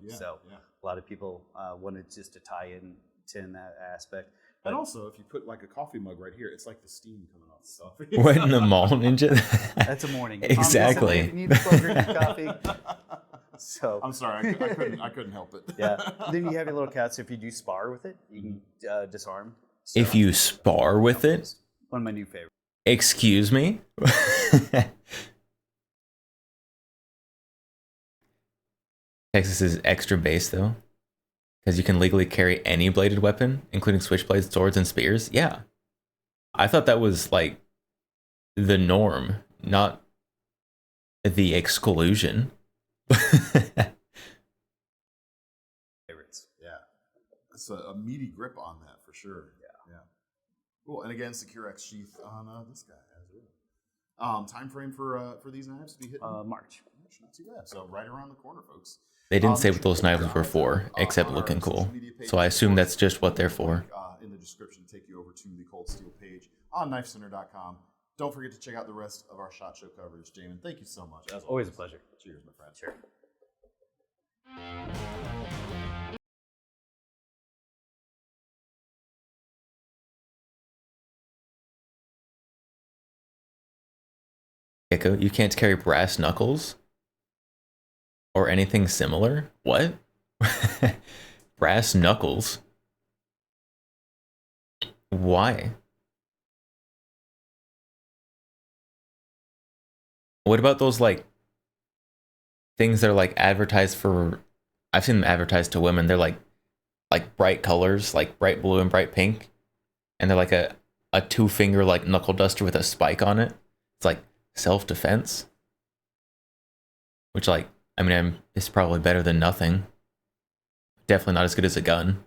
So a lot of people wanted just to tie in that aspect.
And also, if you put like a coffee mug right here, it's like the steam coming off the coffee.
What in the mall, Ninja?
That's a morning.
Exactly.
If you need a slow drink of coffee. So
I'm sorry, I couldn't help it.
Yeah. Then you have your little cat. So if you do spar with it, you can disarm. So
If you spar with it,
one of my new favorites.
excuse me. Texas is extra base though, because you can legally carry any bladed weapon, including switchblades, swords, and spears. Yeah, I thought that was like the norm, not the exclusion.
Favorites. Yeah. It's a meaty grip on that for sure. Yeah. Cool. And again, Securex sheath on this guy as well. Time frame for these knives to be hitting?
March.
Not too bad. So right around the corner, folks.
They didn't say what those knives were for, except looking cool. So I assume that's just what they're for.
In the description, take you over to the Cold Steel page on knifecenter.com. Don't forget to check out the rest of our SHOT Show coverage. Jamin, thank you so much. As
Always a pleasure.
Cheers, my friend.
Sure.
Gecko, you can't carry brass knuckles? Or anything similar? What? Brass knuckles? Why? What about those like things that are like advertised for? I've seen them advertised to women. They're like bright colors, like bright blue and bright pink, and they're like a 2-finger like knuckle duster with a spike on it. It's like self-defense, which like it's probably better than nothing. Definitely not as good as a gun.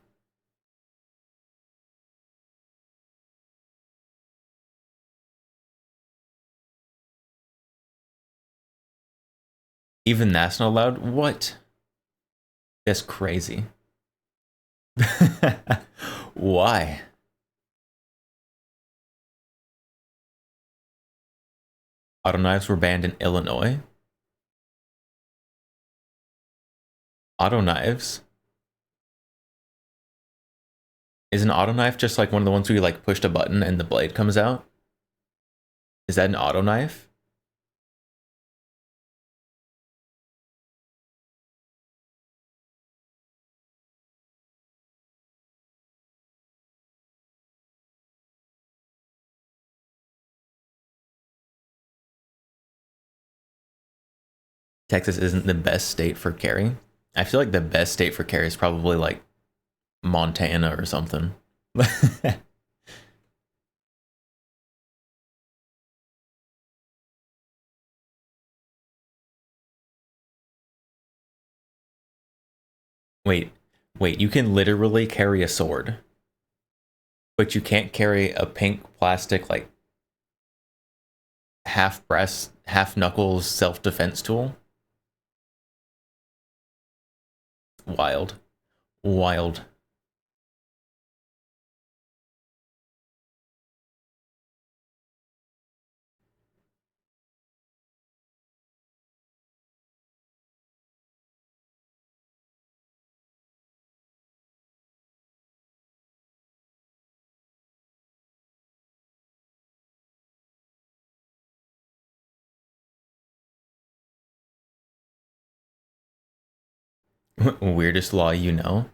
Even that's not allowed? What? That's crazy. Why? Auto knives were banned in Illinois. Auto knives? Is an auto knife just like one of the ones where you like pushed a button and the blade comes out? Is that an auto knife? Texas isn't the best state for carry. I feel like the best state for carry is probably like Montana or something. Wait, you can literally carry a sword, but you can't carry a pink plastic like half brass, half knuckles self-defense tool? Wild. Wild. Weirdest law you know?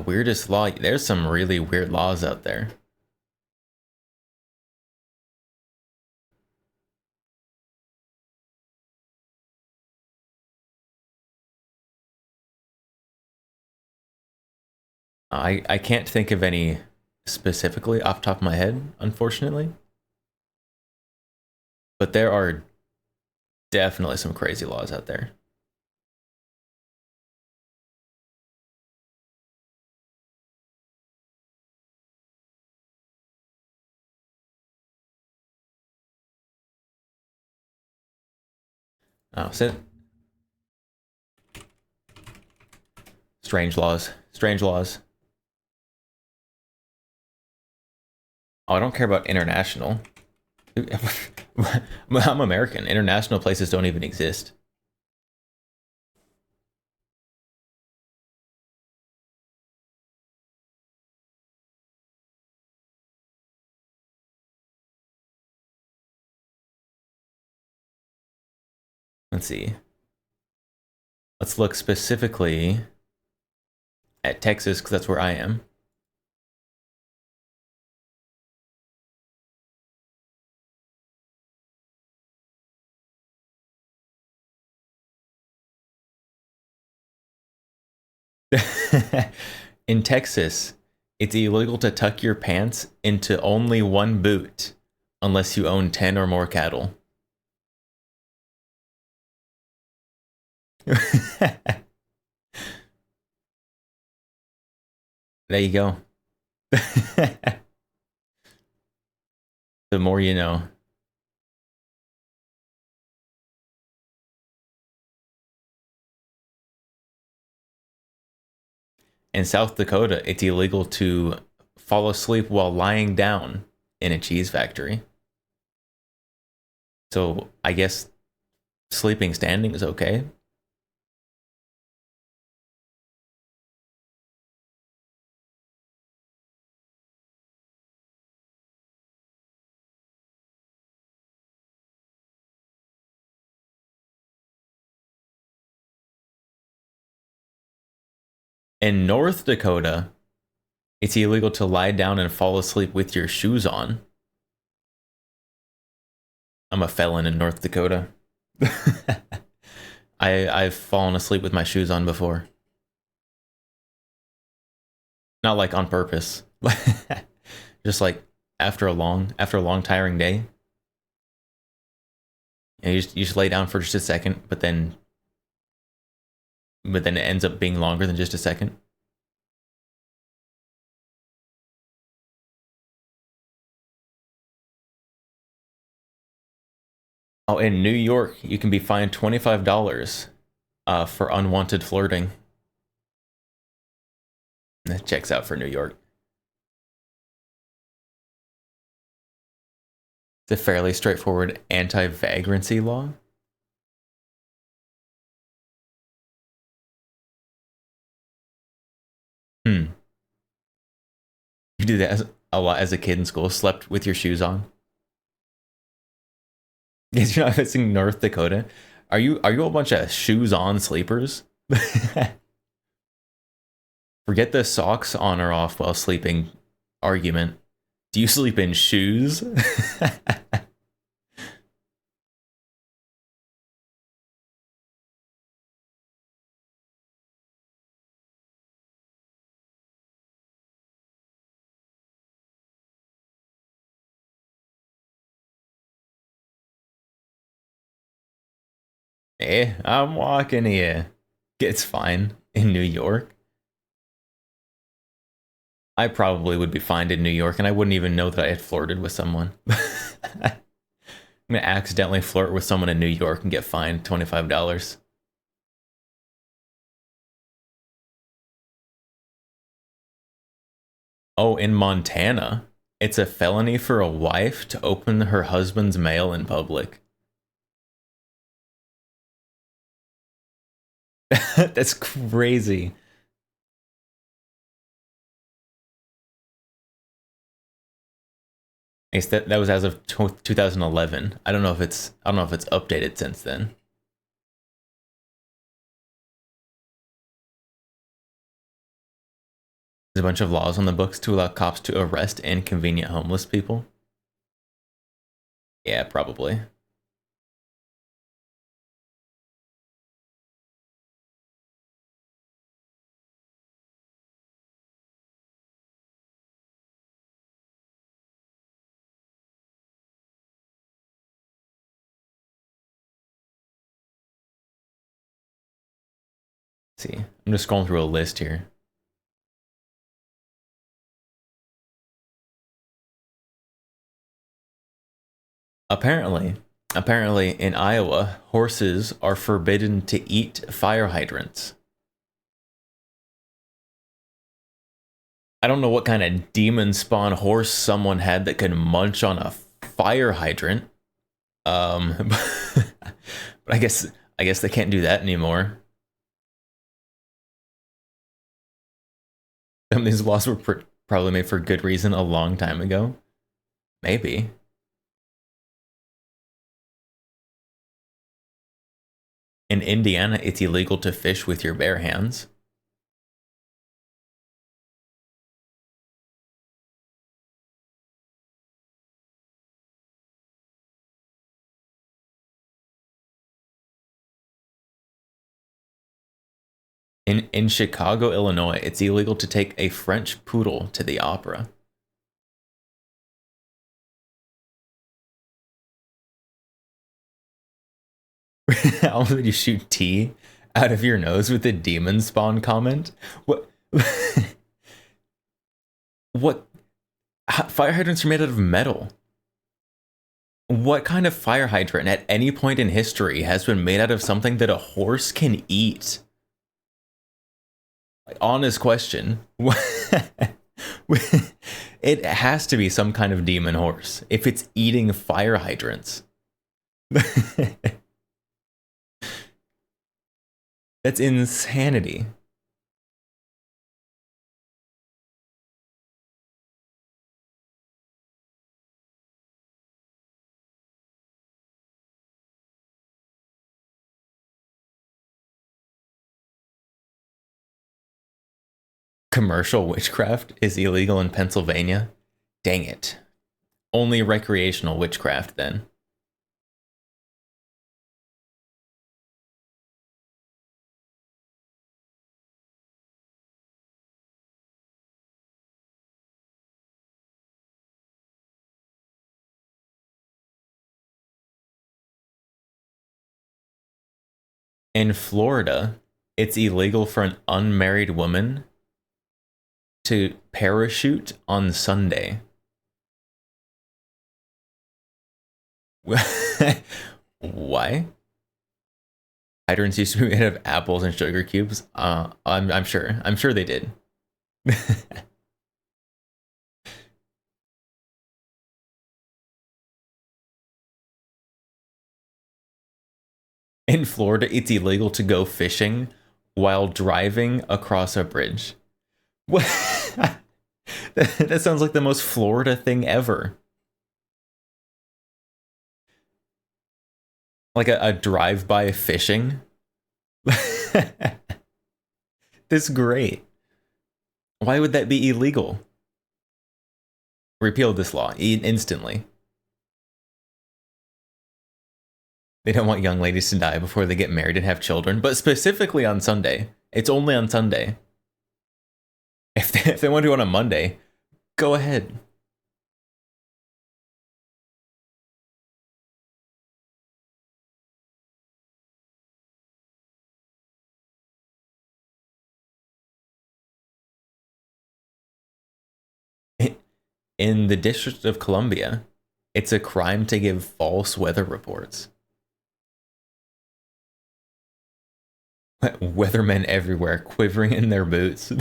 Weirdest law. There's some really weird laws out there. I can't think of any specifically off the top of my head, unfortunately. But there are definitely some crazy laws out there. Oh, sit. Strange laws. Strange laws. Oh, I don't care about international. I'm American. International places don't even exist. Let's see. Let's look specifically at Texas, because that's where I am. In Texas, it's illegal to tuck your pants into only one boot unless you own 10 or more cattle. There you go. The more you know. In South Dakota, it's illegal to fall asleep while lying down in a cheese factory. So I guess sleeping standing is okay. In North Dakota, it's illegal to lie down and fall asleep with your shoes on. I'm a felon in North Dakota. I've fallen asleep with my shoes on before. Not like on purpose. Just like after a long tiring day. And you just lay down for just a second, but then it ends up being longer than just a second. Oh, in New York, you can be fined $25 for unwanted flirting. That checks out for New York. It's a fairly straightforward anti-vagrancy law. You do that a lot as a kid in school, slept with your shoes on. Yes, you're not missing North Dakota. Are you a bunch of shoes on sleepers? Forget the socks on or off while sleeping argument. Do you sleep in shoes? I'm walking here. It's fine in New York. I probably would be fined in New York, and I wouldn't even know that I had flirted with someone. I'm gonna accidentally flirt with someone in New York and get fined $25. Oh, in Montana, it's a felony for a wife to open her husband's mail in public. That's crazy. I guess that was as of 2011. I don't know if it's updated since then. There's a bunch of laws on the books to allow cops to arrest inconvenient homeless people. Yeah, probably. Let's see, I'm just scrolling through a list here. Apparently in Iowa, horses are forbidden to eat fire hydrants. I don't know what kind of demon spawn horse someone had that could munch on a fire hydrant. But I guess they can't do that anymore. Some of these laws were probably made for good reason a long time ago. Maybe. In Indiana, it's illegal to fish with your bare hands. In Chicago, Illinois, it's illegal to take a French poodle to the opera. How did you shoot tea out of your nose with a demon spawn comment? What? What? Fire hydrants are made out of metal. What kind of fire hydrant at any point in history has been made out of something that a horse can eat? Like, honest question. It has to be some kind of demon horse if it's eating fire hydrants. That's insanity. Commercial witchcraft is illegal in Pennsylvania? Dang it. Only recreational witchcraft then. In Florida, it's illegal for an unmarried woman to parachute on Sunday. Why? Hydrants used to be made of apples and sugar cubes. I'm sure they did. In Florida, it's illegal to go fishing while driving across a bridge. What? That sounds like the most Florida thing ever. Like a drive-by fishing? This is great. Why would that be illegal? Repeal this law instantly. They don't want young ladies to die before they get married and have children, but specifically on Sunday. It's only on Sunday. If they want to do it on a Monday, go ahead. In the District of Columbia, it's a crime to give false weather reports. Weathermen everywhere quivering in their boots. I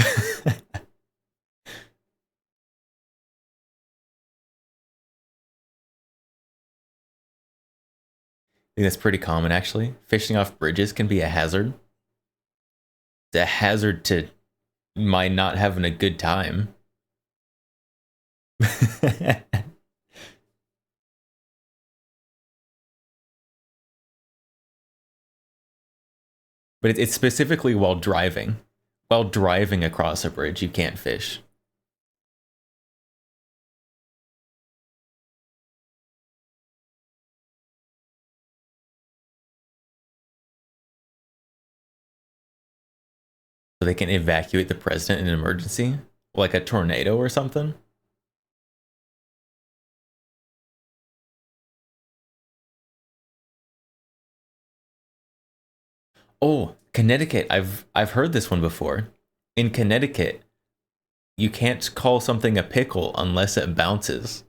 think that's pretty common, actually. Fishing off bridges can be a hazard. It's a hazard to my not having a good time. But it's specifically while driving. While driving across a bridge, you can't fish. so they can evacuate the president in an emergency, like a tornado or something. Oh, Connecticut. I've heard this one before. In Connecticut, you can't call something a pickle unless it bounces.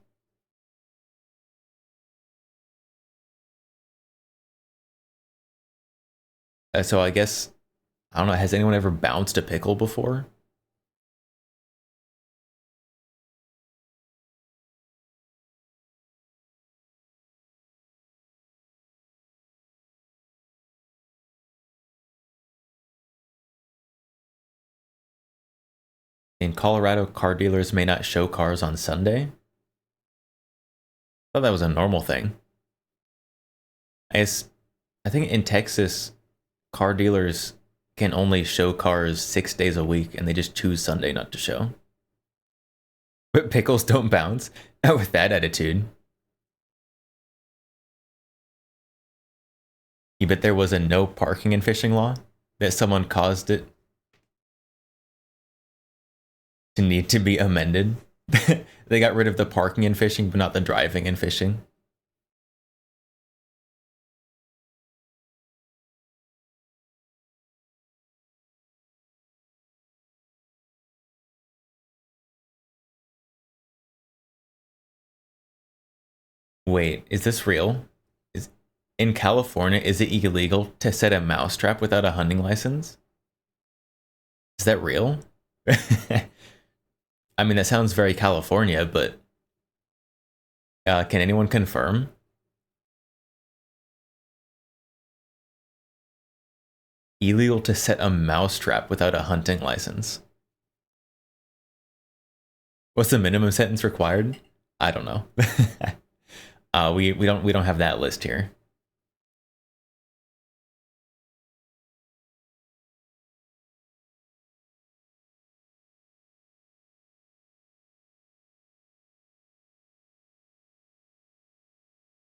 So I guess, I don't know, has anyone ever bounced a pickle before? In Colorado, car dealers may not show cars on Sunday. I thought that was a normal thing. I think in Texas, car dealers can only show cars 6 days a week, and they just choose Sunday not to show. But pickles don't bounce. With that attitude. You bet there was a no parking and fishing law? That someone caused it to need to be amended? They got rid of the parking and fishing, but not the driving and fishing. Wait, is this real? In California, is it illegal to set a mousetrap without a hunting license? Is that real? I mean, that sounds very California, but can anyone confirm? Illegal to set a mousetrap without a hunting license. What's the minimum sentence required? I don't know. We don't have that list here.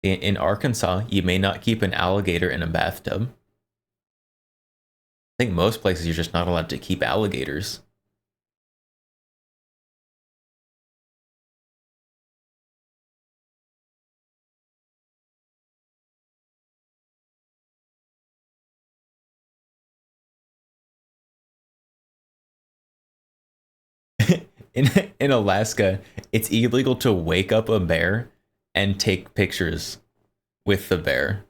In Arkansas, you may not keep an alligator in a bathtub. I think most places you're just not allowed to keep alligators. In Alaska, it's illegal to wake up a bear and take pictures with the bear.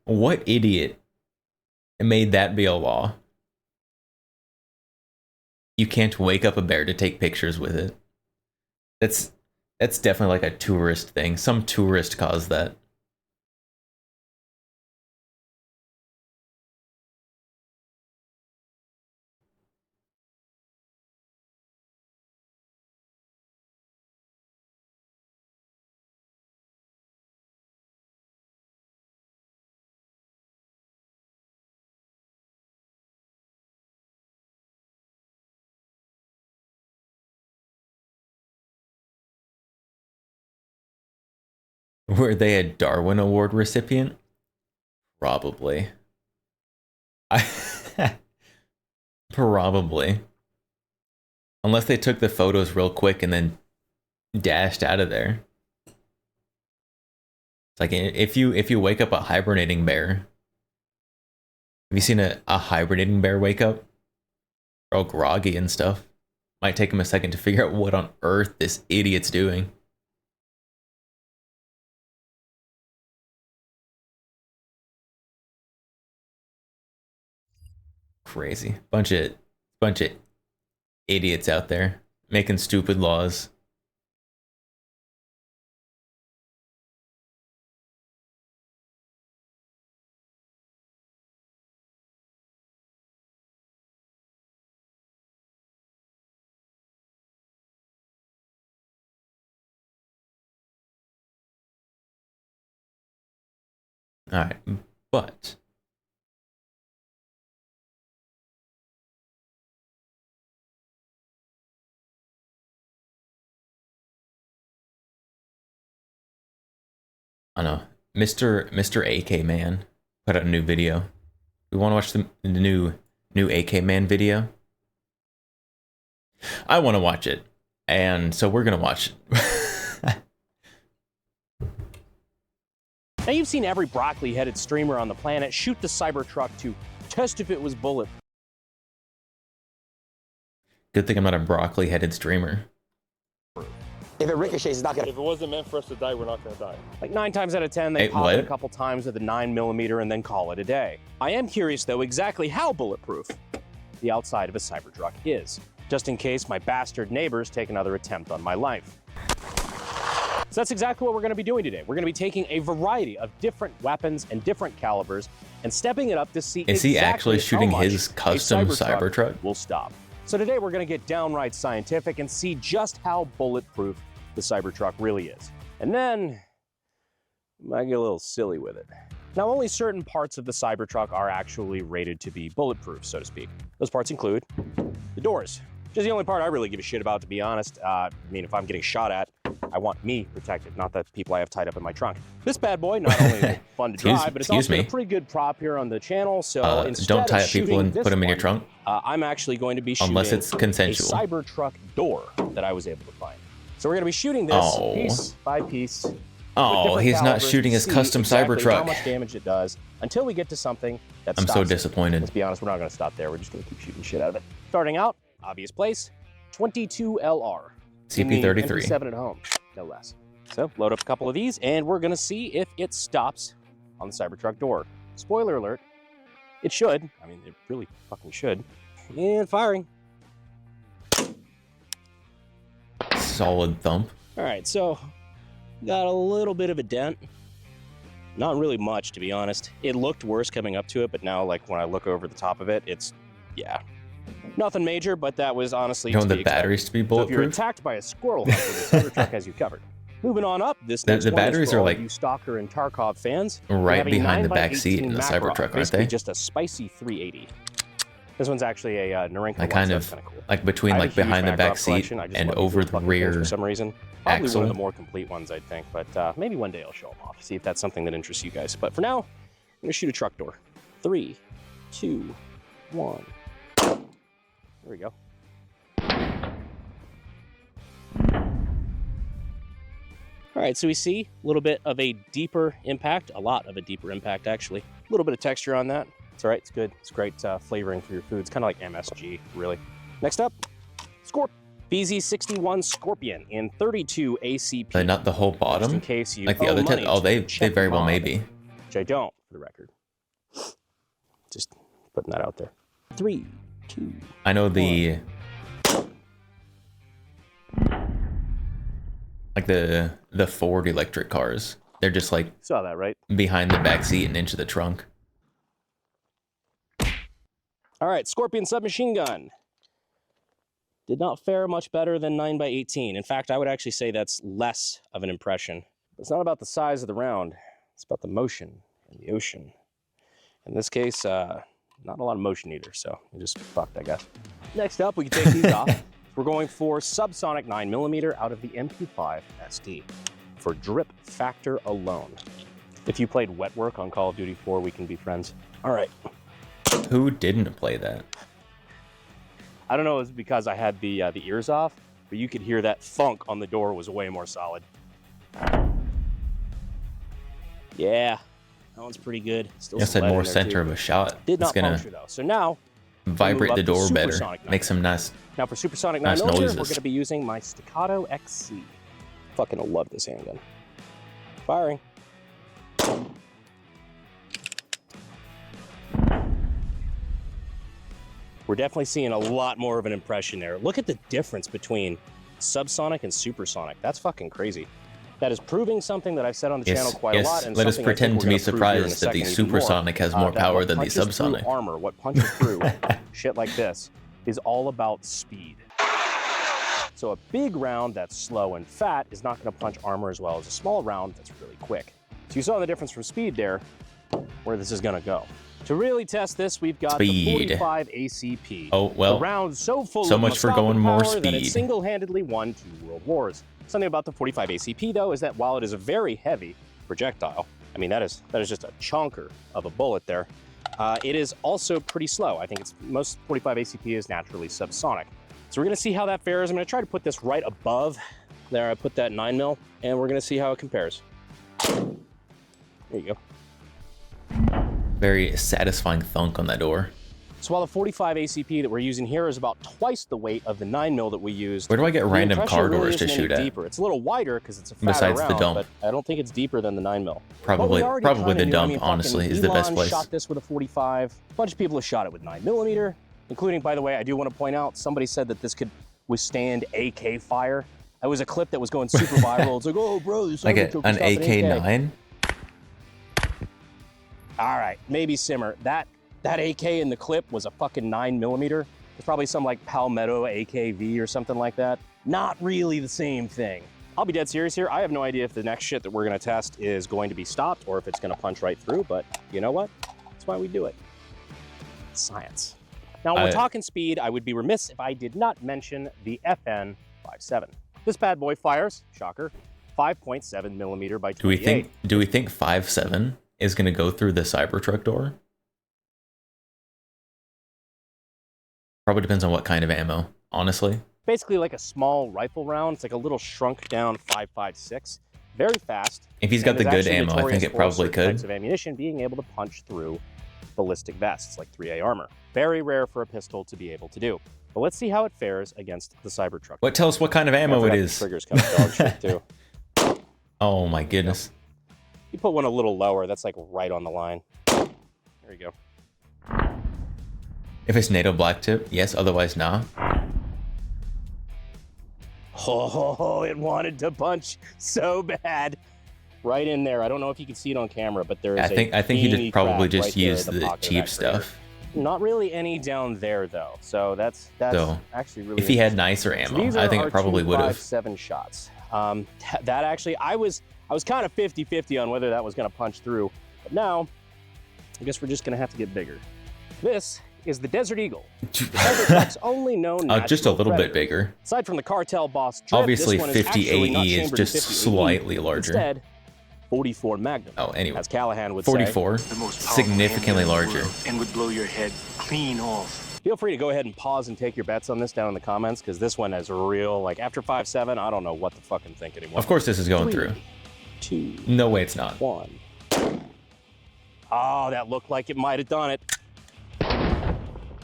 What idiot made that be a law? You can't wake up a bear to take pictures with it. That's definitely like a tourist thing. Some tourist caused that. Were they a Darwin Award recipient? Probably. Probably. Unless they took the photos real quick and then dashed out of there. It's like if you wake up a hibernating bear. Have you seen a hibernating bear wake up? They're all groggy and stuff. Might take them a second to figure out what on earth this idiot's doing. Crazy. Bunch of idiots out there making stupid laws. All right, but I don't know. Mr. AK Man put out a new video. We want to watch the new AK Man video. I want to watch it, and so we're gonna watch it.
Now you've seen every broccoli-headed streamer on the planet shoot the Cybertruck to test if it was bulletproof.
Good thing I'm not a broccoli-headed streamer.
If it ricochets, it's not gonna.
If it wasn't meant for us to die, we're not gonna die.
Like 9 times out of 10, they
Hey,
pop
what?
it a couple times with a 9mm and then call it a day. I am curious, though, exactly how bulletproof the outside of a Cybertruck is, just in case my bastard neighbors take another attempt on my life. So that's exactly what we're going to be doing today. We're going to be taking a variety of different weapons and different calibers and stepping it up to see
Is he actually shooting
how much
his custom
a
Cybertruck?
will stop. So today we're going to get downright scientific and see just how bulletproof the Cybertruck really is. And then I might get a little silly with it. Now, only certain parts of the Cybertruck are actually rated to be bulletproof, so to speak. Those parts include the doors, which is the only part I really give a shit about, to be honest. I mean, if I'm getting shot at, I want me protected, not the people I have tied up in my trunk. This bad boy, not only is it fun to drive, but it's also been a pretty good prop here on the channel. So instead
don't tie
of
up people
shooting
and
this
put them in your
one,
trunk.
I'm actually going to be shooting
Unless it's consensual.
a Cybertruck door that I was able to find. So we're going to be shooting this
Oh.
piece by piece. with
Oh,
different
he's not
calibers
shooting
to
his
see
custom
exactly
Cybertruck.
how much damage it does until we get to something that
I'm
stops
so
it.
disappointed.
Let's be honest, we're not going to stop there. We're just going to keep shooting shit out of it. Starting out, obvious place, 22LR.
CP33.
MP7 at home, no less. So load up a couple of these, and we're going to see if it stops on the Cybertruck door. Spoiler alert, it should. I mean, it really fucking should. And firing.
Solid thump.
All right, so got a little bit of a dent. Not really much, to be honest. It looked worse coming up to it, but now, like, when I look over the top of it, it's, yeah. Nothing major, but that was honestly
You
to
want
be
the batteries to be
expected. So if you're
bulletproof?
attacked by a squirrel hunter, the Cybertruck has you covered. Moving on up, this
The-
next
the
one is
batteries
for
are,
all
like,
you Stalker and Tarkov fans. We
right
have a
behind the
9x18
back seat in the
Makarov,
Cybertruck, aren't
basically
they?
just a spicy 380. This one's actually a Narenko
Like
one,
kind
so
of
that's kinda cool.
like between
I have a
like
huge
behind the back
Makarov
seat
collection. I just
and
love these
over
little
the
fucking things
rear
for some reason. Probably
axle.
one of the more complete ones, I think, but maybe one day I'll show them off, see if that's something that interests you guys. But for now, I'm gonna shoot a truck door. 3, 2, 1. There we go. All right, so we see a little bit of a deeper impact, a lot of a deeper impact, actually. A little bit of texture on that. It's all right, it's good. It's great flavoring for your food. It's kind of like MSG, really. Next up, BZ61 Scorpion in 32 ACP.
Not the whole bottom,
Just in case you
like the
owe
other
money
ten. Oh,
to
they
check
very
the
well
mod,
may be.
Which I don't, for the record. Just putting that out there. 3, 2.
I know the like the Ford electric cars. They're just like
Saw that, right?
behind the back seat and into the trunk.
All right, Scorpion submachine gun. Did not fare much better than 9x18. In fact, I would actually say that's less of an impression. It's not about the size of the round. It's about the motion and the ocean. In this case, not a lot of motion either, so you're just fucked, I guess. Next up, we can take these off. We're going for subsonic 9mm out of the MP5 SD for drip factor alone. If you played Wet Work on Call of Duty 4, we can be friends. All right.
Who didn't play that?
I don't know if it's because I had the ears off, but you could hear that thunk on the door was way more solid. Yeah, that one's pretty good. Still
I
some
said
lead
more
in there,
center
too.
of a shot.
Did
It's
not
gonna
puncture though. So now
vibrate
move
the
up to
door better.
supersonic
Make some nice.
Now for supersonic
Nice
9mm, we're
noises.
going to be using my Staccato XC. Fucking love this handgun. Firing. We're definitely seeing a lot more of an impression there. Look at the difference between subsonic and supersonic. That's fucking crazy. That is proving something that I've said on the channel quite a lot. And
Let us
something I think
pretend
we're
to be
gonna prove here in a
surprised that the
second even more.
supersonic has more
That
power
what
than the
punches through
subsonic.
armor, what punches through shit like this, is all about speed. So a big round that's slow and fat is not going to punch armor as well as a small round that's really quick. So you saw the difference from speed there, where this is going to go. To really test this, we've got
Speed.
the 45 ACP.
Oh, well,
A round so full
so
of
much for
Moskowitz
going more
power that it
speed.
single-handedly won 2 world wars. Something about the 45 ACP, though, is that while it is a very heavy projectile, I mean, that is just a chonker of a bullet there. It is also pretty slow. I think most 45 ACP is naturally subsonic. So we're gonna see how that fares. I'm gonna try to put this right above there. I put that 9mm, and we're gonna see how it compares. There you go.
Very satisfying thunk on that door.
So while the 45 ACP that we're using here is about twice the weight of the 9mm that we used.
Where do I get
the
random
impression
car
really
doors to
isn't any
shoot at?
deeper. It's a little wider because it's a fatter
Besides the
round,
dump.
but I don't think it's deeper than the 9mm.
Probably
But we already
the
kinda knew.
dump,
I mean,
honestly,
fucking
is the best
Elon
place.
shot this with a 45. A bunch of people have shot it with 9mm, including, by the way, I do want to point out, somebody said that this could withstand AK fire. That was a clip that was going super viral. It's like, oh, bro, this
Like
Cybertruck can
an
stop an
AK-9?
All right, maybe simmer. That AK in the clip was a fucking 9mm. It's probably some like Palmetto AKV or something like that. Not really the same thing. I'll be dead serious here. I have no idea if the next shit that we're gonna test is going to be stopped or if it's gonna punch right through, but you know what? That's why we do it. It's science. Now, when we're talking speed, I would be remiss if I did not mention the FN57. This bad boy fires, shocker, 5.7mm by 28.
Do we think 5.7 is gonna go through the Cybertruck door? Probably depends on what kind of ammo, honestly.
Basically like a small rifle round. It's like a little shrunk down 5.56. Very fast.
If he's got
and
the
is
good
actually
ammo, I think
notorious
it
for
probably
certain
could.
types of ammunition being able to punch through ballistic vests like 3A armor. Very rare for a pistol to be able to do. But let's see how it fares against the Cybertruck.
What? Tell us what kind of ammo it is.
Triggers kind of dog shit too.
Oh my goodness.
You put one a little lower, that's like right on the line. There you go.
If it's NATO black tip, yes, otherwise nah.
Oh, it wanted to punch so bad. Right in there. I don't know if you can see it on camera, but there is
I think he just probably just used the cheap stuff.
Not really any down there though. So that's
So,
actually really
if he had
interesting.
nicer
So
ammo,
these
I
are
think
our
it probably would have.
257 shots. That actually, I was kind of 50-50 on whether that was going to punch through. But now, I guess we're just going to have to get bigger. This is the Desert Eagle. Cybertruck's only known
Just a
natural
little bit
predator.
bigger.
Aside from the cartel boss Drip,
Obviously,
this one is
50
actually not
AE is
chambered in
just
50 AE.
slightly larger.
Instead, 44 Magnum.
Oh, anyway.
As Callahan would
44,
say.
significantly larger.
And would blow your head clean off.
Feel free to go ahead and pause and take your bets on this down in the comments, because this one is real. Like, after 5.7, I don't know what to fucking think anymore.
Of course this is going
3,
through.
2,
No way it's not.
1. Oh, that looked like it might have done it.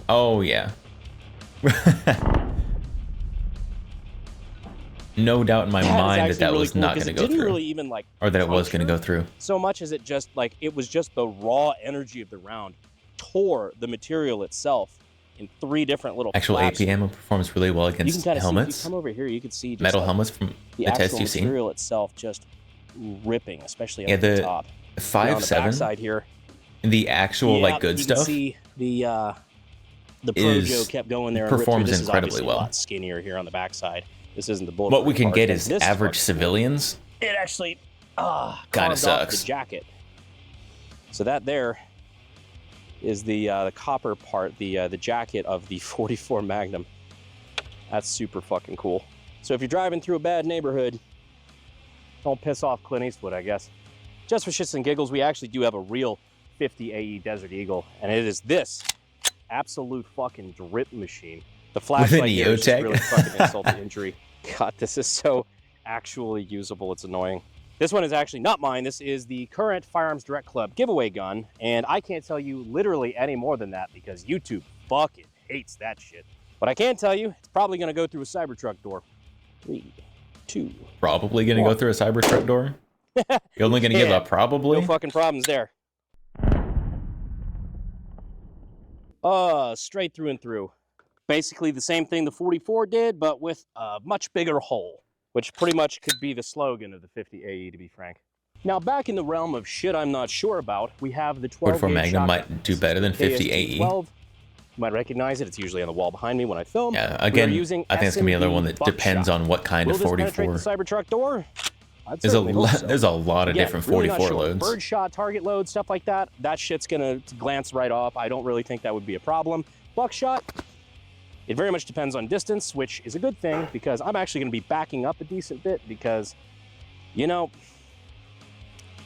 Oh, yeah. No doubt in my
That is
mind
actually
that
really
was
cool,
not
'cause
going
it
to go
didn't
through.
really even, like,
Or that it was going to go through.
So much as it just, like, it was just the raw energy of the round tore the material itself in 3 different little
Actual
flaps.
AP ammo performs really well
You can
against
kind of see, if
helmets.
you come over here, you can see just
Metal
like
helmets from the
actual
test you've seen.
material itself just ripping, especially
Yeah,
up the
the
top.
5.7,
side here.
the actual
Yeah,
like good
you
stuff,
Can see the
is-
Projo kept going there and ripped through.
performs
This is
incredibly
obviously
well.
a lot skinnier here on the backside. This isn't the bullet.
what we can get
part.
is
This
average
fucking-
civilians.
It actually
Kinda
carved off
sucks.
the jacket. So that there is the copper part, the jacket of the 44 Magnum. That's super fucking cool. So if you're driving through a bad neighborhood, don't piss off Clint Eastwood, I guess. Just for shits and giggles, we actually do have a real 50 AE Desert Eagle, and it is this absolute fucking drip machine. The flashlight here is just
EOTech?
really fucking insult to injury. God, this is so actually usable. It's annoying. This one is actually not mine. This is the current Firearms Direct Club giveaway gun, and I can't tell you literally any more than that because YouTube fucking hates that shit. But I can tell you, it's probably going to go through a Cybertruck door. 3, 2.
Probably going to go through a Cybertruck door. You're only going to give
Yeah.
a probably.
No fucking problems there. Straight through and through. Basically the same thing the 44 did, but with a much bigger hole, which pretty much could be the slogan of the 50 AE, to be frank. Now, back in the realm of shit I'm not sure about, we have the 12
44 Magnum might do better than 50 AE.
12. You might recognize it. It's usually on the wall behind me when I film.
Yeah,
We are
again,
using
I think it's going to be another
S&B
one that depends
buckshot.
on what kind
Will
of
this penetrate
44.
the Cybertruck door? I'd
There's
certainly hope so.
there's a lot of
Again,
different
really not
44
sure.
loads.
Birdshot, target load, stuff like that. That shit's gonna glance right off. I don't really think that would be a problem. Buckshot, it very much depends on distance, which is a good thing because I'm actually gonna be backing up a decent bit because, you know,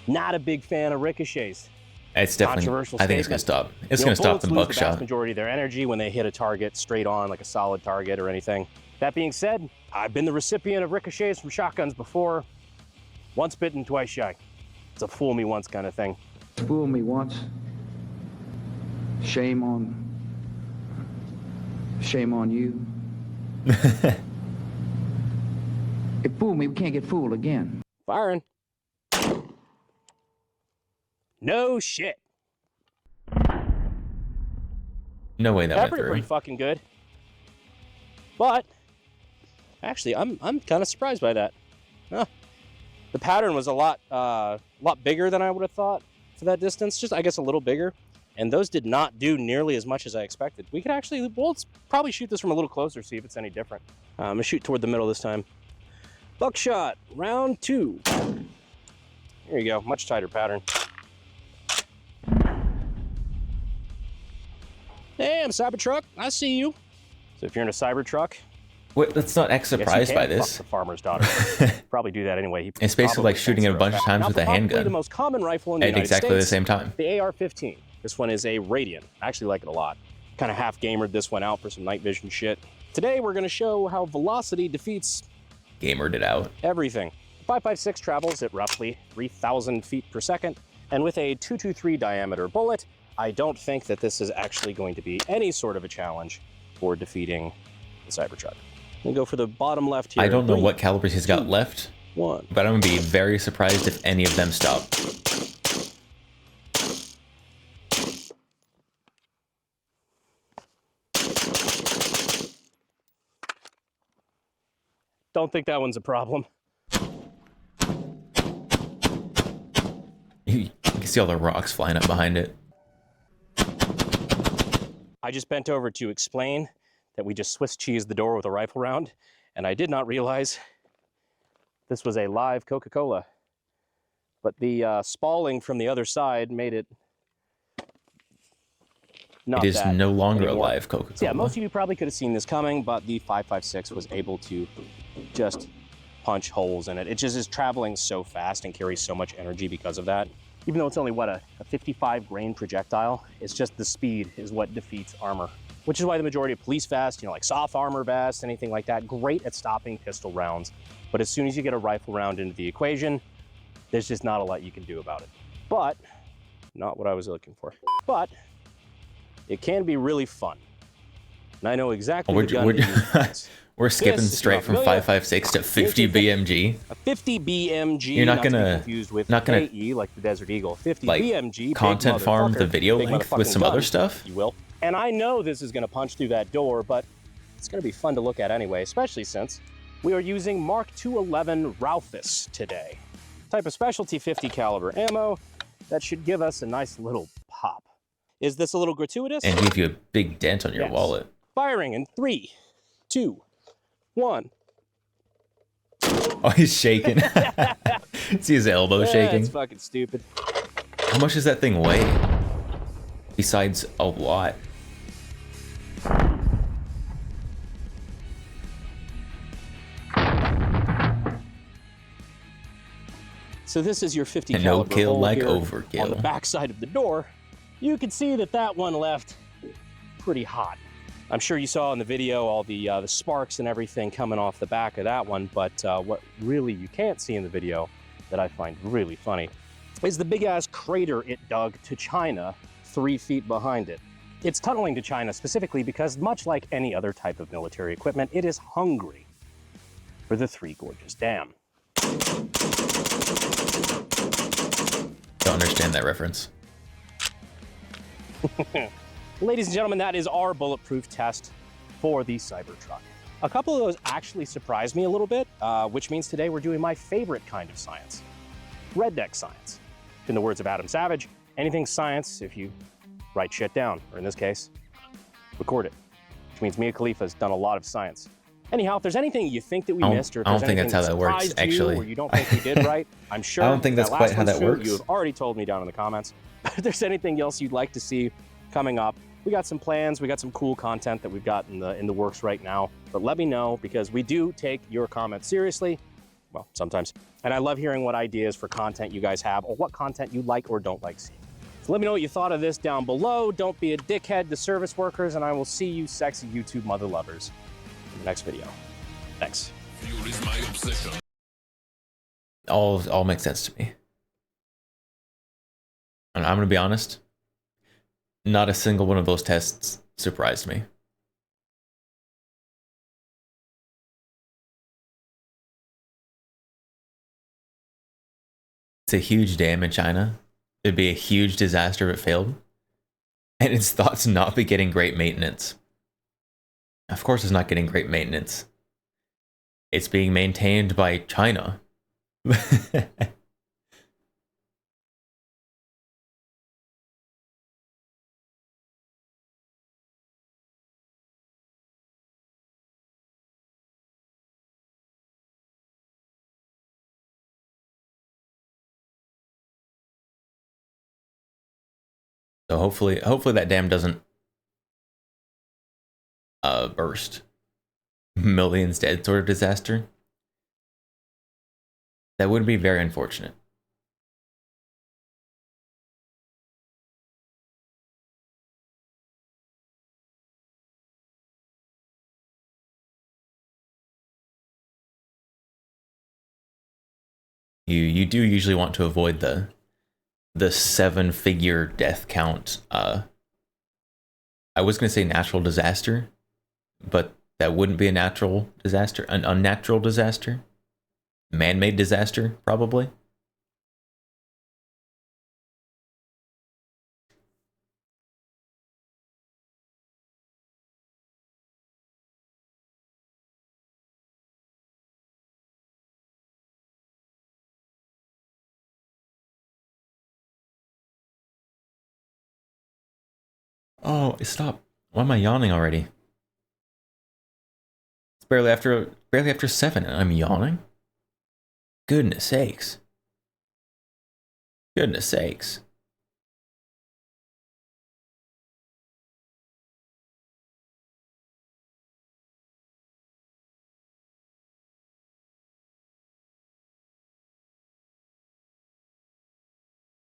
Not a big fan of ricochets.
It's definitely.
Controversial
I think it's gonna
statement.
stop. It's
You know,
gonna stop
bullets
the
lose the vast
buckshot.
majority of their energy when they hit a target straight on, like a solid target or anything. That being said, I've been the recipient of ricochets from shotguns before. Once bitten, twice shy. It's a fool me once kind of thing.
Fool me once. Shame on you. If fool me, we can't get fooled again.
Firing. No shit.
No way that
That
went
pretty
through.
fucking good. But actually, I'm kind of surprised by that. Huh. The pattern was a lot bigger than I would have thought for that distance. Just I guess a little bigger, and those did not do nearly as much as I expected. We could actually, well, let's probably shoot this from a little closer, see if it's any different. I'm gonna shoot toward the middle this time. Buckshot, round 2. There you go, much tighter pattern. Damn, Cybertruck, I see you. So if you're in a Cybertruck,
Wait, let's not act
yes, you
surprised by
can fuck
this.
the farmer's daughter. Probably do that anyway. He
It's basically
probably
like shooting it a
thinks
bunch of
they're
times
Now,
with a
probably
handgun.
the most common rifle in the
At
United
exactly
States,
the same time.
the AR-15. This one is a Radian. I actually like it a lot. Kind of half gamered this one out for some night vision shit. Today we're going to show how velocity defeats
Gamered it out.
everything. 5.56 travels at roughly 3,000 feet per second, and with a .223 diameter bullet, I don't think that this is actually going to be any sort of a challenge for defeating the Cybertruck. I'm gonna go for the bottom left here.
I don't know
3,
what calibers he's got left,
1.
but I'm gonna be very surprised if any of them stop.
Don't think that one's a problem.
You can see all the rocks flying up behind it.
I just bent over to explain that we just Swiss cheesed the door with a rifle round, and I did not realize this was a live Coca-Cola. But the spalling from the other side made it not
It is
that
no longer a
anymore.
live Coca-Cola.
So yeah, most of you probably could have seen this coming, but the 5.56 was able to just punch holes in it. It just is traveling so fast and carries so much energy because of that. Even though it's only, what, a 55 grain projectile, it's just the speed is what defeats armor. Which is why the majority of police vests, you know, like soft armor vests, anything like that, great at stopping pistol rounds. But as soon as you get a rifle round into the equation, there's just not a lot you can do about it. But, not what I was looking for. But, it can be really fun. And I know exactly the gun to use.
We're skipping
This, if
straight
you're
from
not familiar,
5.56 to 50 BMG.
A 50 BMG,
You're not
to be
gonna-
confused with
not gonna,
AE, like the Desert Eagle. 50
like,
BMG, big
content farm the
motherfucker,
video
big
length with
motherfucking
some other
gun,
stuff?
if you will. And I know this is gonna punch through that door, but it's gonna be fun to look at anyway, especially since we are using Mark II11 Raufoss today. Type of specialty 50 caliber ammo that should give us a nice little pop. Is this a little gratuitous?
And give you a big dent on your
Yes.
wallet.
Firing in 3, 2, 1.
Oh, he's shaking. See his elbow shaking.
It's fucking stupid.
How much does that thing weigh? Besides a lot.
So this is your 50
And no
caliber
kill
hole
like
here
overkill.
on the back side of the door. You can see that that one left pretty hot. I'm sure you saw in the video all the sparks and everything coming off the back of that one, but what really you can't see in the video that I find really funny is the big-ass crater it dug to China 3 feet behind it. It's tunneling to China specifically because, much like any other type of military equipment, it is hungry for the Three Gorges Dam.
Don't understand that reference.
Ladies and gentlemen, that is our bulletproof test for the Cybertruck. A couple of those actually surprised me a little bit, which means today we're doing my favorite kind of science, redneck science. In the words of Adam Savage, anything's science if you write shit down, or in this case, record it, which means Mia Khalifa's done a lot of science. Anyhow, if there's anything you think that we missed, or if
I don't
there's
think
anything
that's how that works,
surprised you,
actually.
or you don't think we did right, I'm sure
I don't think that's
that
quite
last
how
one's
that
true.
works.
You have already told me down in the comments. But if there's anything else you'd like to see coming up, we got some plans, we got some cool content that we've got in the works right now. But let me know, because we do take your comments seriously, Well, sometimes. And I love hearing what ideas for content you guys have or what content you like or don't like seeing. So let me know what you thought of this down below. Don't be a dickhead to service workers, and I will see you sexy YouTube mother lovers in the next video. Thanks.
All makes sense to me. And I'm gonna be honest, not a single one of those tests surprised me. It's a huge dam in China. It'd be a huge disaster if it failed. And it's thought to not be getting great maintenance. Of course it's not getting great maintenance. It's being maintained by China. So hopefully that dam doesn't burst. Millions dead sort of disaster. That would be very unfortunate. You do usually want to avoid the 7-figure death count. I was going to say natural disaster, but that wouldn't be a natural disaster. An unnatural disaster? Man-made disaster, probably. Oh, stop. Why am I yawning already? It's barely after 7 and I'm yawning? Goodness sakes. Goodness sakes.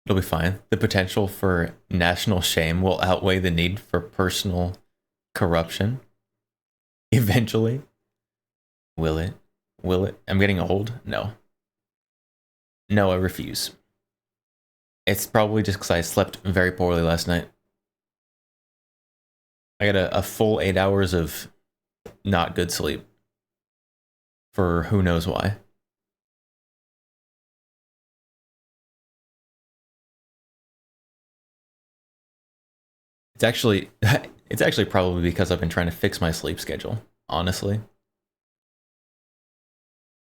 It'll be fine. The potential for national shame will outweigh the need for personal corruption. Eventually. Will it? Will it? I'm getting old? No. No, I refuse. It's probably just because I slept very poorly last night. I got a full 8 hours of not good sleep. For who knows why. It's actually probably because I've been trying to fix my sleep schedule, honestly.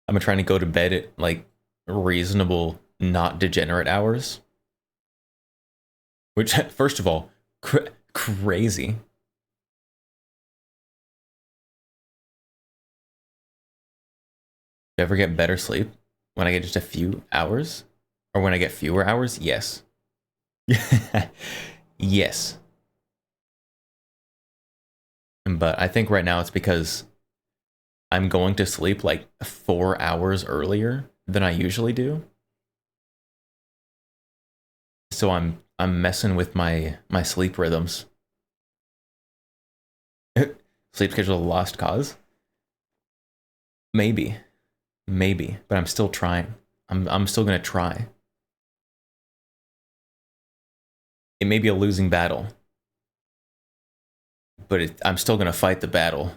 I've been trying to go to bed at like reasonable, not degenerate hours. Which, first of all, crazy. Do I ever get better sleep when I get just a few hours? Or when I get fewer hours? Yes. Yes. But I think right now it's because I'm going to sleep like 4 hours earlier than I usually do. So I'm messing with my sleep rhythms. Sleep schedule lost cause? Maybe. Maybe, but I'm still trying. I'm still gonna try. It may be a losing battle, but I'm still gonna fight the battle.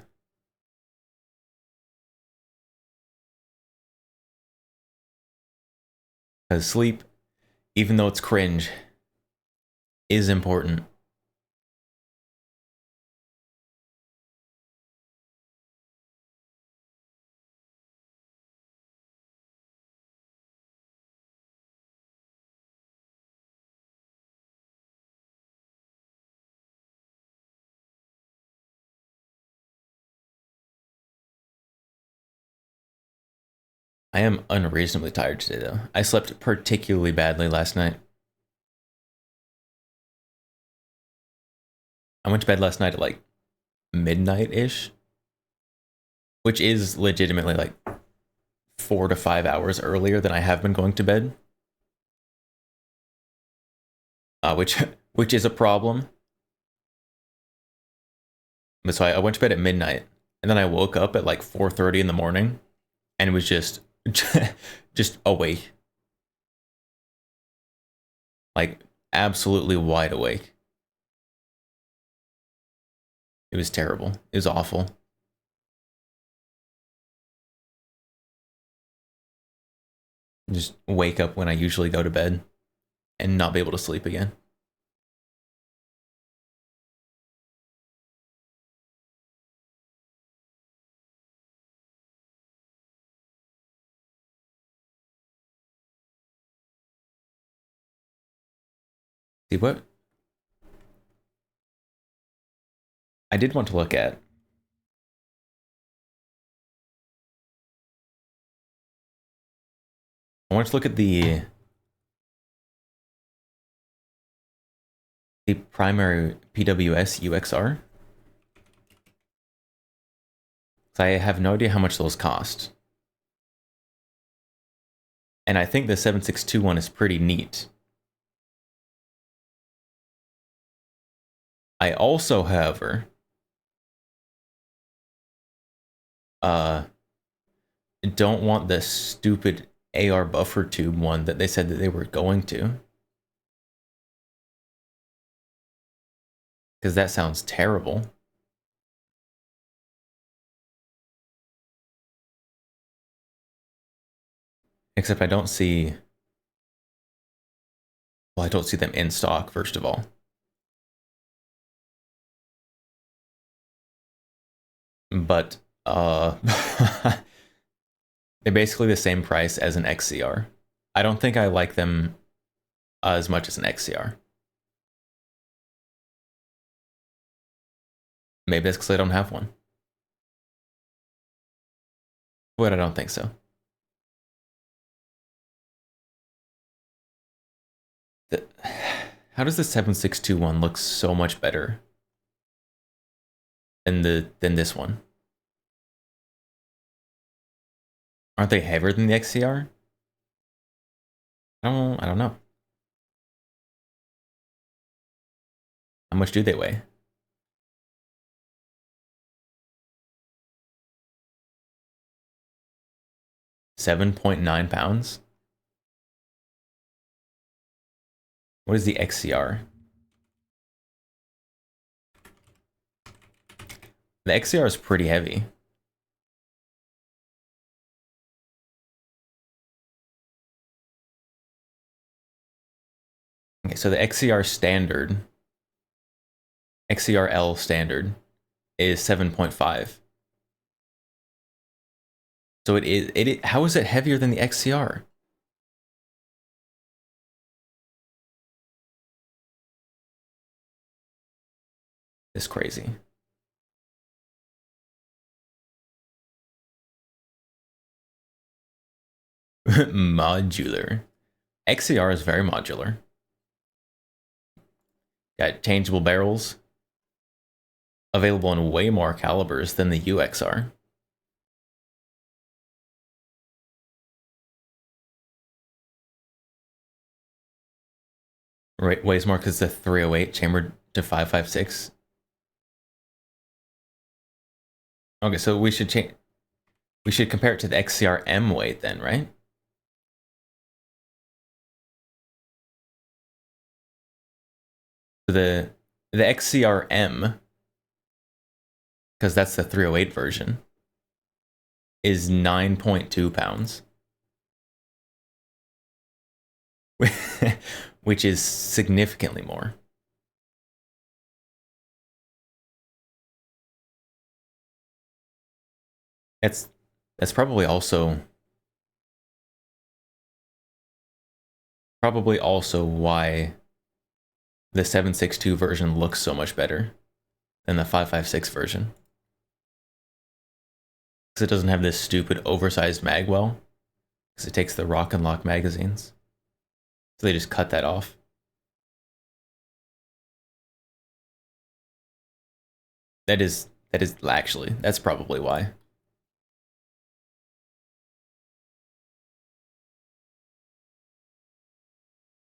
Because sleep, even though it's cringe, is important. I am unreasonably tired today, though. I slept particularly badly last night. I went to bed last night at like midnight-ish, which is legitimately like 4 to 5 hours earlier than I have been going to bed. Which is a problem. But so I went to bed at midnight, and then I woke up at like 4:30 in the morning, and was just just awake, like absolutely wide awake. It was terrible. It was awful. Just wake up when I usually go to bed and not be able to sleep again. See what I did want to look at. I want to look at the primary PWS UXR. So I have no idea how much those cost. And I think the 762 one is pretty neat. I also, however, don't want the stupid AR buffer tube one that they said that they were going to. Because that sounds terrible. Except I don't see... Well, I don't see them in stock, first of all. But, they're basically the same price as an XCR. I don't think I like them as much as an XCR. Maybe that's because I don't have one. But I don't think so. How does the 7621 look so much better than this one? Aren't they heavier than the XCR? I don't know. How much do they weigh? £7.9. What is the XCR? The XCR is pretty heavy. Okay, so the XCR standard, XCR-L standard, is 7.5. So it is. How is it heavier than the XCR? It's crazy. Modular. XCR is very modular. Got changeable barrels. Available in way more calibers than the UXR. Right, weighs more because the 308 chambered to 5.56. Okay, so we should change. We should compare it to the XCR M weight then, right? The XCR M, because that's the 308 version, is 9.2 pounds. Which is significantly more. That's probably also why the 762 version looks so much better than the 5.56 version. Because it doesn't have this stupid oversized magwell, because it takes the Rock and Lock magazines. So they just cut that off. That is actually, that's probably why.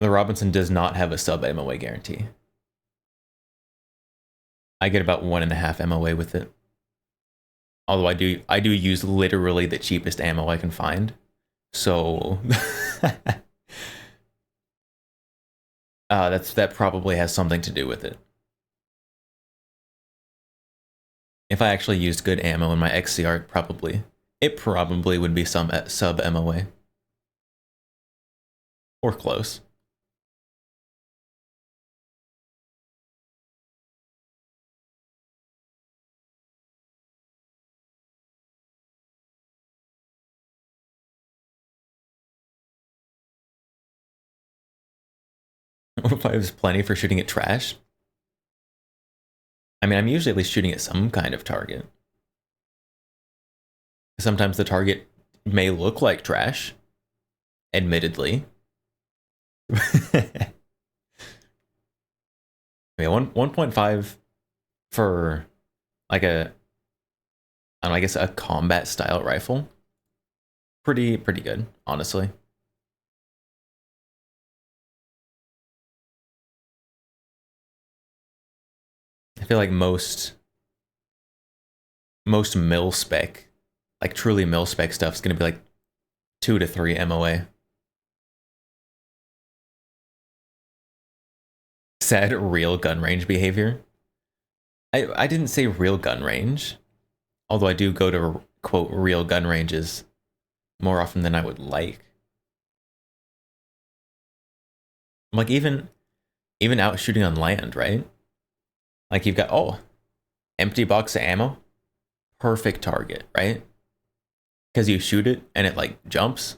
The Robinson does not have a sub MOA guarantee. I get about 1.5 MOA with it. Although I do use literally the cheapest ammo I can find. So that probably has something to do with it. If I actually used good ammo in my XCR, it probably would be some sub MOA. Or close. If I was plenty for shooting at trash? I mean, I'm usually at least shooting at some kind of target. Sometimes the target may look like trash, admittedly. I mean, 1.5 for like I don't know, I guess a combat style rifle. Pretty good, honestly. I feel like most mil spec, like truly mil spec stuff is gonna be like 2 to 3 MOA. Sad real gun range behavior. I didn't say real gun range, although I do go to quote real gun ranges more often than I would like. Like even out shooting on land, right? Like you've got empty box of ammo, perfect target, right? Because you shoot it and it like jumps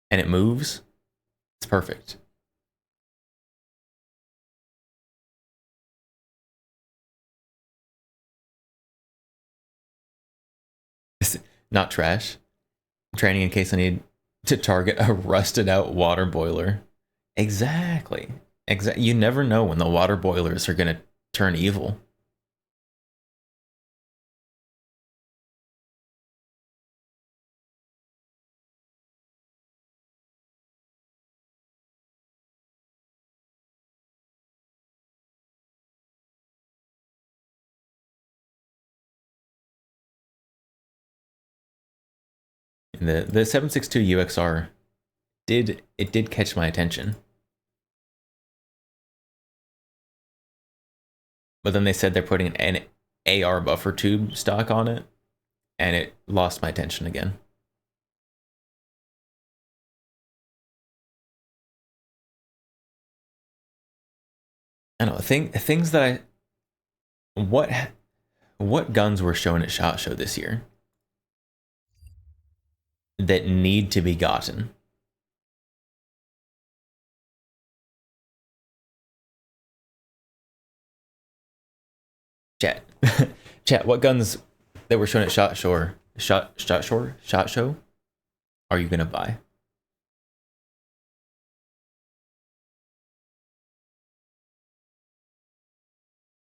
and it moves. It's perfect. Not trash. Training in case I need to target a rusted out water boiler. Exactly. You never know when the water boilers are going to turn evil. The 7.62 UXR did catch my attention. But then they said they're putting an AR buffer tube stock on it, and it lost my attention again. I don't know, things that what guns were shown at SHOT Show this year that need to be gotten? Chat, what guns that were shown at SHOT Show are you gonna buy?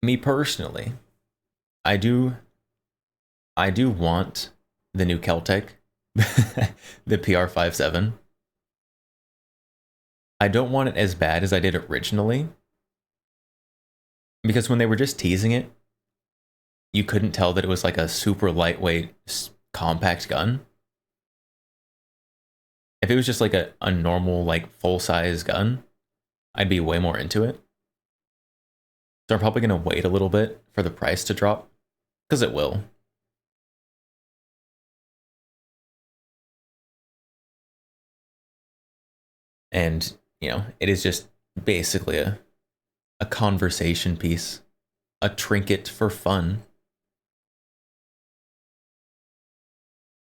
Me personally, I do want the new Keltec, the PR57. I don't want it as bad as I did originally, because when they were just teasing it, you couldn't tell that it was like a super lightweight, compact gun. If it was just like a normal, like full-size gun, I'd be way more into it. So I'm probably going to wait a little bit for the price to drop, because it will. And, you know, it is just basically a conversation piece, a trinket for fun.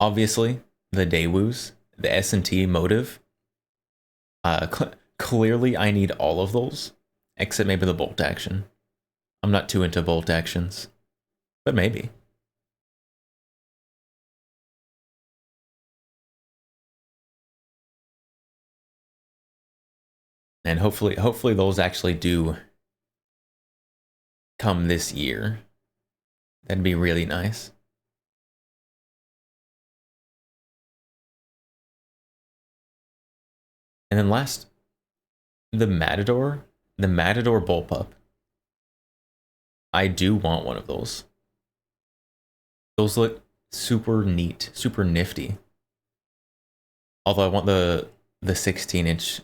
Obviously, the Daewoo's, the S&T motive. Clearly, I need all of those, except maybe the bolt action. I'm not too into bolt actions, but maybe. And hopefully those actually do come this year. That'd be really nice. And then last the Matador bullpup. I do want one of those. Those look super neat, super nifty. Although I want the 16-inch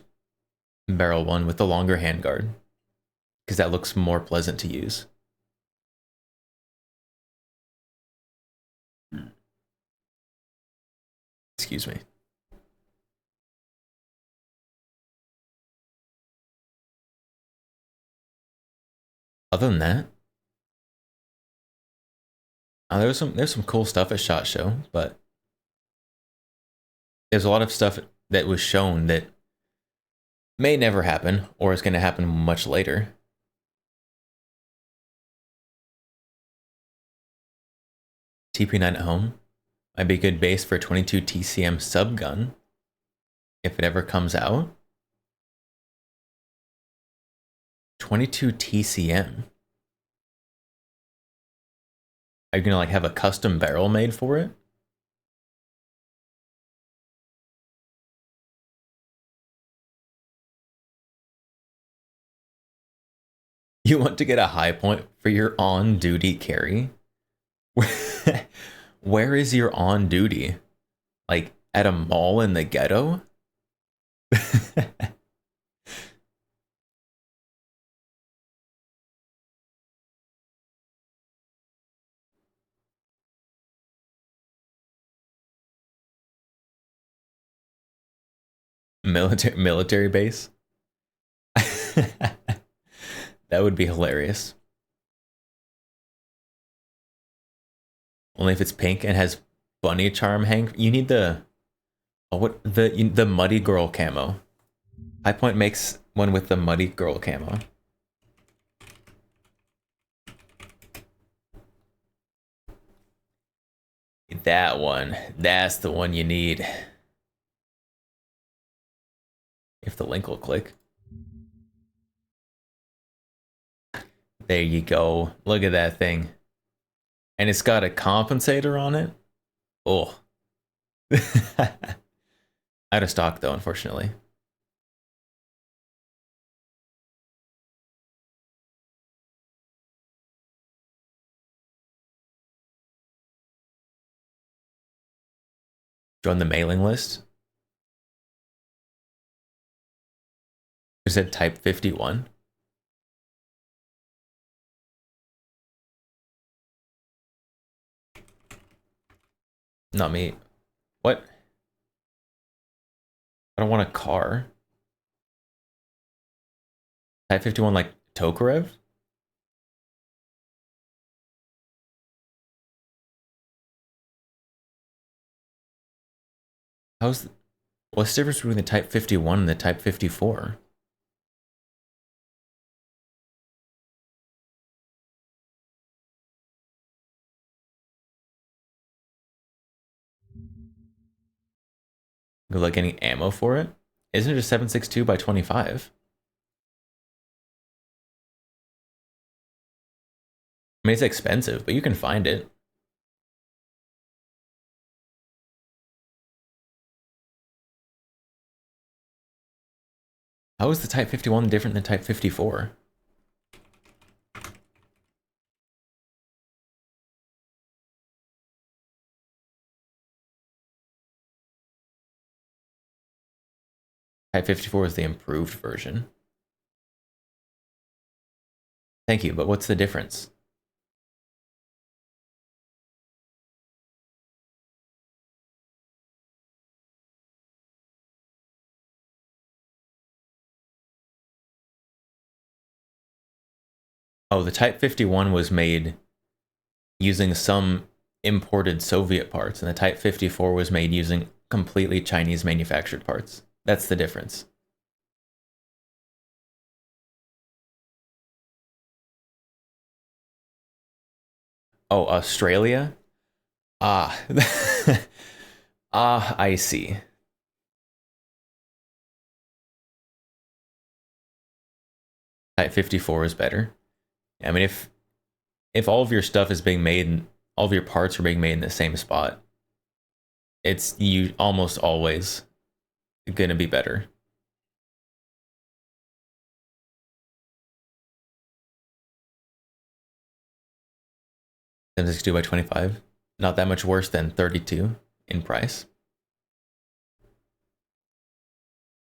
barrel one with the longer handguard, because that looks more pleasant to use. Excuse me. Other than that, there's some cool stuff at SHOT Show, but there's a lot of stuff that was shown that may never happen, or is going to happen much later. TP9 at home might be a good base for a 22 TCM subgun if it ever comes out. 22 TCM. Are you gonna like have a custom barrel made for it? You want to get a high point for your on-duty carry? Where is your on-duty? Like at a mall in the ghetto? Military base? That would be hilarious. Only if it's pink and has bunny charm hang. You need the the Muddy Girl camo. High Point makes one with the Muddy Girl camo. That one. That's the one you need. If the link will click. There you go. Look at that thing. And it's got a compensator on it. Oh. Out of stock though, unfortunately. Join the mailing list. Is it type 51? Not me. What? I don't want a car. Type 51 like Tokarev? What's the difference between the Type 51 and the Type 54? Good luck getting ammo for it? Isn't it a 7.62 by 25? I mean, it's expensive, but you can find it. How is the Type 51 different than Type 54? Type 54 is the improved version. Thank you, but what's the difference? Oh, the Type 51 was made using some imported Soviet parts, and the Type 54 was made using completely Chinese manufactured parts. That's the difference. Oh, Australia? Ah. Ah, I see. Type 54 is better. I mean, if all of your stuff is being made, all of your parts are being made in the same spot, it's almost always gonna be better. 762 by 25. Not that much worse than 32 in price.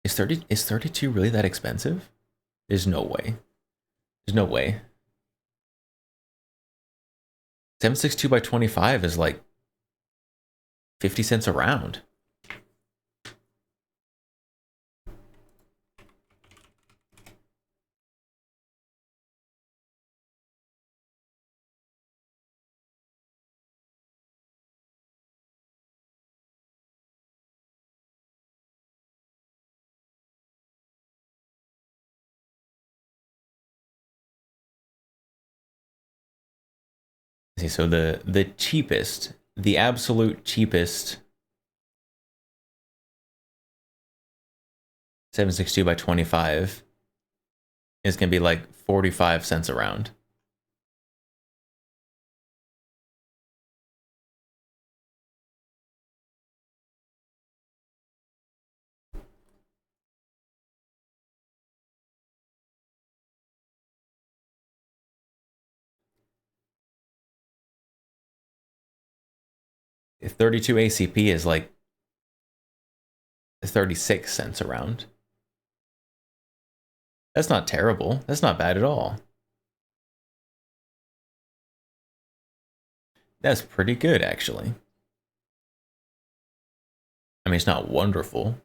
Is 32 really that expensive? There's no way. There's no way. 762 by 25 is like 50 cents a round. See, so the cheapest, the absolute cheapest 762 by 25 is going to be like 45 cents a round. If 32 ACP is like 36 cents a round. That's not terrible. That's not bad at all. That's pretty good, actually. I mean, it's not wonderful.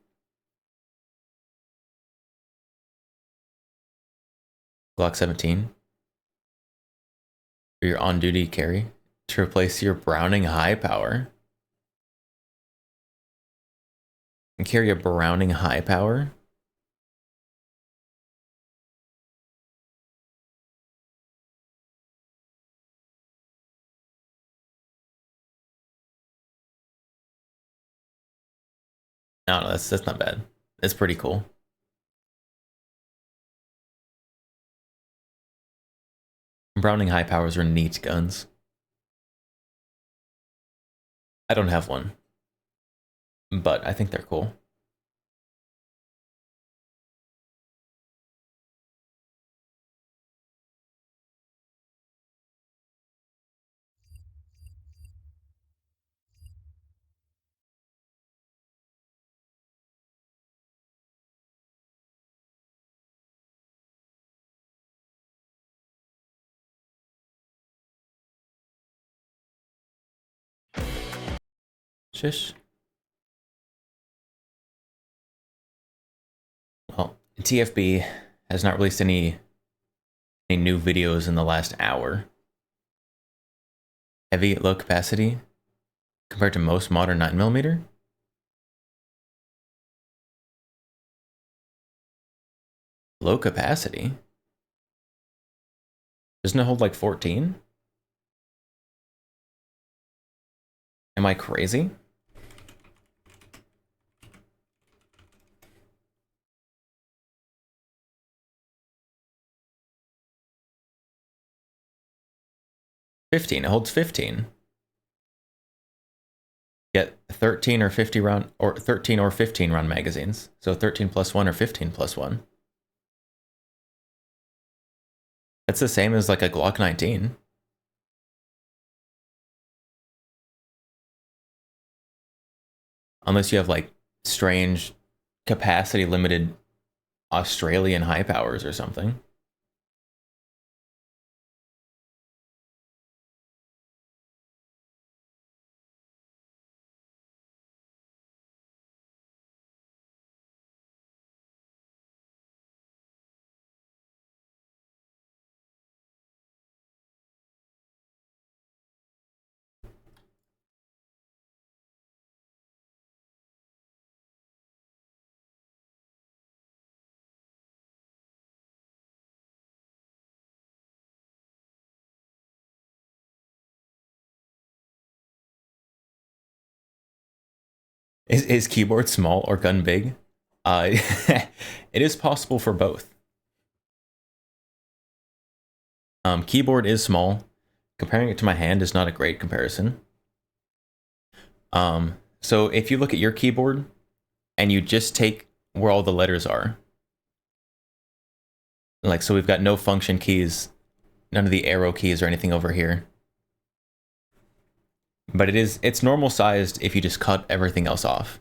Glock 17. For your on-duty carry. To replace your Browning high power. And carry a Browning high power? No, that's not bad. It's pretty cool. Browning high powers are neat guns. I don't have one, but I think they're cool. Shush. Well, TFB has not released any new videos in the last hour. Heavy at low capacity compared to most modern 9mm. Low capacity? Doesn't it hold like 14? Am I crazy? It holds 15. Get 13 or 50 round, or 13 or 15 round magazines. So 13 plus 1 or 15 plus 1. That's the same as like a Glock 19. Unless you have like strange capacity limited Australian high powers or something. Is keyboard small or gun big? It is possible for both. Keyboard is small. Comparing it to my hand is not a great comparison. So if you look at your keyboard and you just take where all the letters are, like, so we've got no function keys, none of the arrow keys or anything over here. But it's normal sized if you just cut everything else off.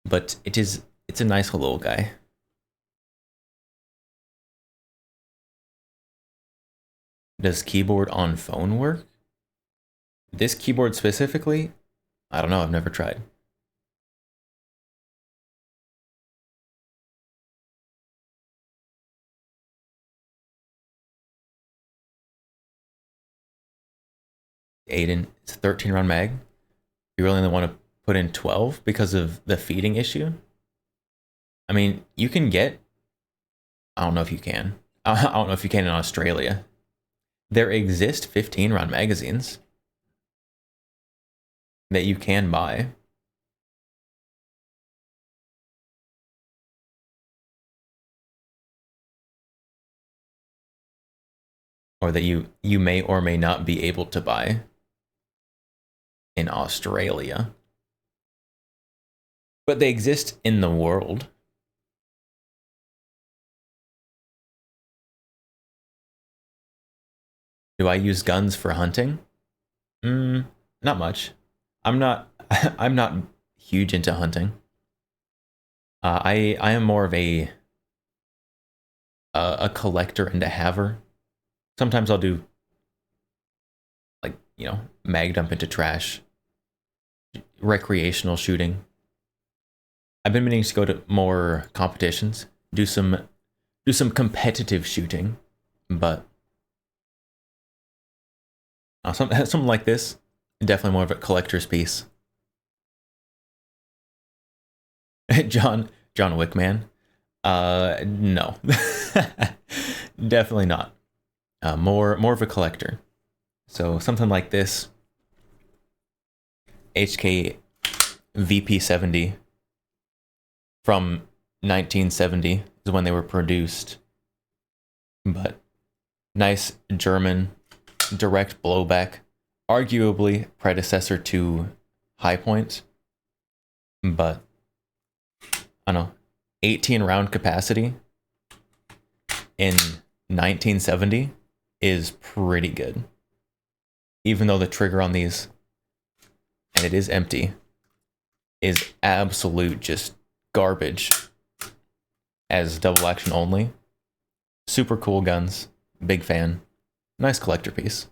But it's a nice little guy. Does keyboard on phone work? This keyboard specifically? I don't know, I've never tried. Aiden, it's a 13 round mag. You really only want to put in 12 because of the feeding issue? I mean, you can get, I don't know if you can. I don't know if you can in Australia. There exist 15 round magazines that you can buy. Or that you may or may not be able to buy in Australia. But they exist in the world. Do I use guns for hunting? Not much. I'm not huge into hunting. I am more of a collector and a haver. Sometimes I'll do, like, you know, mag dump into trash, recreational shooting. I've been meaning to go to more competitions, do some competitive shooting, but something like this, definitely more of a collector's piece. John Wickman, no, definitely not. More of a collector. So something like this, HK VP70 from 1970 is when they were produced. But nice German direct blowback, arguably predecessor to High Point. But I don't know, 18 round capacity in 1970 is pretty good. Even though the trigger on these, and it is empty, is absolute just garbage as double action only. Super cool guns. Big fan. Nice collector piece.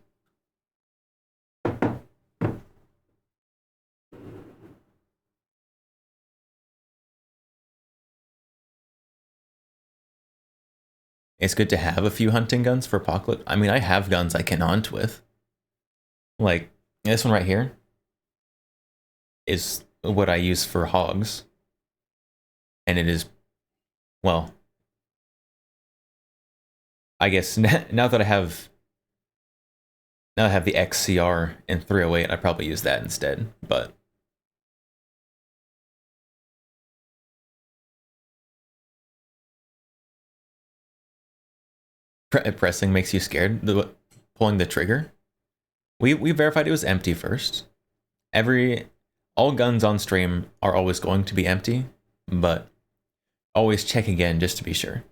It's good to have a few hunting guns for Apocalypse. I mean, I have guns I can hunt with. Like, this one right here is what I use for hogs. And it is, well, I guess now that I have the XCR in 308, I probably use that instead, but pressing makes you scared. Pulling the trigger. We verified it was empty first. All guns on stream are always going to be empty, but always check again just to be sure.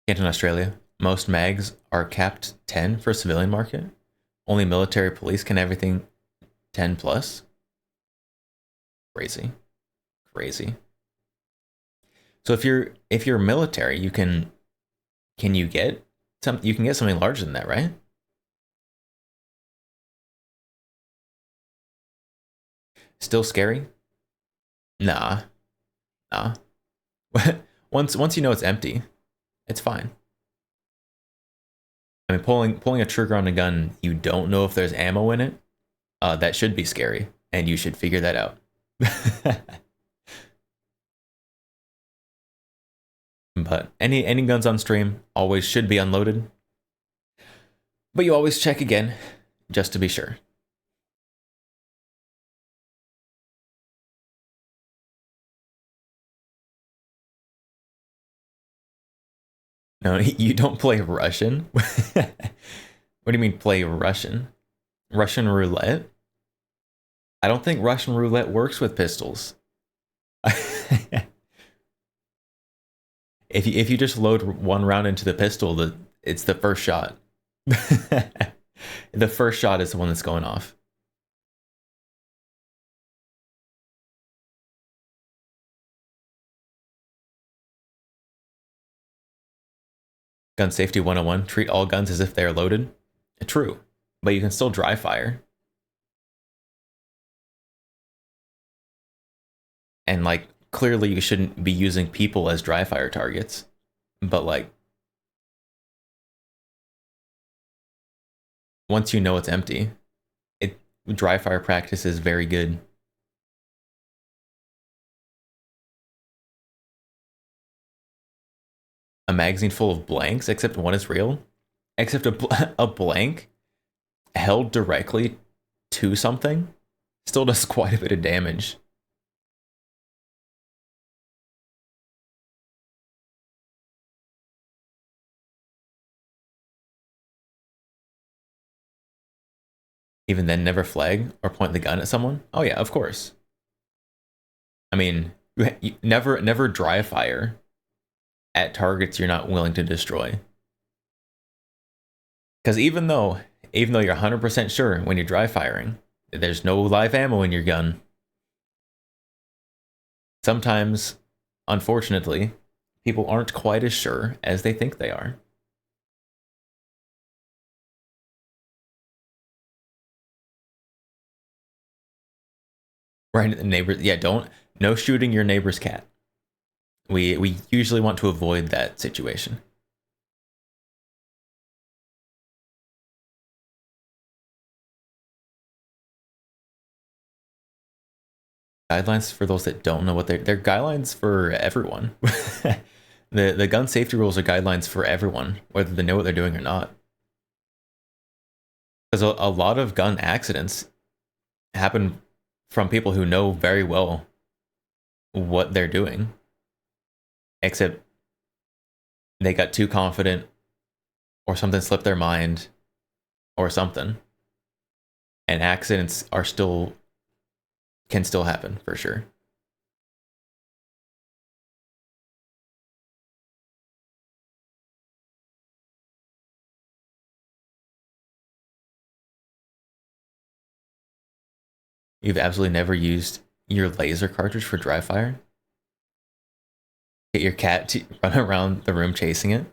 Canton, Australia. Most mags are capped 10 for civilian market. Only military police can everything 10 plus. Crazy. So if you're military, you can get something larger than that, right? Still scary? Nah. Once you know it's empty, it's fine. I mean, pulling a trigger on a gun, you don't know if there's ammo in it. That should be scary, and you should figure that out. But any guns on stream always should be unloaded. But you always check again, just to be sure. No, you don't play Russian? What do you mean play Russian? Russian roulette? I don't think Russian roulette works with pistols. If you just load one round into the pistol, it's the first shot. The first shot is the one that's going off. Gun safety 101. Treat all guns as if they are loaded. True, but you can still dry fire. And like, clearly you shouldn't be using people as dry fire targets. But like, once you know it's empty, dry fire practice is very good. A magazine full of blanks, except one is real. Except a blank held directly to something still does quite a bit of damage. Even then, never flag or point the gun at someone? Oh yeah, of course. I mean, you never dry fire at targets you're not willing to destroy. Because even though you're 100% sure when you're dry firing, there's no live ammo in your gun. Sometimes, unfortunately, people aren't quite as sure as they think they are. Right, neighbors. Yeah, no shooting your neighbor's cat. We usually want to avoid that situation. Guidelines for those that don't know what they're guidelines for everyone. The gun safety rules are guidelines for everyone, whether they know what they're doing or not. Because a lot of gun accidents happen from people who know very well what they're doing, except they got too confident, or something slipped their mind, or something. And accidents can still happen for sure. You've absolutely never used your laser cartridge for dry fire? Get your cat to run around the room chasing it?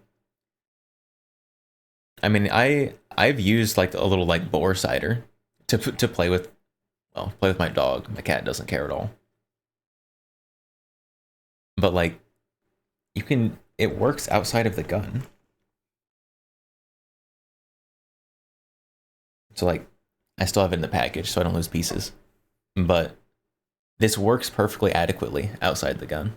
I mean, I've used like a little like bore cider to play with, well, play with my dog. My cat doesn't care at all. But like, it works outside of the gun. So like, I still have it in the package so I don't lose pieces. But this works perfectly adequately outside the gun.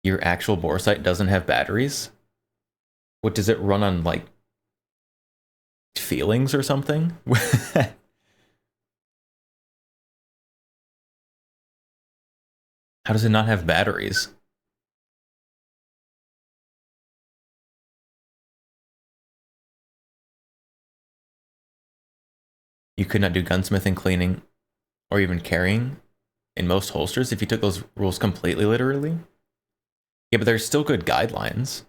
Your actual bore sight doesn't have batteries? What, does it run on like feelings or something? How does it not have batteries? You could not do gunsmithing, cleaning, or even carrying in most holsters if you took those rules completely literally. Yeah, but there's still good guidelines.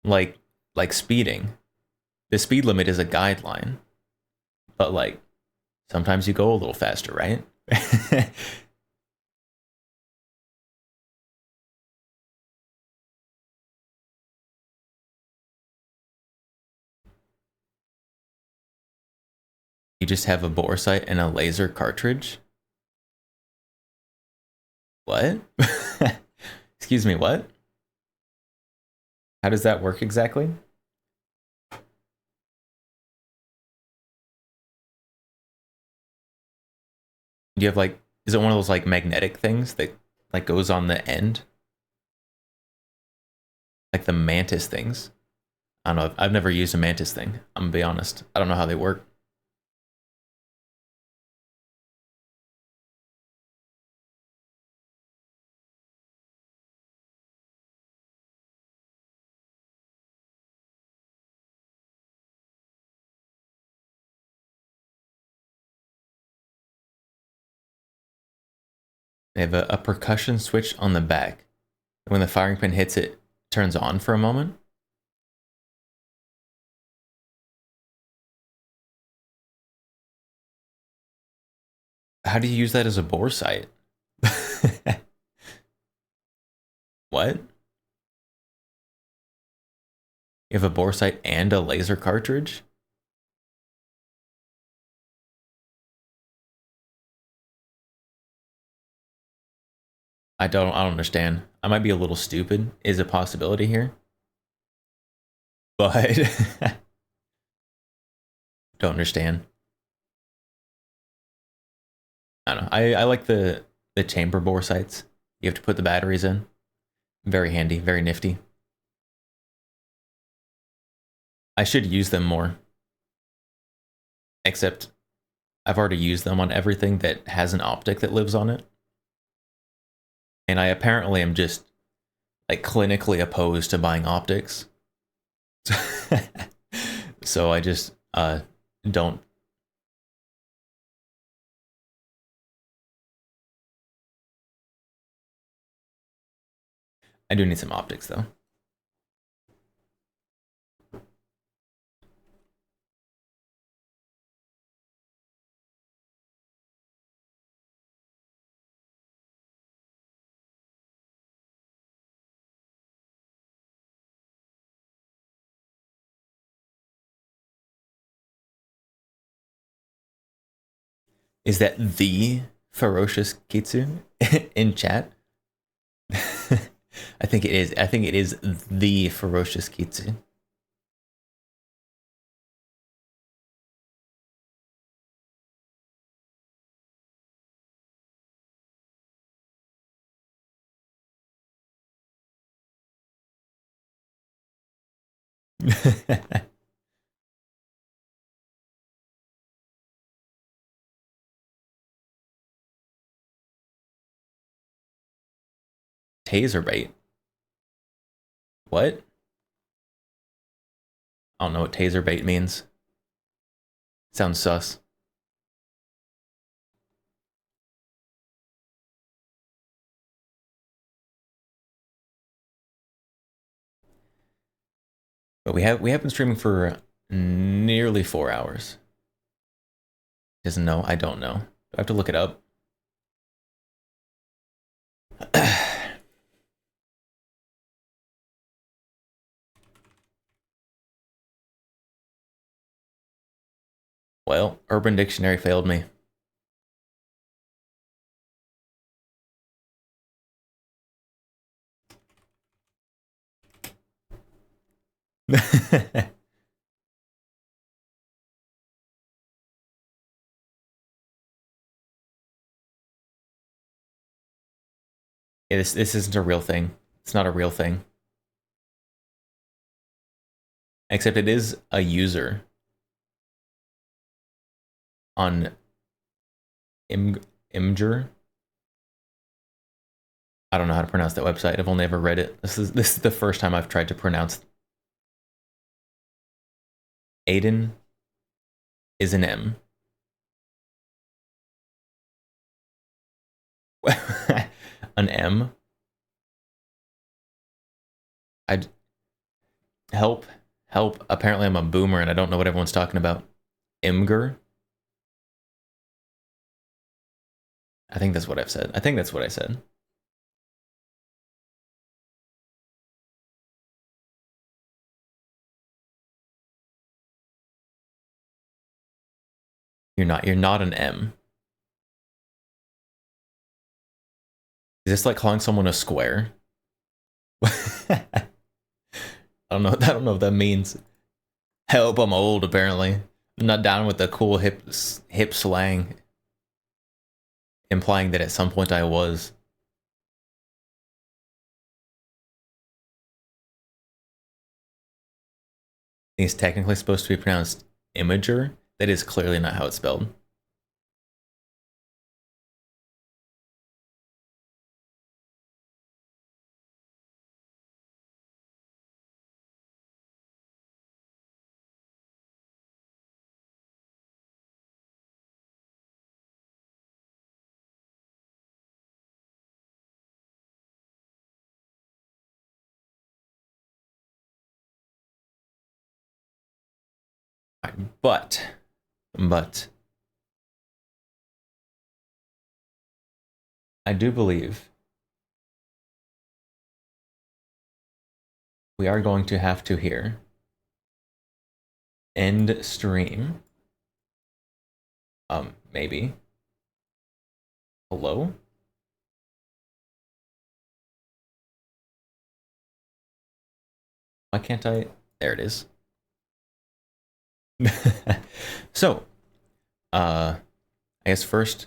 Like speeding. The speed limit is a guideline. But like, sometimes you go a little faster, right? You just have a bore sight and a laser cartridge? What? Excuse me, what? How does that work exactly? Do you have like, is it one of those like magnetic things that like goes on the end? Like the mantis things? I don't know, I've never used a mantis thing, I'm gonna be honest. I don't know how they work. They have a percussion switch on the back. When the firing pin hits it, it turns on for a moment. How do you use that as a bore sight? What? You have a bore sight and a laser cartridge? I don't understand. I might be a little stupid, is a possibility here. But don't understand. I don't know. I like the chamber bore sights. You have to put the batteries in. Very handy, very nifty. I should use them more. Except I've already used them on everything that has an optic that lives on it. And I apparently am just like clinically opposed to buying optics. So I just don't. I do need some optics though. Is that the ferocious Kitsu in chat? I think it is. I think it is the ferocious Kitsu. Taser bait. What? I don't know what taser bait means. Sounds sus. But we have been streaming for nearly 4 hours. Doesn't know. I don't know. I have to look it up. Well, Urban Dictionary failed me. Yeah, this isn't a real thing. It's not a real thing. Except it is a user on Imgur. I don't know how to pronounce that website. I've only ever read it. This is the first time I've tried to pronounce. Aiden is an M. An M. I'd help. Apparently I'm a boomer and I don't know what everyone's talking about. Imgur. I think that's what I've said. I think that's what I said. You're not an M. Is this like calling someone a square? I don't know what that means. Help, I'm old apparently. I'm not down with the cool hip slang. Implying that at some point I was. It's technically supposed to be pronounced Imager. That is clearly not how it's spelled. But I do believe we are going to have to here end stream. Maybe. Hello? Why can't I? There it is. So, I guess first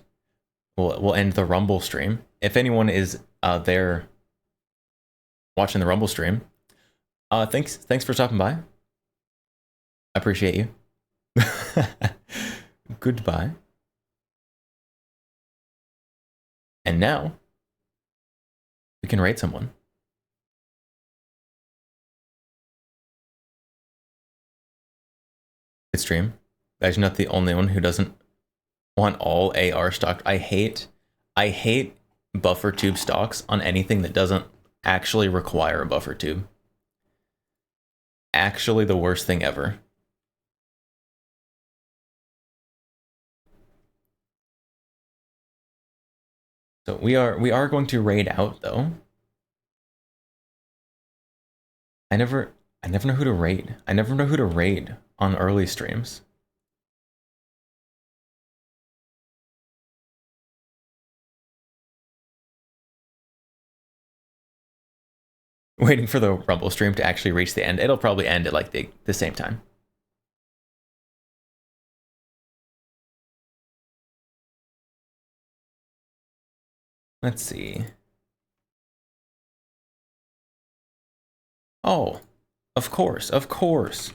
we'll end the Rumble stream. If anyone is there watching the Rumble stream, thanks for stopping by. I appreciate you. Goodbye. And now we can rate someone. Good stream. Guys, you're not the only one who doesn't want all AR stocked. I hate buffer tube stocks on anything that doesn't actually require a buffer tube. Actually the worst thing ever. So we are going to raid out though. I never know who to raid. I never know who to raid on early streams. Waiting for the Rumble stream to actually reach the end. It'll probably end at like the same time. Let's see. Oh, of course, of course.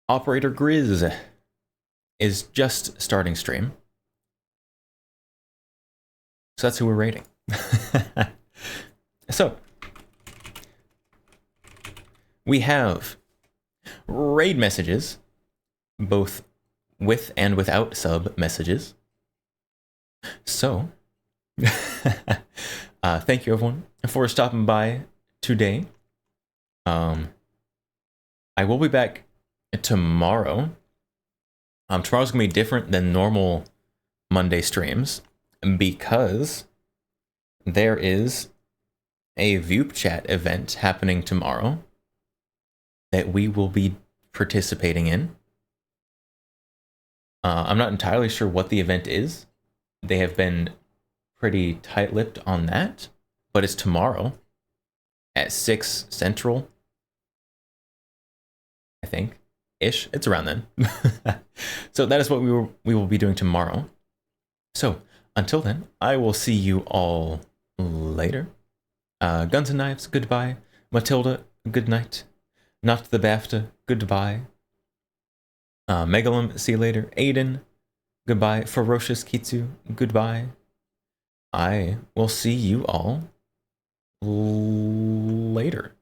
Operator Grizz is just starting stream. So that's who we're rating. So, we have raid messages, both with and without sub messages. So, thank you everyone for stopping by today. I will be back tomorrow. Tomorrow's gonna be different than normal Monday streams because there is a Voop Chat event happening tomorrow that we will be participating in. I'm not entirely sure what the event is. They have been pretty tight-lipped on that, but it's tomorrow at 6 Central, I think, ish. It's around then. So that is what we will be doing tomorrow. So until then, I will see you all later. Guns and Knives, goodbye. Matilda, good night. Not the BAFTA, goodbye. Megalum, see you later. Aiden, goodbye. Ferocious Kitsu, goodbye. I will see you all later.